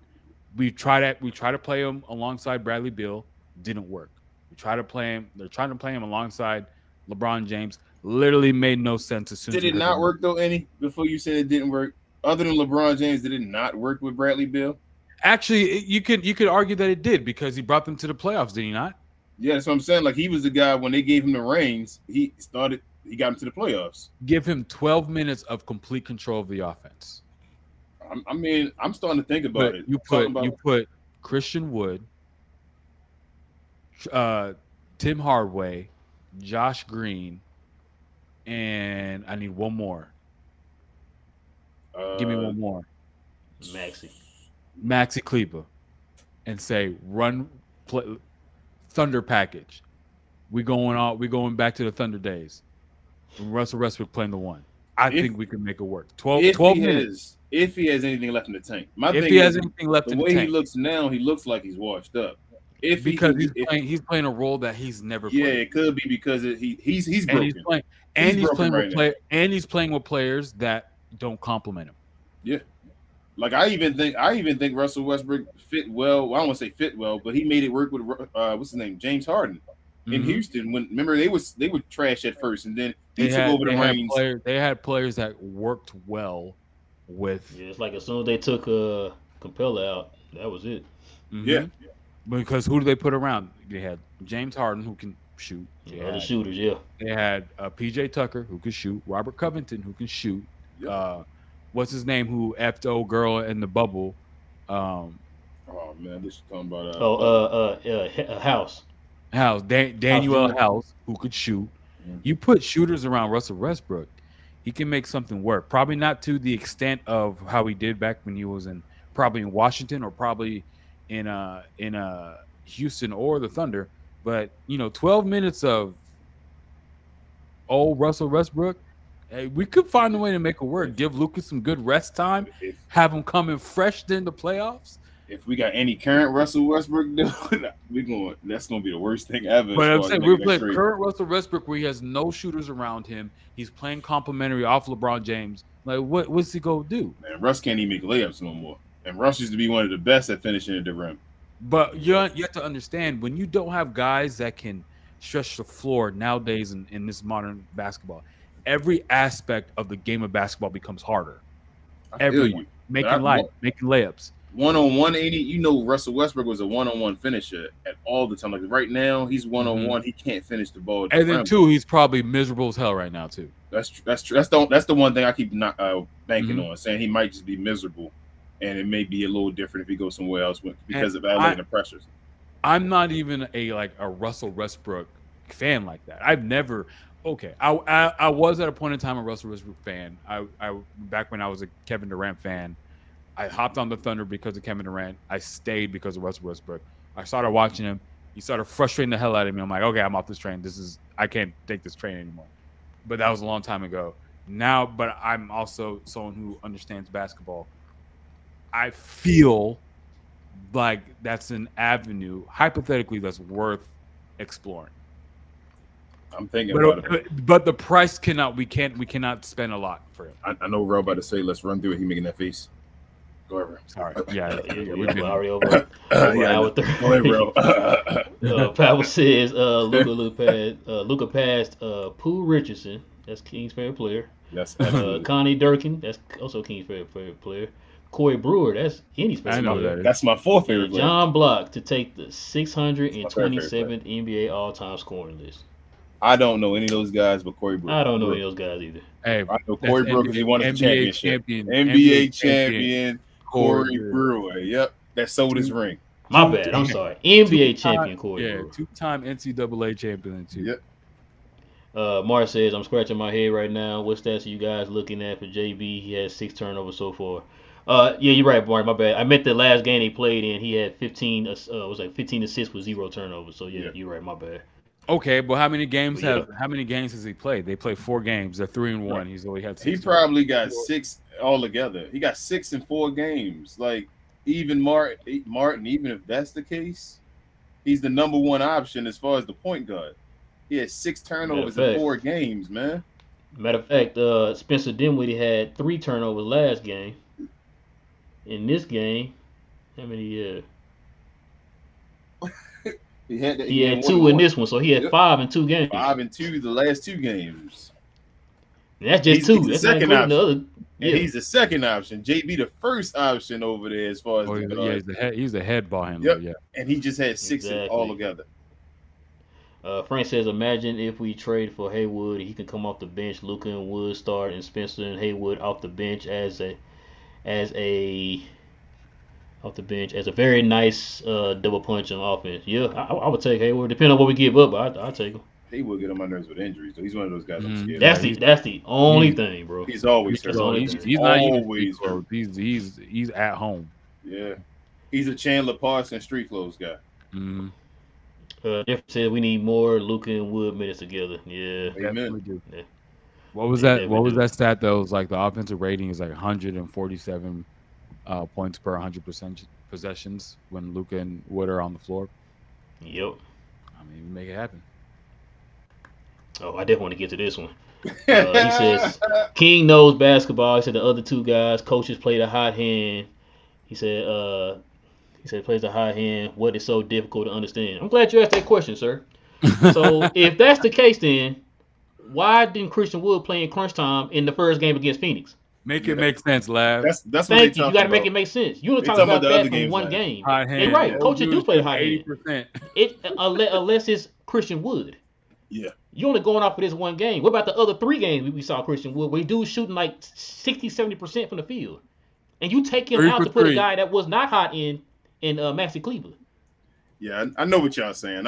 Speaker 3: We try to play him alongside Bradley Beal. Didn't work. We try to play him. They're trying to play him alongside LeBron James. Literally made no sense as soon
Speaker 2: Did it not work though, Andy? Before you said it didn't work. Other than LeBron James, did it not work with Bradley Beal?
Speaker 3: Actually, you could argue that it did because he brought them to the playoffs, did he not?
Speaker 2: Yeah, that's what I'm saying. Like he was the guy when they gave him the reins, he got him to the playoffs.
Speaker 3: Give him 12 minutes of complete control of the offense.
Speaker 2: I mean, I'm starting to think about it.
Speaker 3: You put Christian Wood, Tim Hardaway, Josh Green, and I need one more. Give me one more. Maxi Kleber, and say play Thunder package. We going back to the Thunder days. Russell Westbrook playing the one. I think we can make it work. 12 minutes.
Speaker 2: If he has anything left in the tank. The way he looks now, he looks like he's washed up. He's playing
Speaker 3: a role that he's never
Speaker 2: played.
Speaker 3: Yeah,
Speaker 2: it could be because he's broken.
Speaker 3: He's playing with players that don't compliment him.
Speaker 2: Yeah. Like I even think Russell Westbrook fit well. Well, I don't want to say fit well, but he made it work with what's his name, James Harden in Houston. When remember they were trash at first, and then he took over the reins.
Speaker 3: They had players that worked well with.
Speaker 1: Yeah, it's like as soon as they took Capella out, that was it.
Speaker 3: Mm-hmm. Yeah, because who did they put around? They had James Harden who can shoot.
Speaker 1: The shooters, yeah.
Speaker 3: They had PJ Tucker who could shoot. Robert Covington who can shoot. Yep. What's his name? Who effed old girl in the bubble?
Speaker 2: Oh man, this is talking about
Speaker 1: House.
Speaker 3: Daniel House, who could shoot. Mm-hmm. You put shooters around Russell Westbrook, he can make something work. Probably not to the extent of how he did back when he was probably in Washington or probably in Houston or the Thunder. But 12 minutes of old Russell Westbrook. Hey, we could find a way to make it work. Give Lucas some good rest time. Have him come in fresh in the playoffs.
Speaker 2: If we got any current Russell Westbrook, that's gonna be the worst thing ever.
Speaker 3: But
Speaker 2: as
Speaker 3: I'm
Speaker 2: far as
Speaker 3: saying
Speaker 2: making
Speaker 3: we're
Speaker 2: that
Speaker 3: playing
Speaker 2: trade.
Speaker 3: current Russell Westbrook where he has no shooters around him. He's playing complimentary off LeBron James. Like, what's he gonna do?
Speaker 2: Man, Russ can't even make layups no more. And Russ used to be one of the best at finishing at the rim.
Speaker 3: But you have to understand, when you don't have guys that can stretch the floor nowadays in this modern basketball, every aspect of the game of basketball becomes harder.
Speaker 2: I feel
Speaker 3: Everyone
Speaker 2: you.
Speaker 3: making layups.
Speaker 2: One-on-one, ain't he? You know, Russell Westbrook was a one-on-one finisher at all the time. Like right now, he's one-on-one. He can't finish the ball. At the
Speaker 3: And then
Speaker 2: rim.
Speaker 3: two, he's probably miserable as hell right now too.
Speaker 2: That's true. That's the one thing I keep not banking on, saying he might just be miserable, and it may be a little different if he goes somewhere else because of LA and the pressures.
Speaker 3: I'm not even a Russell Westbrook fan like that. I've never. Okay, I was at a point in time a Russell Westbrook fan. I back when I was a Kevin Durant fan. I hopped on the Thunder because of Kevin Durant. I stayed because of Russell Westbrook. I started watching him. He started frustrating the hell out of me. I'm like, okay, I'm off this train. I can't take this train anymore. But that was a long time ago. Now, but I'm also someone who understands basketball. I feel like that's an avenue, hypothetically, that's worth exploring.
Speaker 2: I'm thinking about
Speaker 3: it. But the price we cannot spend a lot for him.
Speaker 2: I know Ro about to say, let's run through it. He making that face. Go ahead, bro.
Speaker 3: Sorry. Yeah,
Speaker 1: we're already over hour 30.
Speaker 2: Go ahead, bro.
Speaker 1: Pavel says Luka passed Pooh Richardson. That's King's favorite player.
Speaker 2: That's
Speaker 1: Connie Durkin. That's also King's favorite player. Corey Brewer. That's Indy's favorite player.
Speaker 2: That's my fourth favorite player.
Speaker 1: John Block to take the 627th NBA all-time scoring list.
Speaker 2: I don't know any of those guys, but Corey Brewer.
Speaker 1: I don't know any of those guys either.
Speaker 3: Hey,
Speaker 2: I know Corey Brewer because he won the championship.
Speaker 3: NBA
Speaker 2: NBA champion Corey Brewer. Yep, that sold his ring.
Speaker 1: My bad. I'm sorry. NBA champion Corey Brewer.
Speaker 3: Two-time NCAA champion too.
Speaker 2: Yep.
Speaker 1: Mark says, I'm scratching my head right now. What stats are you guys looking at for JB? He has 6 turnovers so far. Yeah, you're right, Mark. My bad. I meant the last game he played in. He had 15 assists with 0 turnovers. So yeah, you're right. My bad.
Speaker 3: Okay, but how many games has he played? They played 4 games. They're 3-1. Right. He's only had 6.
Speaker 2: He probably got 6 altogether. He got 6 in 4 games. Like even Martin, even if that's the case, he's the number 1 option as far as the point guard. He had 6 turnovers in 4 games, man.
Speaker 1: Matter of fact, Spencer Dinwiddie had 3 turnovers last game. In this game, how many? He had 2 in this one, so he had 5 in 2 games.
Speaker 2: 5 in 2 the last 2 games.
Speaker 1: And that's just 2. That's
Speaker 2: the second option.
Speaker 1: The other.
Speaker 2: Yeah. He's the second option. JB the first option over there as far as
Speaker 3: he's the head ball handler.
Speaker 2: Yep. Yeah, and he just had 6 all together.
Speaker 1: Frank says, imagine if we trade for Haywood, he can come off the bench. Luka and Wood start, and Spencer and Haywood off the bench as a very nice double punch on offense. Yeah, I would take Haywood. Depending on what we give up, I'll take him.
Speaker 2: Haywood get on my nerves with injuries, so he's one of those guys I'm scared.
Speaker 1: That's the only thing, bro.
Speaker 2: He's always hurt.
Speaker 3: He's not always hurt. He's at home.
Speaker 2: Yeah, he's a Chandler Parsons street clothes guy.
Speaker 3: Mm-hmm.
Speaker 1: Jeff said we need more Luka and Wood minutes together. Yeah,
Speaker 2: amen.
Speaker 3: Yeah. What was that? What was that stat that was like the offensive rating is like 147 points per 100% possessions when Luka and Wood are on the floor?
Speaker 1: Yep.
Speaker 3: I mean, make it happen.
Speaker 1: Oh, I definitely want to get to this one. He says King knows basketball. He said the other 2 guys, coaches played a hot hand. He said plays a hot hand. What is so difficult to understand? I'm glad you asked that question, sir. So if that's the case, then why didn't Christian Wood play in crunch time in the first game against Phoenix?
Speaker 3: Make it make sense, Lab.
Speaker 2: That's
Speaker 1: Thank you. You got to make it make sense. You were talking about that from one game. You're right. Coaches do play hot hand. 80%. Unless it's Christian Wood.
Speaker 2: Yeah.
Speaker 1: You're only going off of this one game. What about the other 3 games we saw Christian Wood where he dude's shooting like 60-70% from the field? And you take him out to put a guy that was not hot in Maxi Kleber.
Speaker 2: Yeah, I know what y'all saying.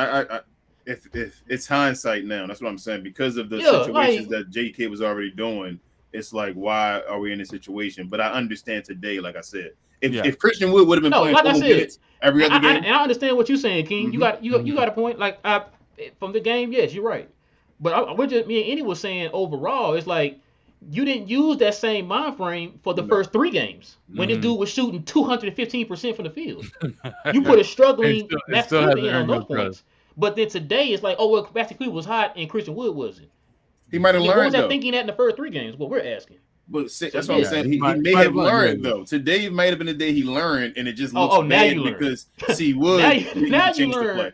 Speaker 2: If it's hindsight now, that's what I'm saying. Because of the situations that JK was already doing, it's like, why are we in this situation? But I understand today, like I said, if Christian Wood would have been playing
Speaker 1: like I said,
Speaker 2: every other game,
Speaker 1: I understand what you're saying, King. Mm-hmm. You got a point. Like from the game, yes, you're right. But we're just me and Andy was saying overall, it's like you didn't use that same mind frame for the
Speaker 2: No.
Speaker 1: first 3 games when this
Speaker 3: Mhm.
Speaker 1: dude was shooting 215% from the field. You put a struggling
Speaker 3: it
Speaker 1: Max
Speaker 3: still
Speaker 1: Kleber
Speaker 3: hasn't
Speaker 1: in on
Speaker 3: earned your
Speaker 1: those points. But then today it's like, oh well, Max Kleber was hot and Christian Wood wasn't.
Speaker 2: He might have
Speaker 1: Again, what was
Speaker 2: learned
Speaker 1: that
Speaker 2: though.
Speaker 1: thinking at in the first 3 games? What we're asking.
Speaker 2: But
Speaker 1: So
Speaker 2: that's
Speaker 1: he
Speaker 2: what I'm
Speaker 1: did.
Speaker 2: saying.
Speaker 3: he
Speaker 2: He
Speaker 3: might
Speaker 2: may have
Speaker 3: have learned,
Speaker 2: learned
Speaker 3: yeah.
Speaker 2: though. Today might have been the day he learned, and it just looks
Speaker 1: Oh, now
Speaker 2: bad
Speaker 1: you learn.
Speaker 2: because C
Speaker 1: now
Speaker 2: Wood
Speaker 1: you,
Speaker 2: he
Speaker 1: now
Speaker 2: can
Speaker 1: you
Speaker 2: change the
Speaker 1: learn,
Speaker 2: play. I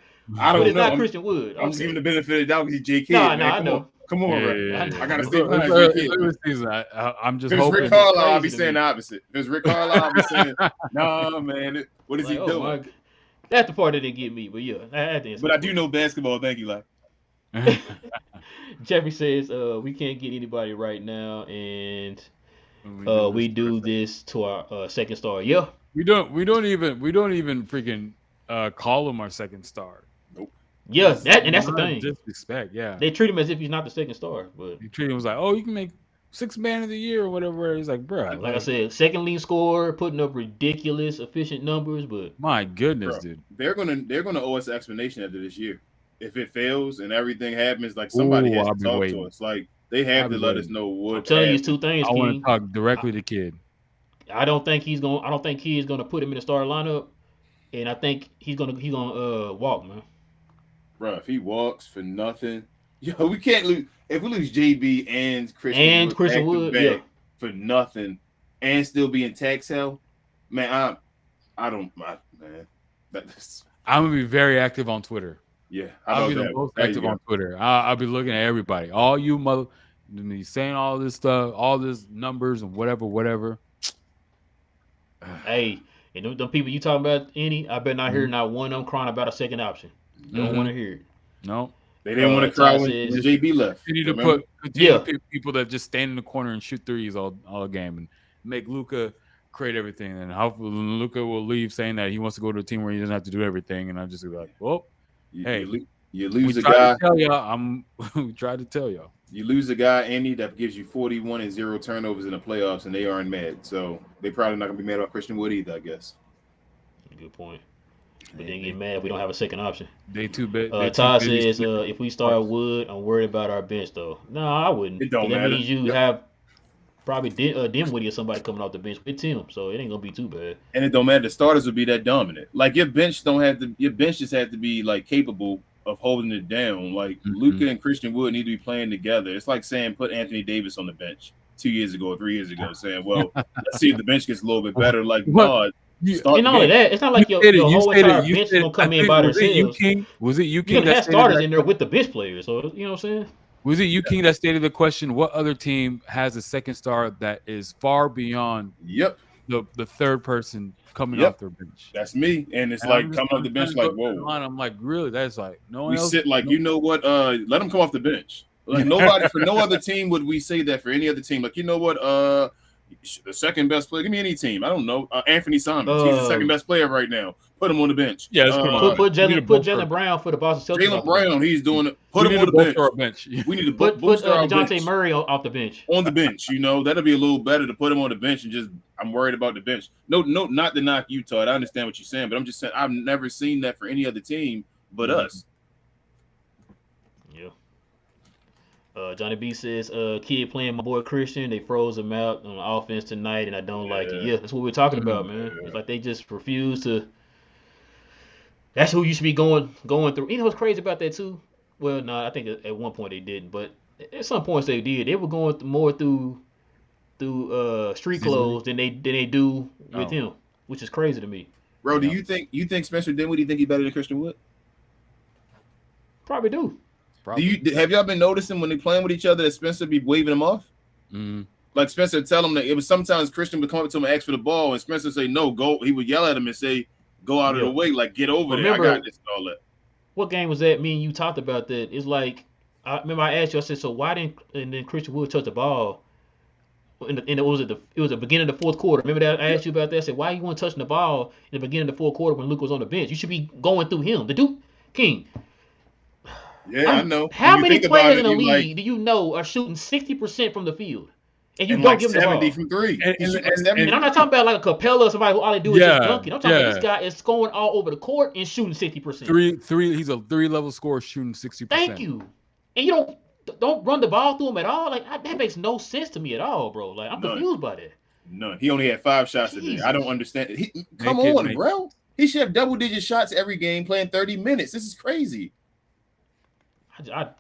Speaker 1: but
Speaker 2: don't
Speaker 1: it's
Speaker 2: know.
Speaker 1: not Christian Wood.
Speaker 2: I'm just giving
Speaker 1: Okay.
Speaker 2: the benefit of the doubt because he's J
Speaker 1: Nah,
Speaker 2: Kidd, man.
Speaker 1: I know.
Speaker 2: Come on, bro.
Speaker 3: Yeah.
Speaker 2: I gotta
Speaker 3: It's
Speaker 2: stay behind
Speaker 3: it's
Speaker 2: J
Speaker 3: it's
Speaker 2: Kidd.
Speaker 3: early season. I'm just
Speaker 2: If it's
Speaker 3: hoping.
Speaker 2: Rick Carlisle, I'll
Speaker 1: crazy
Speaker 2: be
Speaker 1: to
Speaker 2: saying
Speaker 1: me.
Speaker 2: the opposite. If it's Rick Carlisle, I'll be saying, nah, man. What is
Speaker 1: Like,
Speaker 2: he
Speaker 1: oh
Speaker 2: doing?
Speaker 1: my, that's the part that didn't get me. But yeah, that didn't.
Speaker 2: But I do know basketball. Thank you, like.
Speaker 1: Jeffrey says, we can't get anybody right now, and we do this to our second star. Yeah,
Speaker 3: We don't even freaking call him our second star.
Speaker 2: Nope.
Speaker 1: yeah, and that's the thing.
Speaker 3: Disrespect, yeah.
Speaker 1: They treat him as if he's not the second star. But
Speaker 3: You treat him as like, oh, you can make 6th man of the year or whatever. He's like, bro,
Speaker 1: like I said, second lead scorer, putting up ridiculous efficient numbers. But
Speaker 3: my goodness,
Speaker 2: Bro,
Speaker 3: dude.
Speaker 2: they're gonna owe us an explanation after this year. If it fails and everything happens, like somebody has
Speaker 3: I'll
Speaker 2: to
Speaker 3: be
Speaker 2: talk
Speaker 3: waiting.
Speaker 2: to us. Like they have
Speaker 3: I'll
Speaker 2: to
Speaker 3: be
Speaker 2: let us
Speaker 3: waiting.
Speaker 2: know what.
Speaker 1: I'm telling you, it's
Speaker 2: happened.
Speaker 1: 2 things,
Speaker 3: I want to
Speaker 1: King.
Speaker 3: talk directly to Kid.
Speaker 1: I don't think he's gonna put him in the starting lineup, and I think he's gonna walk, man.
Speaker 2: Bro, if he walks for nothing, yo, we can't lose. If we lose JB and Christian Wood back to
Speaker 1: Yeah.
Speaker 2: back for nothing and still be in tax hell, man, man. That's
Speaker 3: I'm gonna be very active on Twitter.
Speaker 2: yeah.
Speaker 3: I'll be the most active on Twitter. I'll be looking at everybody. All you mother, me saying all this stuff, all this numbers and whatever.
Speaker 1: Hey, and them people you talking about, any, I better not hear not one of them crying about a second option. Don't want to hear it.
Speaker 3: No.
Speaker 2: They didn't want to cry when
Speaker 1: says-
Speaker 2: JB left.
Speaker 3: Continue
Speaker 2: remember?
Speaker 3: to pick people that just stand in the corner and shoot threes all game and make Luka create everything. And hopefully Luka will leave saying that he wants to go to a team where he doesn't have to do everything. And I'm just like, well, hey,
Speaker 2: you lose a
Speaker 3: tried
Speaker 2: guy.
Speaker 3: to tell y'all. We tried to tell y'all.
Speaker 2: You lose a guy, Andy, that gives you 41 and 0 turnovers in the playoffs, and they aren't mad. So they probably not gonna be mad about Christian Wood either, I guess.
Speaker 1: Good point. But then get mad if we don't have a second option.
Speaker 3: They too big.
Speaker 1: Todd says, if we start Wood, I'm worried about our bench though. No, I wouldn't.
Speaker 2: It don't
Speaker 1: that
Speaker 2: matter.
Speaker 1: means you have probably Dinwiddie or somebody coming off the bench with Tim, so it ain't gonna be too bad.
Speaker 2: And it don't matter. The starters would be that dominant. Like your bench just have to be like capable of holding it down. Like Luka and Christian Wood need to be playing together. It's like saying put Anthony Davis on the bench 2 years ago or 3 years ago, saying, well, let's see if the bench gets a little bit better. Like, God.
Speaker 1: And not only that, it's not like your whole entire bench is gonna come in by themselves.
Speaker 3: Was it you, King?
Speaker 1: You're gonna have starters in there with the bench players, so you know what I'm saying?
Speaker 3: Was it you, King, that stated the question? What other team has a second star that is far beyond the third person coming off their bench?
Speaker 2: That's me. And it's like coming off the bench like, whoa.
Speaker 3: I'm like, really? That's like no one
Speaker 2: we
Speaker 3: else.
Speaker 2: Sit like, you know what? Let him come off the bench. Like nobody for no other team would we say that for any other team. Like, you know what? The second best player. Give me any team. I don't know. Anthony Simons. He's the second best player right now. Put him on the bench.
Speaker 3: Yeah,
Speaker 1: put Jalen Brown for the Boston Celtics.
Speaker 2: Jalen Brown, he's doing it. Put him on the bench. We need to
Speaker 1: put DeJounte Murray off the bench.
Speaker 2: On the bench, that'll be a little better to put him on the bench and just. I'm worried about the bench. No, not to knock you, Todd. I understand what you're saying, but I'm just saying I've never seen that for any other team but us.
Speaker 1: Yeah. Johnny B says, kid playing my boy Christian, they froze him out on offense tonight, and I don't like it. Yeah, that's what we're talking about, man. Yeah. It's like they just refuse to. That's who you should be going through. You know what's crazy about that too? Well, no, I think at one point they didn't, but at some points they did. They were going more through street clothes than they do with him, which is crazy to me.
Speaker 2: Bro, do you think Spencer Dinwiddie think he's better than Christian Wood?
Speaker 1: Probably do.
Speaker 2: Have y'all been noticing when they playing with each other that Spencer be waving him off? Like Spencer tell him that it was sometimes Christian would come up to him and ask for the ball, and Spencer say no, go. He would yell at him and say, "Go out of the way, like get over there. I got this and all that."
Speaker 1: What game was that? Me and you talked about that. It's like I remember I asked you. I said, "So why didn't?" And then Christian Wood touch the ball. And it was the beginning of the fourth quarter. Remember that I asked you about that? I said, "Why you want touching the ball in the beginning of the fourth quarter when Luke was on the bench? You should be going through him." The Duke King.
Speaker 2: Yeah, I know.
Speaker 1: How many players in the league do you know are shooting 60% from the field? And you don't give them the ball.
Speaker 2: 70 from three.
Speaker 1: And I'm not talking about like a Capella or somebody who all they do is just dunking. I'm talking about this guy is scoring all over the court and shooting 60%.
Speaker 3: He's a 3-level scorer shooting 60%.
Speaker 1: Thank you. And you don't Don't run the ball through him at all. Like that makes no sense to me at all, bro. Like I'm
Speaker 2: None.
Speaker 1: confused by that.
Speaker 2: None. He only had 5 shots today. I don't
Speaker 1: Jesus.
Speaker 2: understand it.
Speaker 3: Make
Speaker 2: Come
Speaker 3: it
Speaker 2: on,
Speaker 3: make
Speaker 2: bro. He should have double-digit shots every game, playing 30 minutes. This is crazy.
Speaker 1: I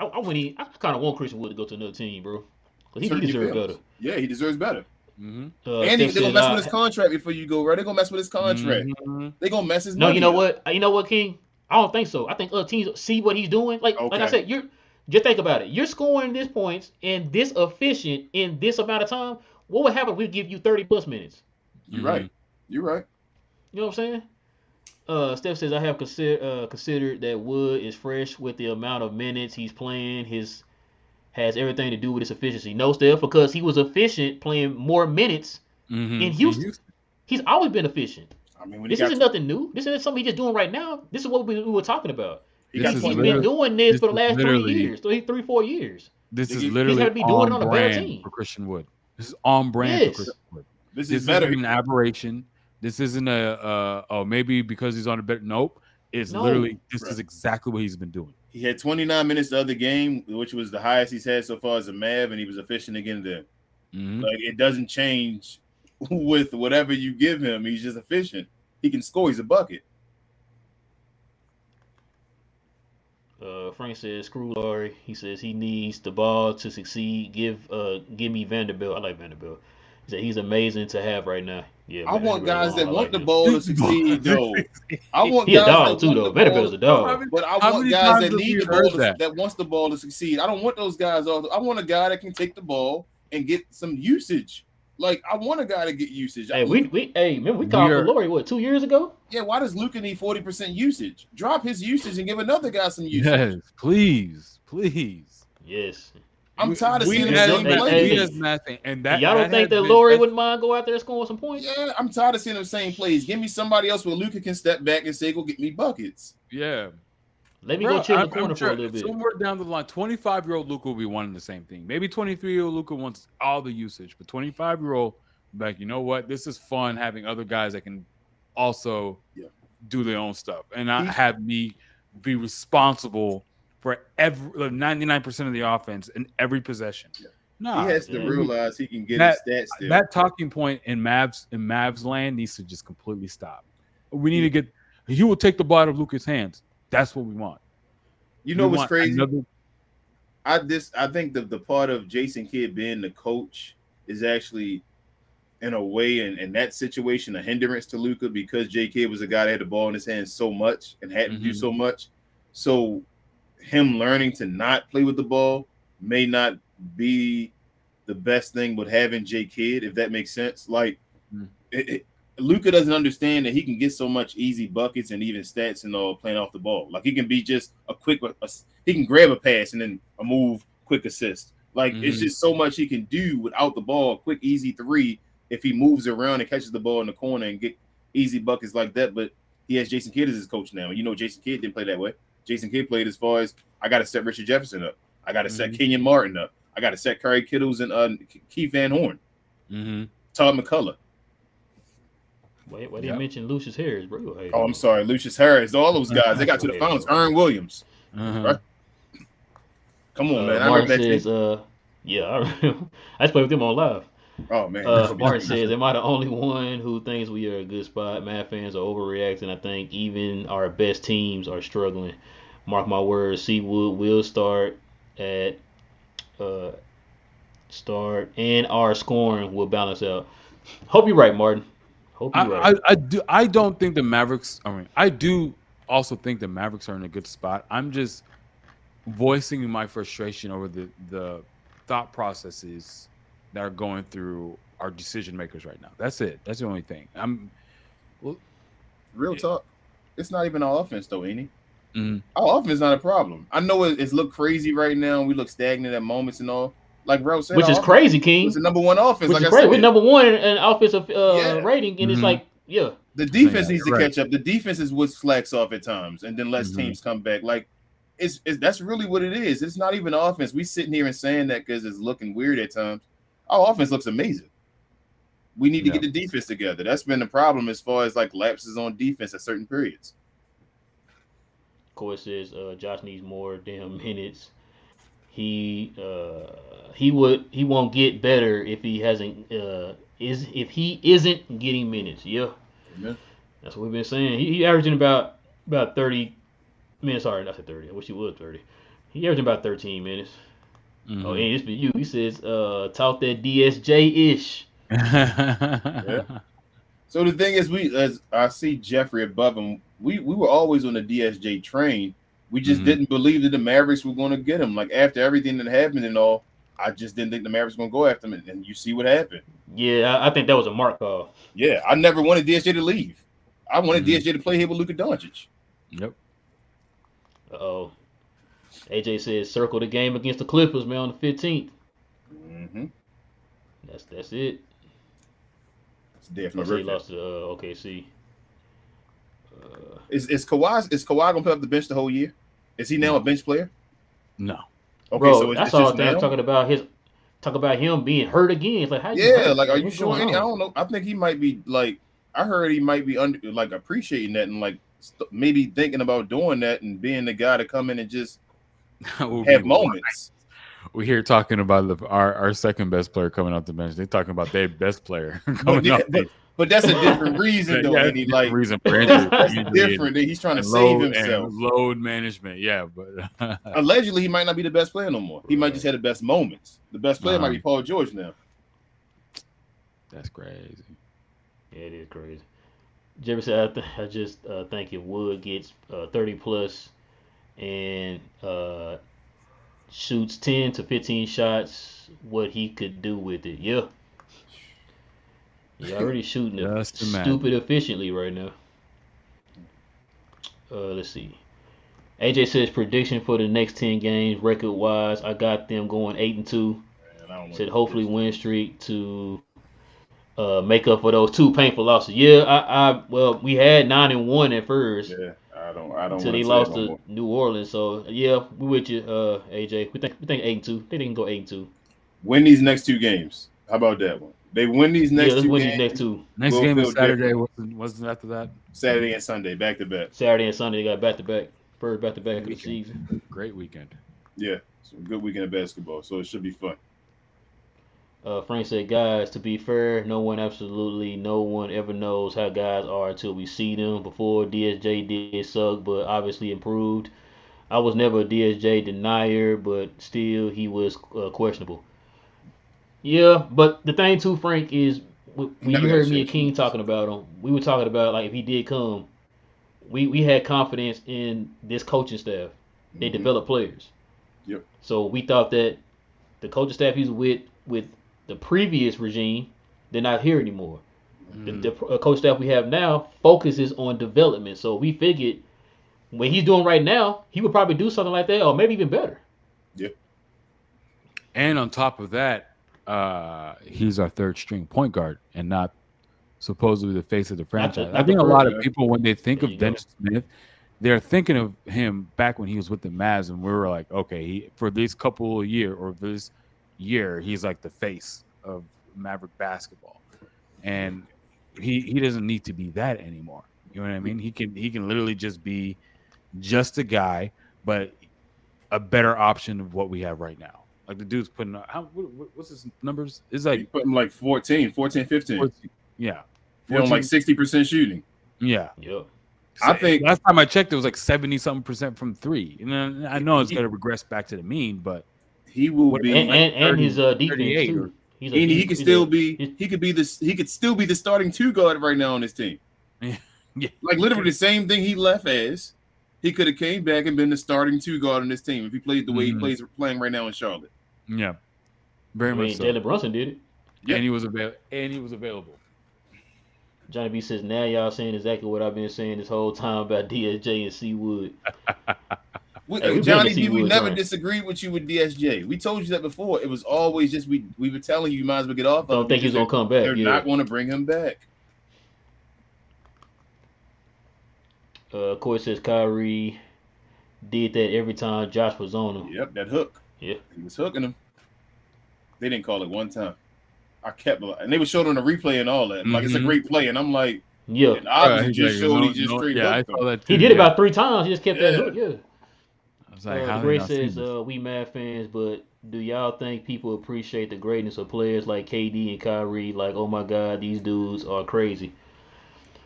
Speaker 1: wouldn't even, I kind of want Christian Wood to go to another team, bro. Cause he
Speaker 2: Hurting your
Speaker 1: deserves
Speaker 2: feelings.
Speaker 1: better.
Speaker 2: Yeah, he deserves better.
Speaker 3: Mm-hmm.
Speaker 2: And
Speaker 1: Steph
Speaker 2: they're gonna
Speaker 1: says,
Speaker 2: mess with his contract before you go, right? They're gonna mess with his contract.
Speaker 3: Mm-hmm.
Speaker 2: They're gonna mess his
Speaker 1: no,
Speaker 2: money
Speaker 1: you know
Speaker 2: up.
Speaker 1: what? You know what, King? I don't think so. I think other teams see what he's doing. Like I
Speaker 2: Okay.
Speaker 1: said, you're just think about it. You're scoring this points and this efficient in this amount of time. What would happen if we give you 30 plus minutes?
Speaker 2: You're right. You're right.
Speaker 1: You know what I'm saying? Steph says I have considered that Wood is fresh with the amount of minutes he's playing. His has everything to do with his efficiency. No, Steph, because he was efficient playing more minutes in Houston. He's always been efficient.
Speaker 2: I mean, when
Speaker 1: This isn't nothing new. This isn't something he's just doing right now. This is what we were talking about. He's been doing this for the last 3 years, 4 years.
Speaker 3: This is literally
Speaker 1: to be doing it on a better
Speaker 3: brand
Speaker 1: team
Speaker 3: for Christian Wood. This is on brand for Christian Wood.
Speaker 2: This is better.
Speaker 3: Isn't an aberration. This isn't maybe because he's on a better. Nope. It's literally this is exactly what he's been doing.
Speaker 2: He had 29 minutes the other game, which was the highest he's had so far as a Mav, and he was efficient again there.
Speaker 3: Mm-hmm.
Speaker 2: Like it doesn't change with whatever you give him. He's just efficient. He can score. He's a bucket.
Speaker 1: Frank says, screw Laurie. He says he needs the ball to succeed. Give me Vanderbilt. I like Vanderbilt. He said he's amazing to have right now. Yeah,
Speaker 2: I want guys that want the ball to succeed, though. I want
Speaker 1: he
Speaker 2: guys
Speaker 1: a dog too, though. Vanderbilt's a dog.
Speaker 2: But I want guys that need the ball that wants the ball to succeed. I don't want those guys. I want a guy that can take the ball and get some usage. Like I want a guy to get usage.
Speaker 1: Hey, remember we called for Laurie 2 years ago?
Speaker 2: Yeah, why does Luka need 40% usage? Drop his usage and give another guy some usage.
Speaker 3: Yes, please.
Speaker 1: Yes.
Speaker 2: I'm tired of seeing the same plays.
Speaker 3: And that
Speaker 1: y'all don't think that Laurie wouldn't mind go out there and score some points?
Speaker 2: Yeah, I'm tired of seeing the same plays. Give me somebody else where Luka can step back and say, "Go get me buckets."
Speaker 3: Yeah.
Speaker 1: Let me go chill in the corner for a little bit.
Speaker 3: Somewhere down the line, 25-year-old Luka will be wanting the same thing. Maybe 23-year-old Luka wants all the usage, but 25-year-old, like, you know what? This is fun having other guys that can also do their own stuff and not have me be responsible for 99% of the offense in every possession.
Speaker 2: Yeah. No, he has to realize he can get his stats still.
Speaker 3: That talking point in Mavs land needs to just completely stop. We need to get. He will take the ball out of Luka's hands. That's what we want.
Speaker 2: You know what's crazy? I think the part of Jason Kidd being the coach is actually, in a way, in that situation, a hindrance to Luka because J. Kidd was a guy that had the ball in his hands so much and had to do so much. So him learning to not play with the ball may not be the best thing with having J. Kidd, if that makes sense. Like Luka doesn't understand that he can get so much easy buckets and even stats and all playing off the ball. Like he can be just he can grab a pass and then a move, quick assist. Like it's just so much he can do without the ball. A quick, easy three if he moves around and catches the ball in the corner and get easy buckets like that. But he has Jason Kidd as his coach now. You know, Jason Kidd didn't play that way. Jason Kidd played as far as I got to set Richard Jefferson up. I got to set Kenyon Martin up. I got to set Curry Kittles and Keith Van Horn. Todd McCullough.
Speaker 1: Wait, why did you mention Lucius Harris, bro? Hey,
Speaker 2: I'm sorry, Lucius Harris. All those guys, they got to the finals. Aaron Williams. Right? Come on, man.
Speaker 1: Martin says, I just played with them on live.
Speaker 2: Oh, man.
Speaker 1: Martin says, am I the only one who thinks we are a good spot? Mad fans are overreacting. I think even our best teams are struggling. Mark my words, Seawood will start and our scoring will balance out. Hope you're right, Martin. Hope you're right.
Speaker 3: I don't think the Mavericks. I do also think the Mavericks are in a good spot. I'm just voicing my frustration over the thought processes that are going through our decision makers right now. That's it. That's the only thing.
Speaker 2: Real talk. It's not even our offense though, ain't it? Our offense is not a problem. I know it's look crazy right now. We look stagnant at moments and all. Like bro said,
Speaker 1: which is crazy, King.
Speaker 2: It's the number one offense.
Speaker 1: Which is crazy. We're number one in offensive rating, and it's like,
Speaker 2: the defense needs to catch up. The defense is what slacks off at times, and then lets teams come back. Like, it's that's really what it is. It's not even offense. We sitting here and saying that because it's looking weird at times. Our offense looks amazing. We need to get the defense together. That's been the problem as far as like lapses on defense at certain periods.
Speaker 1: Of course, says Josh needs more damn minutes. he won't get better if he hasn't if he isn't getting minutes. Yeah,
Speaker 2: Amen.
Speaker 1: that's what we've been saying. He averaging about 30 minutes. Sorry, not 30. I wish he was 30. He averaging about 13 minutes.
Speaker 3: Mhm.
Speaker 1: Oh, and it's for you. He says, talk that DSJ ish.
Speaker 2: Yeah. So the thing is, as I see Jeffrey above him, we were always on the DSJ train. We just didn't believe that the Mavericks were going to get him. Like after everything that happened and all, I just didn't think the Mavericks were going to go after him. And you see what happened.
Speaker 1: Yeah, I think that was a mark call.
Speaker 2: Yeah, I never wanted DSJ to leave. I wanted DSJ to play here with Luka Doncic.
Speaker 3: Yep.
Speaker 1: Uh-oh. AJ says circle the game against the Clippers, man, on the 15th.
Speaker 2: Mm-hmm.
Speaker 1: That's it.
Speaker 2: It's definitely
Speaker 1: That's he lost to OKC.
Speaker 2: Is Kawhi gonna put up the bench the whole year? Is he now a bench player?
Speaker 3: No.
Speaker 2: Okay,
Speaker 1: Bro,
Speaker 2: so
Speaker 1: that's
Speaker 2: it's
Speaker 1: all
Speaker 2: just
Speaker 1: the time
Speaker 2: now?
Speaker 1: talk about him being hurt again. It's like how you
Speaker 2: Yeah,
Speaker 1: hurt?
Speaker 2: like are you
Speaker 1: What's
Speaker 2: sure?
Speaker 1: going
Speaker 2: I
Speaker 1: on?
Speaker 2: don't know. I think he might be like. I heard he might be appreciating that and like maybe thinking about doing that and being the guy to come in and just have moments.
Speaker 3: We hear talking about our second best player coming off the bench. They're talking about their best player coming off.
Speaker 2: But that's a different reason though.
Speaker 3: Yeah,
Speaker 2: And he like
Speaker 3: reason for
Speaker 2: that's
Speaker 3: injury
Speaker 2: different. That he's trying to save himself.
Speaker 3: Load management. Yeah, but
Speaker 2: Allegedly, he might not be the best player no more. He might just have the best moments. The best player might be Paul George now.
Speaker 3: That's crazy.
Speaker 1: Yeah, it is crazy. Jeffrey said, I just think if Wood gets 30 plus and shoots 10 to 15 shots, what he could do with it. Yeah. He's already shooting it stupid efficiently right now. Let's see. AJ says prediction for the next 10 games record wise. I got them going 8-2. Said hopefully win streak to make up for those two painful losses. Yeah, well, we had 9-1 at first.
Speaker 2: Yeah, I don't.
Speaker 1: Until they lost to New Orleans. So yeah, we with you, AJ. We think 8-2. They can go 8-2.
Speaker 2: Win these next two games. How about that one? They win these next
Speaker 1: let's
Speaker 2: two
Speaker 1: win
Speaker 2: games.
Speaker 1: These next two.
Speaker 3: Next game is Saturday. Wasn't after that?
Speaker 2: Saturday and Sunday, back to back.
Speaker 1: Saturday and Sunday, they got back to back. First back to back of the season.
Speaker 3: Great weekend.
Speaker 2: Yeah, it's a good weekend of basketball, so it should be fun.
Speaker 1: Frank said, guys, to be fair, no one ever knows how guys are until we see them. Before DSJ did suck, but obviously improved. I was never a DSJ denier, but still he was questionable. Yeah, but the thing too, Frank, is when you heard me and King talking about him, we were talking about like if he did come, we had confidence in this coaching staff. They develop players.
Speaker 2: Yep.
Speaker 1: So we thought that the coaching staff he's with the previous regime, they're not here anymore. The coach staff we have now focuses on development. So we figured what he's doing right now, he would probably do something like that, or maybe even better.
Speaker 2: Yeah.
Speaker 3: And on top of that, he's our third string point guard and not supposedly the face of the franchise. I think a lot of people, when they think of Dennis Smith, they're thinking of him back when he was with the Mavs, and we were like, okay, for this couple of year or this year, he's like the face of Maverick basketball, and he doesn't need to be that anymore. You know what I mean? He can literally just be just a guy, but a better option of what we have right now. Like the dude's putting what's his numbers? It's like
Speaker 2: he's putting like 14, 15.
Speaker 3: 14, yeah.
Speaker 2: You're on like 60% shooting.
Speaker 3: Yeah.
Speaker 1: Yep.
Speaker 2: I think
Speaker 3: last time I checked, it was like 70-something% from three. And I know it's going to regress back to the mean, but
Speaker 2: he will be
Speaker 1: and his defense too.
Speaker 2: He could still be the starting two guard right now on this team.
Speaker 3: Yeah.
Speaker 2: Like literally the same thing he left as. He could have came back and been the starting two guard on this team if he played the way he playing right now in Charlotte.
Speaker 3: Yeah, very much so.
Speaker 1: Jalen Brunson did it.
Speaker 3: Yeah. And he was available.
Speaker 1: Johnny B says, now y'all saying exactly what I've been saying this whole time about DSJ and C Wood.
Speaker 2: Johnny B, we never disagreed with you with DSJ. We told you that before. It was always just we were telling you might as well get off.
Speaker 1: Don't think he's gonna come back.
Speaker 2: They're not going to bring him back.
Speaker 1: Corey says Kyrie did that every time Josh was on him.
Speaker 2: Yep, that hook.
Speaker 1: Yeah,
Speaker 2: he was hooking him. They didn't call it one time. I kept, and they were showing on the replay and all that. Like it's a great play, and I'm like,
Speaker 1: yeah.
Speaker 2: And obviously just showed he just straight.
Speaker 3: Yeah, I saw that too.
Speaker 1: He did it about 3 times. He just kept that hook. Yeah.
Speaker 3: was like,
Speaker 1: The
Speaker 3: how did I
Speaker 1: great
Speaker 3: not see
Speaker 1: says,
Speaker 3: this?
Speaker 1: we mad fans, but do y'all think people appreciate the greatness of players like KD and Kyrie? Like, oh my God, these dudes are crazy.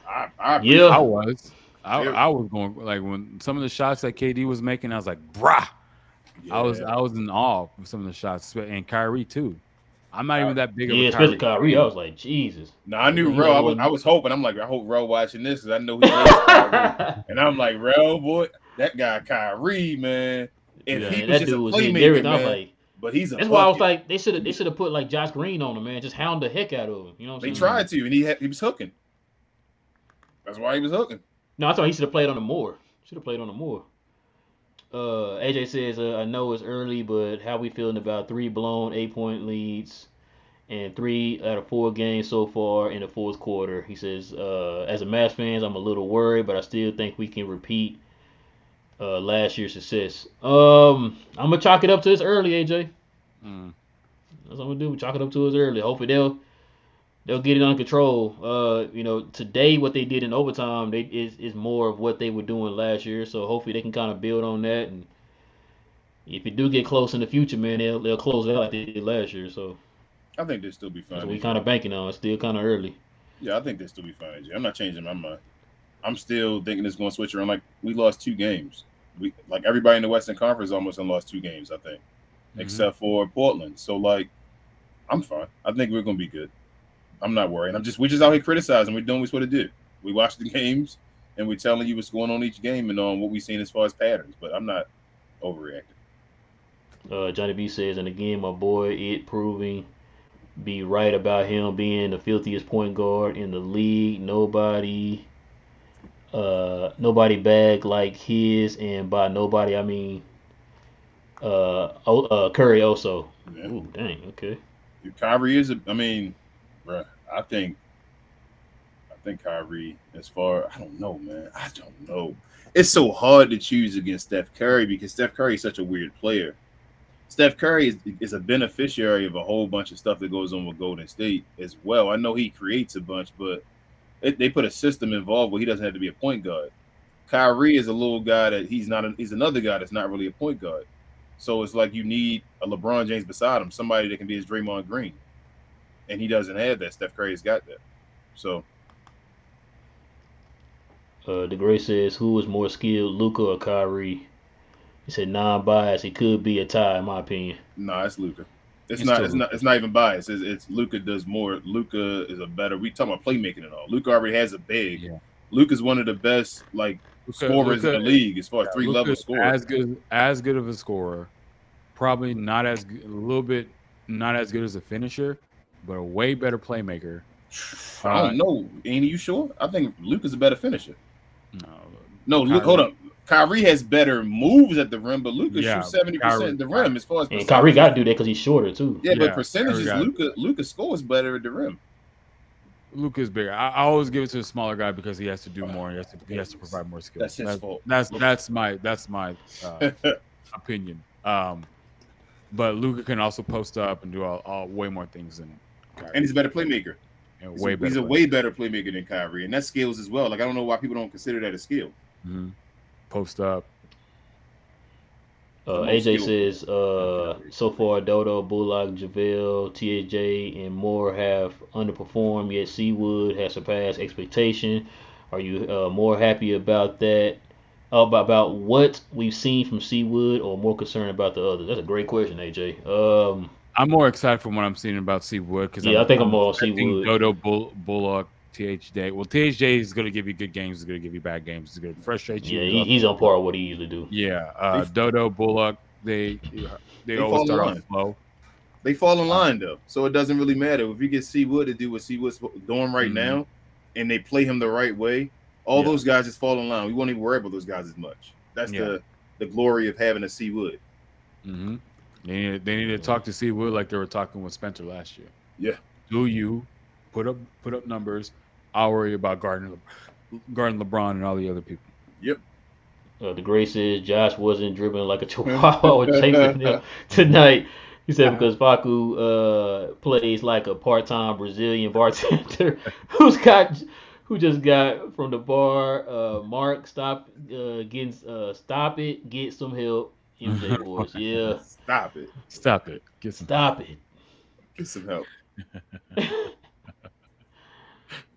Speaker 2: I
Speaker 1: Yeah,
Speaker 3: I
Speaker 2: appreciate
Speaker 3: was.
Speaker 2: it.
Speaker 3: I was going like when some of the shots that KD was making, I was like, brah.
Speaker 2: Yeah.
Speaker 3: I was in awe with some of the shots and Kyrie too. I'm not
Speaker 2: I,
Speaker 3: even that big of a
Speaker 1: yeah, especially
Speaker 3: Kyrie
Speaker 1: Kyrie. I
Speaker 3: fan.
Speaker 1: was like, Jesus.
Speaker 2: no, I
Speaker 1: Like,
Speaker 2: knew
Speaker 1: he
Speaker 2: Ro.
Speaker 1: like
Speaker 2: I
Speaker 1: one.
Speaker 2: was hoping. I'm like, I hope Ro watching this because I know he loves Kyrie. And I'm like, Ro, boy, that guy Kyrie, man. If he
Speaker 1: Man,
Speaker 2: was
Speaker 1: that
Speaker 2: just a
Speaker 1: dude was hitting
Speaker 2: playmaker,
Speaker 1: everything. I was
Speaker 2: man,
Speaker 1: like,
Speaker 2: but he's a
Speaker 1: that's why I was
Speaker 2: bucket.
Speaker 1: like, they should have put like Josh Green on him, man. Just hound the heck out of him. You know what
Speaker 2: They
Speaker 1: I'm saying?
Speaker 3: Mhm.
Speaker 2: tried to, and he was hooking. That's why he was hooking.
Speaker 1: No, I thought he should have played on him more. Should have played on him more. AJ says, I know it's early, but how we feeling about 3 blown 8 point leads and 3 out of 4 games so far in the fourth quarter? He says, as a Mavs fans, I'm a little worried, but I still think we can repeat last year's success. I'm gonna chalk it up to this early, AJ.
Speaker 3: Mm.
Speaker 1: That's what I'm gonna do. Chalk it up to us early. Hopefully they'll get it under control. Today what they did in overtime is more of what they were doing last year. So hopefully they can kind of build on that. And if it do get close in the future, man, they'll close it out like they did last year. So
Speaker 2: I think they'll still be
Speaker 1: that's
Speaker 2: fine,
Speaker 1: what we kind
Speaker 2: AJ.
Speaker 1: of banking on. It's still kind of early.
Speaker 2: Yeah, I think they'll still be fine, AJ. I'm not changing my mind. I'm still thinking it's going to switch around. Like we lost 2 games. We like everybody in the Western Conference almost done lost 2 games, I think,
Speaker 3: Mhm.
Speaker 2: except for Portland. So like, I'm fine. I think we're going to be good. I'm not worried. We're just out here criticizing. We're doing what we're supposed to do. We watch the games and we're telling you what's going on each game and on what we've seen as far as patterns. But I'm not overreacting.
Speaker 1: Johnny B says, and again, my boy, it proving be right about him being the filthiest point guard in the league. Nobody bag like his, and by nobody I mean Curry also.
Speaker 2: Yeah,
Speaker 1: Ooh, dang. Okay.
Speaker 2: Kyrie is. I mean, bruh, I think Kyrie. As far, I don't know, man. I don't know. It's so hard to choose against Steph Curry because Steph Curry is such a weird player. Steph Curry is a beneficiary of a whole bunch of stuff that goes on with Golden State as well. I know he creates a bunch, but they put a system involved where he doesn't have to be a point guard. Kyrie is a little guy that he's another guy that's not really a point guard. So it's like you need a LeBron James beside him, somebody that can be his Draymond Green, and he doesn't have that. Steph Curry's got that. So
Speaker 1: The Gray says, who is more skilled, Luca or Kyrie? He said non-biased. It could be a tie, in my opinion.
Speaker 2: nah, it's Luca. It's
Speaker 3: It's
Speaker 2: not.
Speaker 3: still
Speaker 2: It's not.
Speaker 3: Luka.
Speaker 2: It's not even biased. It's Luca does more. Luca is a better. We talking about playmaking and all. Luca already has a big.
Speaker 3: Yeah.
Speaker 2: Luca's one of the best scorers in
Speaker 3: Luka
Speaker 2: the league as far as three
Speaker 3: Luka
Speaker 2: level
Speaker 3: is
Speaker 2: scorer.
Speaker 3: as good of a scorer. Probably not as good, a little bit not as good as a finisher, but a way better playmaker.
Speaker 2: I don't know. Ain't you sure? I think Luca's a better finisher.
Speaker 3: No,
Speaker 2: No, Luke, hold
Speaker 3: Kyrie.
Speaker 2: up. Kyrie has better moves at the rim, but Luca
Speaker 3: Yeah,
Speaker 2: shoots 70% at the rim as far as
Speaker 1: And Kyrie got
Speaker 2: percentages.
Speaker 1: to do that because he's shorter too.
Speaker 2: Yeah, but
Speaker 3: Kyrie
Speaker 2: percentages,
Speaker 3: got
Speaker 2: Luca scores better at the rim.
Speaker 3: Luka's bigger. I always give it to a smaller guy because he has to do more. He has to provide more skills.
Speaker 2: That's his fault.
Speaker 3: That's my opinion. But Luka can also post up and do all way more things than Kyrie.
Speaker 2: And he's a better playmaker.
Speaker 3: And
Speaker 2: He's a way better playmaker than Kyrie, and that's skills as well. Like I don't know why people don't consider that a skill.
Speaker 3: Mm-hmm. Post up.
Speaker 1: AJ says, so far Dodo, Bullock, JaVale, THJ, and more have underperformed, yet Seawood has surpassed expectation. Are you more happy about that? About what we've seen from Seawood, or more concerned about the others? That's a great question, AJ.
Speaker 3: I'm more excited from what I'm seeing about Seawood because
Speaker 1: I think I'm
Speaker 3: I'm
Speaker 1: more on
Speaker 3: expecting
Speaker 1: Seawood.
Speaker 3: Dodo, Bullock, THJ. Well, THJ is going to give you good games. He's going to give you bad games. He's going to frustrate you.
Speaker 1: Yeah, he's on par with what he usually do.
Speaker 3: Yeah, Dodo, Bullock, they always start off slow.
Speaker 2: They fall in line though, so it doesn't really matter if you get Seawood to do what Seawood's doing right now, and they play him the right way. All those guys just fall in line. We won't even worry about those guys as much. That's the glory of having a Seawood.
Speaker 3: Mm-hmm. They need to talk to Seawood like they were talking with Spencer last year.
Speaker 2: Yeah.
Speaker 3: Do you put up numbers? I'll worry about guarding LeBron and all the other people.
Speaker 2: Yep.
Speaker 1: The Gray says Josh wasn't dribbling like a chihuahua chasing him tonight. He said because Facu plays like a part-time Brazilian bartender who just got from the bar. Mark, stop it, get some help. MJ voice. Yeah.
Speaker 2: Stop it.
Speaker 3: Stop it. Get some.
Speaker 1: Stop it.
Speaker 2: Get some help.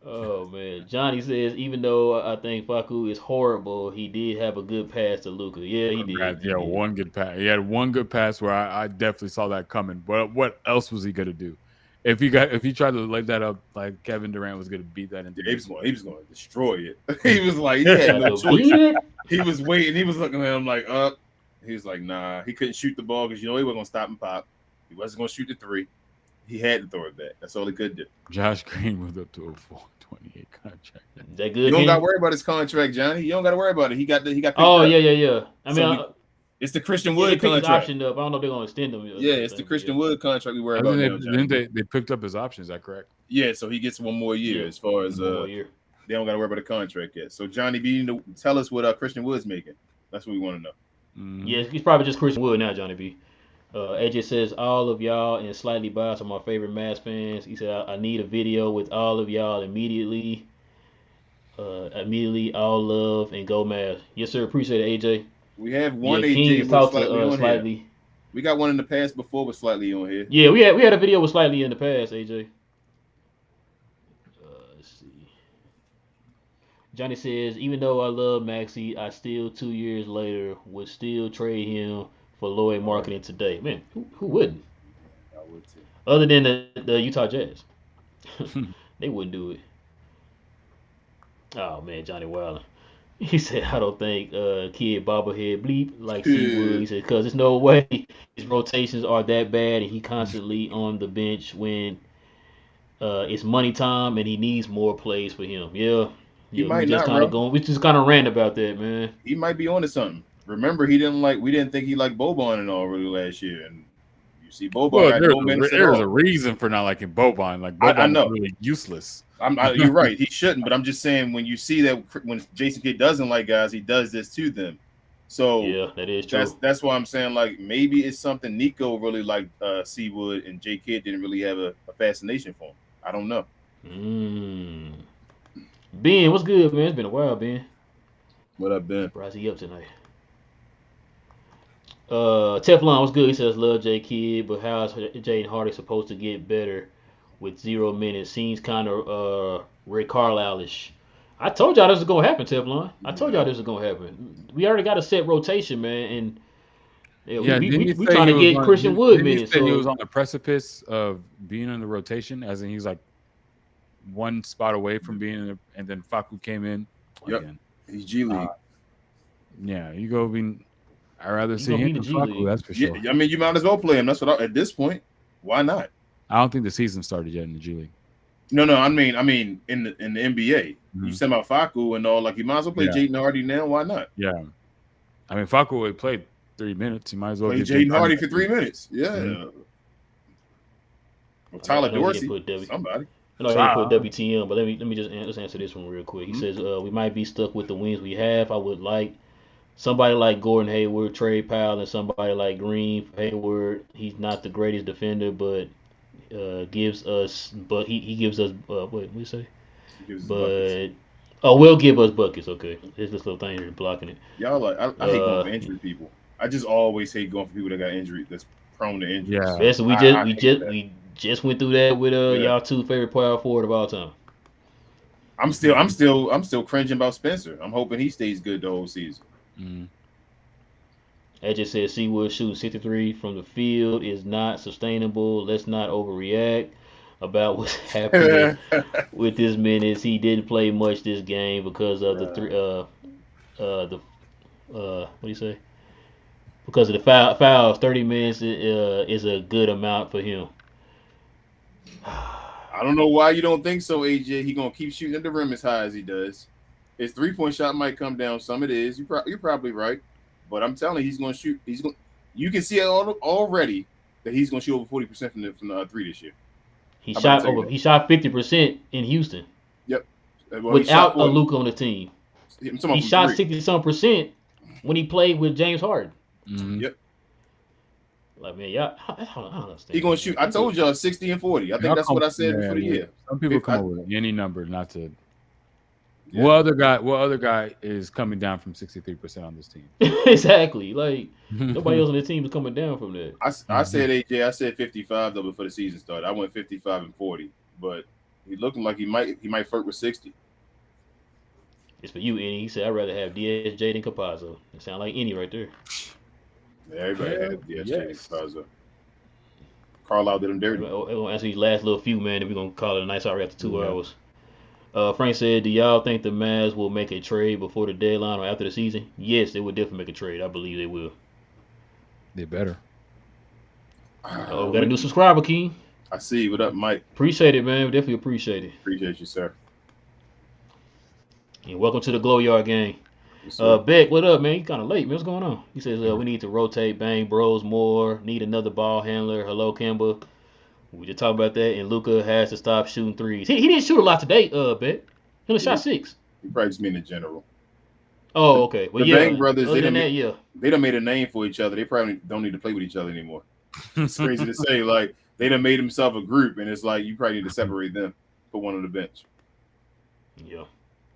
Speaker 1: Oh man, Johnny says even though I think Faku is horrible, he did have a good pass to Luca. Yeah, he did.
Speaker 3: Congrats.
Speaker 1: He
Speaker 3: Yeah,
Speaker 1: did.
Speaker 3: one good pass. He had one good pass where I definitely saw that coming. But what else was he gonna do? If he tried to lay that up, like Kevin Durant was gonna beat that into.
Speaker 2: Yeah, he was going to destroy it. He was like, he had no choice. He was waiting. He was looking at him like, up. He was like, nah. He couldn't shoot the ball because he wasn't going to stop and pop. He wasn't going to shoot the three. He had to throw it back. That's all he could do.
Speaker 3: Josh Green moved up to a 428 contract.
Speaker 1: That good.
Speaker 2: You don't got to worry about his contract, Johnny. You don't got to worry about it. He got picked
Speaker 1: Oh
Speaker 2: up.
Speaker 1: yeah. I mean,
Speaker 2: it's the Christian Wood contract.
Speaker 1: Option up. I don't know if they're gonna extend him.
Speaker 2: Yeah, it's the Christian Wood contract we worry about now, Johnny.
Speaker 3: They picked up his option. Is that correct?
Speaker 2: Yeah, so he gets one more year as far as they don't got to worry about the contract yet. So Johnny B, you tell us what Christian Wood's making. That's what we want to know.
Speaker 3: Mm-hmm.
Speaker 1: Yeah, he's probably just Christian Wood now, Johnny B. AJ says all of y'all and slightly biased are my favorite Mavs fans. He said I need a video with all of y'all immediately. Immediately, all love and go Mavs. Yes, sir. Appreciate it, AJ.
Speaker 2: We have one
Speaker 1: yeah,
Speaker 2: AJ
Speaker 1: King
Speaker 2: with
Speaker 1: talked
Speaker 2: slightly
Speaker 1: to
Speaker 2: on
Speaker 1: slightly.
Speaker 2: Here. We got one in the past before with slightly on here.
Speaker 1: Yeah, we had a video with slightly in the past, AJ. Let's see. Johnny says, even though I love Maxey, I still 2 years later would still trade him for Lloyd marketing today. Man, who wouldn't?
Speaker 2: I would too.
Speaker 1: Other than the Utah Jazz. They wouldn't do it. Oh man, Johnny Wilder. He said, I don't think kid bobblehead bleep like C would. He said, because there's no way his rotations are that bad and he constantly on the bench when it's money time and he needs more plays for him. Yeah.
Speaker 2: He might not, bro.
Speaker 1: We just kind of rant about that, man.
Speaker 2: He might be onto something. Remember, we didn't think he liked Boban and all really last year. And you see Boban
Speaker 3: there's a reason for not liking Boban. Like Boban is really useless.
Speaker 2: You're right. He shouldn't. But I'm just saying when you see that when Jason Kidd doesn't like guys, he does this to them. So
Speaker 1: yeah, that is true.
Speaker 2: That's why I'm saying like maybe it's something Nico really liked Seawood and J Kidd didn't really have a fascination for him. I don't know.
Speaker 1: Ben, what's good, man? It's been a while, Ben.
Speaker 2: What up, Ben?
Speaker 1: Why's he up tonight? Teflon, what's good? He says, love J Kidd, but how is Jaden Hardy supposed to get better with 0 minutes? Seems kind of Ray Carlisle-ish. I told y'all this was gonna happen, Teflon. I told y'all this was gonna happen. We already got a set rotation, man, and we trying to get Christian Wood minutes.
Speaker 3: He was on the precipice of being in the rotation, as in he's like one spot away from being in and then Facu came in.
Speaker 2: Yep, he's G League.
Speaker 3: Yeah, you go. I'd rather see him than Facu, that's for sure.
Speaker 2: I mean, you might as well play him. That's what at this point. Why not?
Speaker 3: I don't think the season started yet in the G League.
Speaker 2: No, I mean in the NBA. You said about Facu and all, like you might as well play Jaden Hardy now. Why not?
Speaker 3: Yeah, I mean Facu would play 3 minutes. He might as well
Speaker 2: play Jaden Hardy for 3 minutes. Yeah. Mm-hmm. Well, Tyler Dorsey, somebody.
Speaker 1: I know he put WTM, but let me just answer this one real quick. He says we might be stuck with the wins we have. I would like somebody like Gordon Hayward, Trey Powell, and somebody like Green. Hayward, he's not the greatest defender, but gives us. But he gives us. What do you say? Will give us buckets. Okay, there's this little thing here blocking it.
Speaker 2: Y'all like I hate going for injured people. I just always hate going for people that got injured. That's prone to injury.
Speaker 3: Yeah,
Speaker 1: we just went through that with y'all two favorite power forward of all time.
Speaker 2: I'm still cringing about Spencer. I'm hoping he stays good the whole season.
Speaker 1: I just said Seawood shooting 63 from the field is not sustainable. Let's not overreact about what's happening with his minutes. He didn't play much this game because of the what do you say? Because of the fouls. 30 minutes is a good amount for him.
Speaker 2: I don't know why you don't think so, AJ. He gonna keep shooting at the rim as high as he does. His 3-point shot might come down some. It is. You're probably right, but I'm telling you, he's gonna shoot. You can see it already that he's gonna shoot over 40% from the 3 this year.
Speaker 1: He shot 50% in Houston.
Speaker 2: Yep.
Speaker 1: Without a Luka on the team. He shot 60% when he played with James Harden.
Speaker 2: Yep.
Speaker 1: Like, man, I don't understand.
Speaker 2: He gonna shoot. I told y'all 60 and 40. I think that's what I said before the year.
Speaker 3: Some people come up with any number not to. Yeah. What other guy is coming down from 63% on this team?
Speaker 1: Exactly. Like Nobody else on the team is coming down from that.
Speaker 2: I said AJ. I said 55 though before the season started. I went 55 and 40, but he looking like he might flirt with 60.
Speaker 1: It's for you, Any. He said I'd rather have DSJ than Campazzo. It sound like Any right there.
Speaker 2: Yeah, everybody had DSJ
Speaker 3: yes.
Speaker 2: and Campazzo. Carlisle did him dirty.
Speaker 1: We're gonna answer these last little few, man, and we're gonna call it a nice hour after 2 hours. Frank said, "Do y'all think the Mavs will make a trade before the deadline or after the season?" Yes, they will definitely make a trade. I believe they will.
Speaker 3: They better.
Speaker 1: Oh, we got a new subscriber, King.
Speaker 2: I see. What up, Mike?
Speaker 1: Appreciate it, man. Definitely appreciate it.
Speaker 2: Appreciate you, sir.
Speaker 1: And welcome to the Glow Yard gang.
Speaker 2: Yes, sir.
Speaker 1: Beck, what up, man? You kind of late, man. What's going on? He says, we need to rotate Bang Bros more. Need another ball handler. Hello, Kemba. We just talked about that. And Luka has to stop shooting threes. He didn't shoot a lot today, Beck. He only shot 6.
Speaker 2: You probably just mean in general.
Speaker 1: Oh, okay. Well,
Speaker 2: The
Speaker 1: yeah.
Speaker 2: Bang brothers,
Speaker 1: Other than that, yeah.
Speaker 2: They done made a name for each other. They probably don't need to play with each other anymore. It's crazy to say. Like, they done made themselves a group, and it's like you probably need to separate them, put one on the bench.
Speaker 1: Yeah.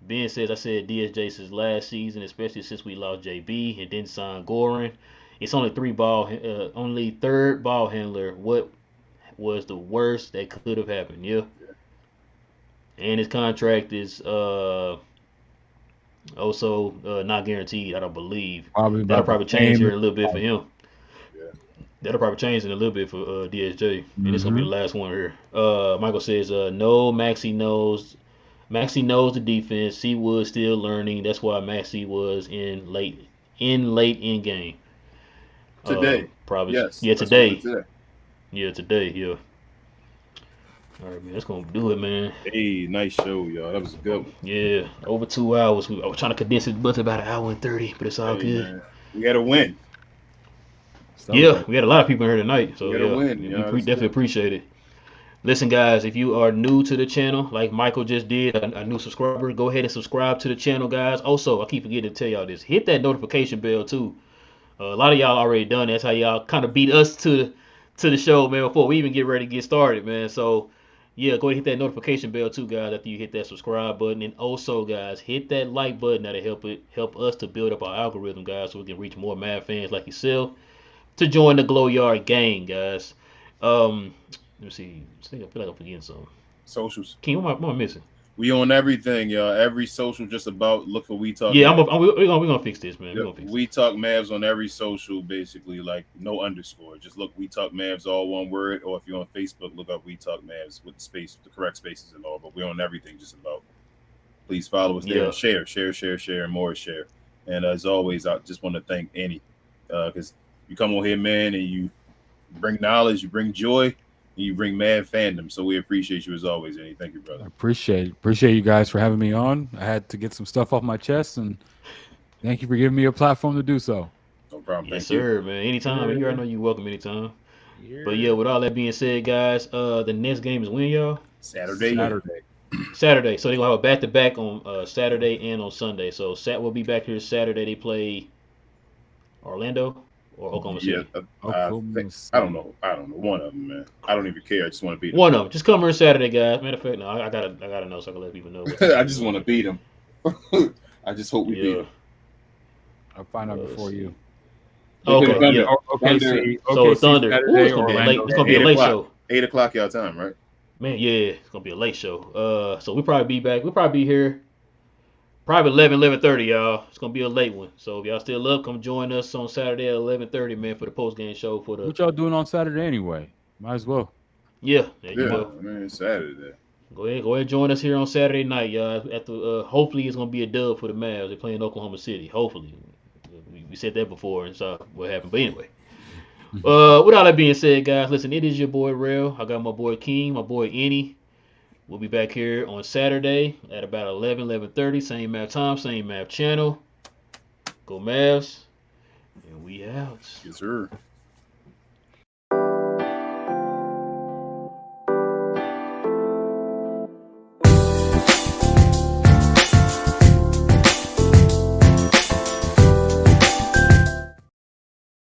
Speaker 1: Ben says, I said DSJ since last season, especially since we lost JB and didn't sign Goran. It's only only third ball handler. What was the worst that could have happened? Yeah. And his contract is also not guaranteed, I don't believe. That'll probably change here a little bit for him.
Speaker 2: Yeah.
Speaker 1: That'll probably change in a little bit for DSJ. And it's gonna be the last one here. Michael says, no, Maxey knows the defense. Seawood still learning. That's why Maxey was in late in game.
Speaker 2: Today.
Speaker 1: Probably.
Speaker 2: Yes.
Speaker 1: Yeah, today. Yeah, today. Yeah. All right, man. That's gonna do it, man.
Speaker 2: Hey, nice show, y'all. That was a good one.
Speaker 1: Yeah, over 2 hours. I was trying to condense it, but about 1:30, but it's all good.
Speaker 2: Man. We got to win.
Speaker 1: Yeah, we had a lot of people in here tonight, so
Speaker 2: We gotta
Speaker 1: yeah,
Speaker 2: win,
Speaker 1: we
Speaker 2: that's
Speaker 1: definitely
Speaker 2: good.
Speaker 1: appreciate it. Listen, guys, if you are new to the channel, like Michael just did, a new subscriber, go ahead and subscribe to the channel, guys. Also, I keep forgetting to tell y'all this. Hit that notification bell, too. A lot of y'all already done that. That's how y'all kind of beat us to the show, man, before we even get ready to get started, man. So, yeah, go ahead and hit that notification bell, too, guys, after you hit that subscribe button. And also, guys, hit that like button. That'll help us to build up our algorithm, guys, so we can reach more Mad fans like yourself to join the Glow Yard gang, guys. Let me see. I feel like I'm forgetting something.
Speaker 2: Socials.
Speaker 1: King, what am I missing?
Speaker 2: We on everything, y'all. Every social just about look for We Talk.
Speaker 1: Yeah,
Speaker 2: Mavs.
Speaker 1: we're gonna fix this, man.
Speaker 2: Yep.
Speaker 1: We're gonna fix
Speaker 2: We Talk Mavs on every social, basically, like no underscore. Just look We Talk Mavs, all one word. Or if you're on Facebook, look up We Talk Mavs with the correct spaces and all. But we're on everything just about. Please follow us there.
Speaker 1: Yeah.
Speaker 2: And share, and more share. And as always, I just want to thank Annie because you come on here, man, and you bring knowledge, you bring joy. You bring mad fandom, so we appreciate you as always, Annie. Thank you, brother.
Speaker 3: I appreciate you guys for having me on. I had to get some stuff off my chest, and thank you for giving me a platform to do so.
Speaker 2: No problem.
Speaker 1: Yes,
Speaker 2: Thank
Speaker 1: sir,
Speaker 2: you.
Speaker 1: man. Anytime.
Speaker 3: Yeah.
Speaker 1: You already know you're welcome anytime. But yeah, with all that being said, guys, the next game is when, y'all?
Speaker 2: Saturday.
Speaker 1: Saturday. So they're gonna have a back-to-back on Saturday and on Sunday. So Sat will be back here Saturday. They play Orlando or Oklahoma City.
Speaker 2: Yeah, I don't know. One of them, man. I don't even care. I just want to beat them.
Speaker 1: One of them. Just come here Saturday, guys. Matter of fact, no, I gotta know so I can let people know.
Speaker 2: I just want to beat them. I just hope we beat them.
Speaker 3: I'll find out before you.
Speaker 1: Okay, yeah.
Speaker 3: Okay,
Speaker 1: so Thunder.
Speaker 3: Saturday,
Speaker 1: It's gonna be a late show.
Speaker 2: 8 o'clock y'all time, right?
Speaker 1: Man, yeah, it's gonna be a late show. So we'll probably be back. We'll probably be here probably 11:30, y'all. It's gonna be a late one. So if y'all still up, come join us on Saturday at 11:30, man, for the post game show for the.
Speaker 3: What y'all doing on Saturday anyway? Might as well.
Speaker 1: Yeah, there you go.
Speaker 2: Man, it's Saturday.
Speaker 1: Go ahead and join us here on Saturday night, y'all. Hopefully it's gonna be a dub for the Mavs. They're playing Oklahoma City. Hopefully, we said that before and saw what happened. But anyway, with all that being said, guys, listen, it is your boy Rail. I got my boy King, my boy Any. We'll be back here on Saturday at about 11:30. Same map time, same map channel. Go Mavs, and we out.
Speaker 2: Yes, sir.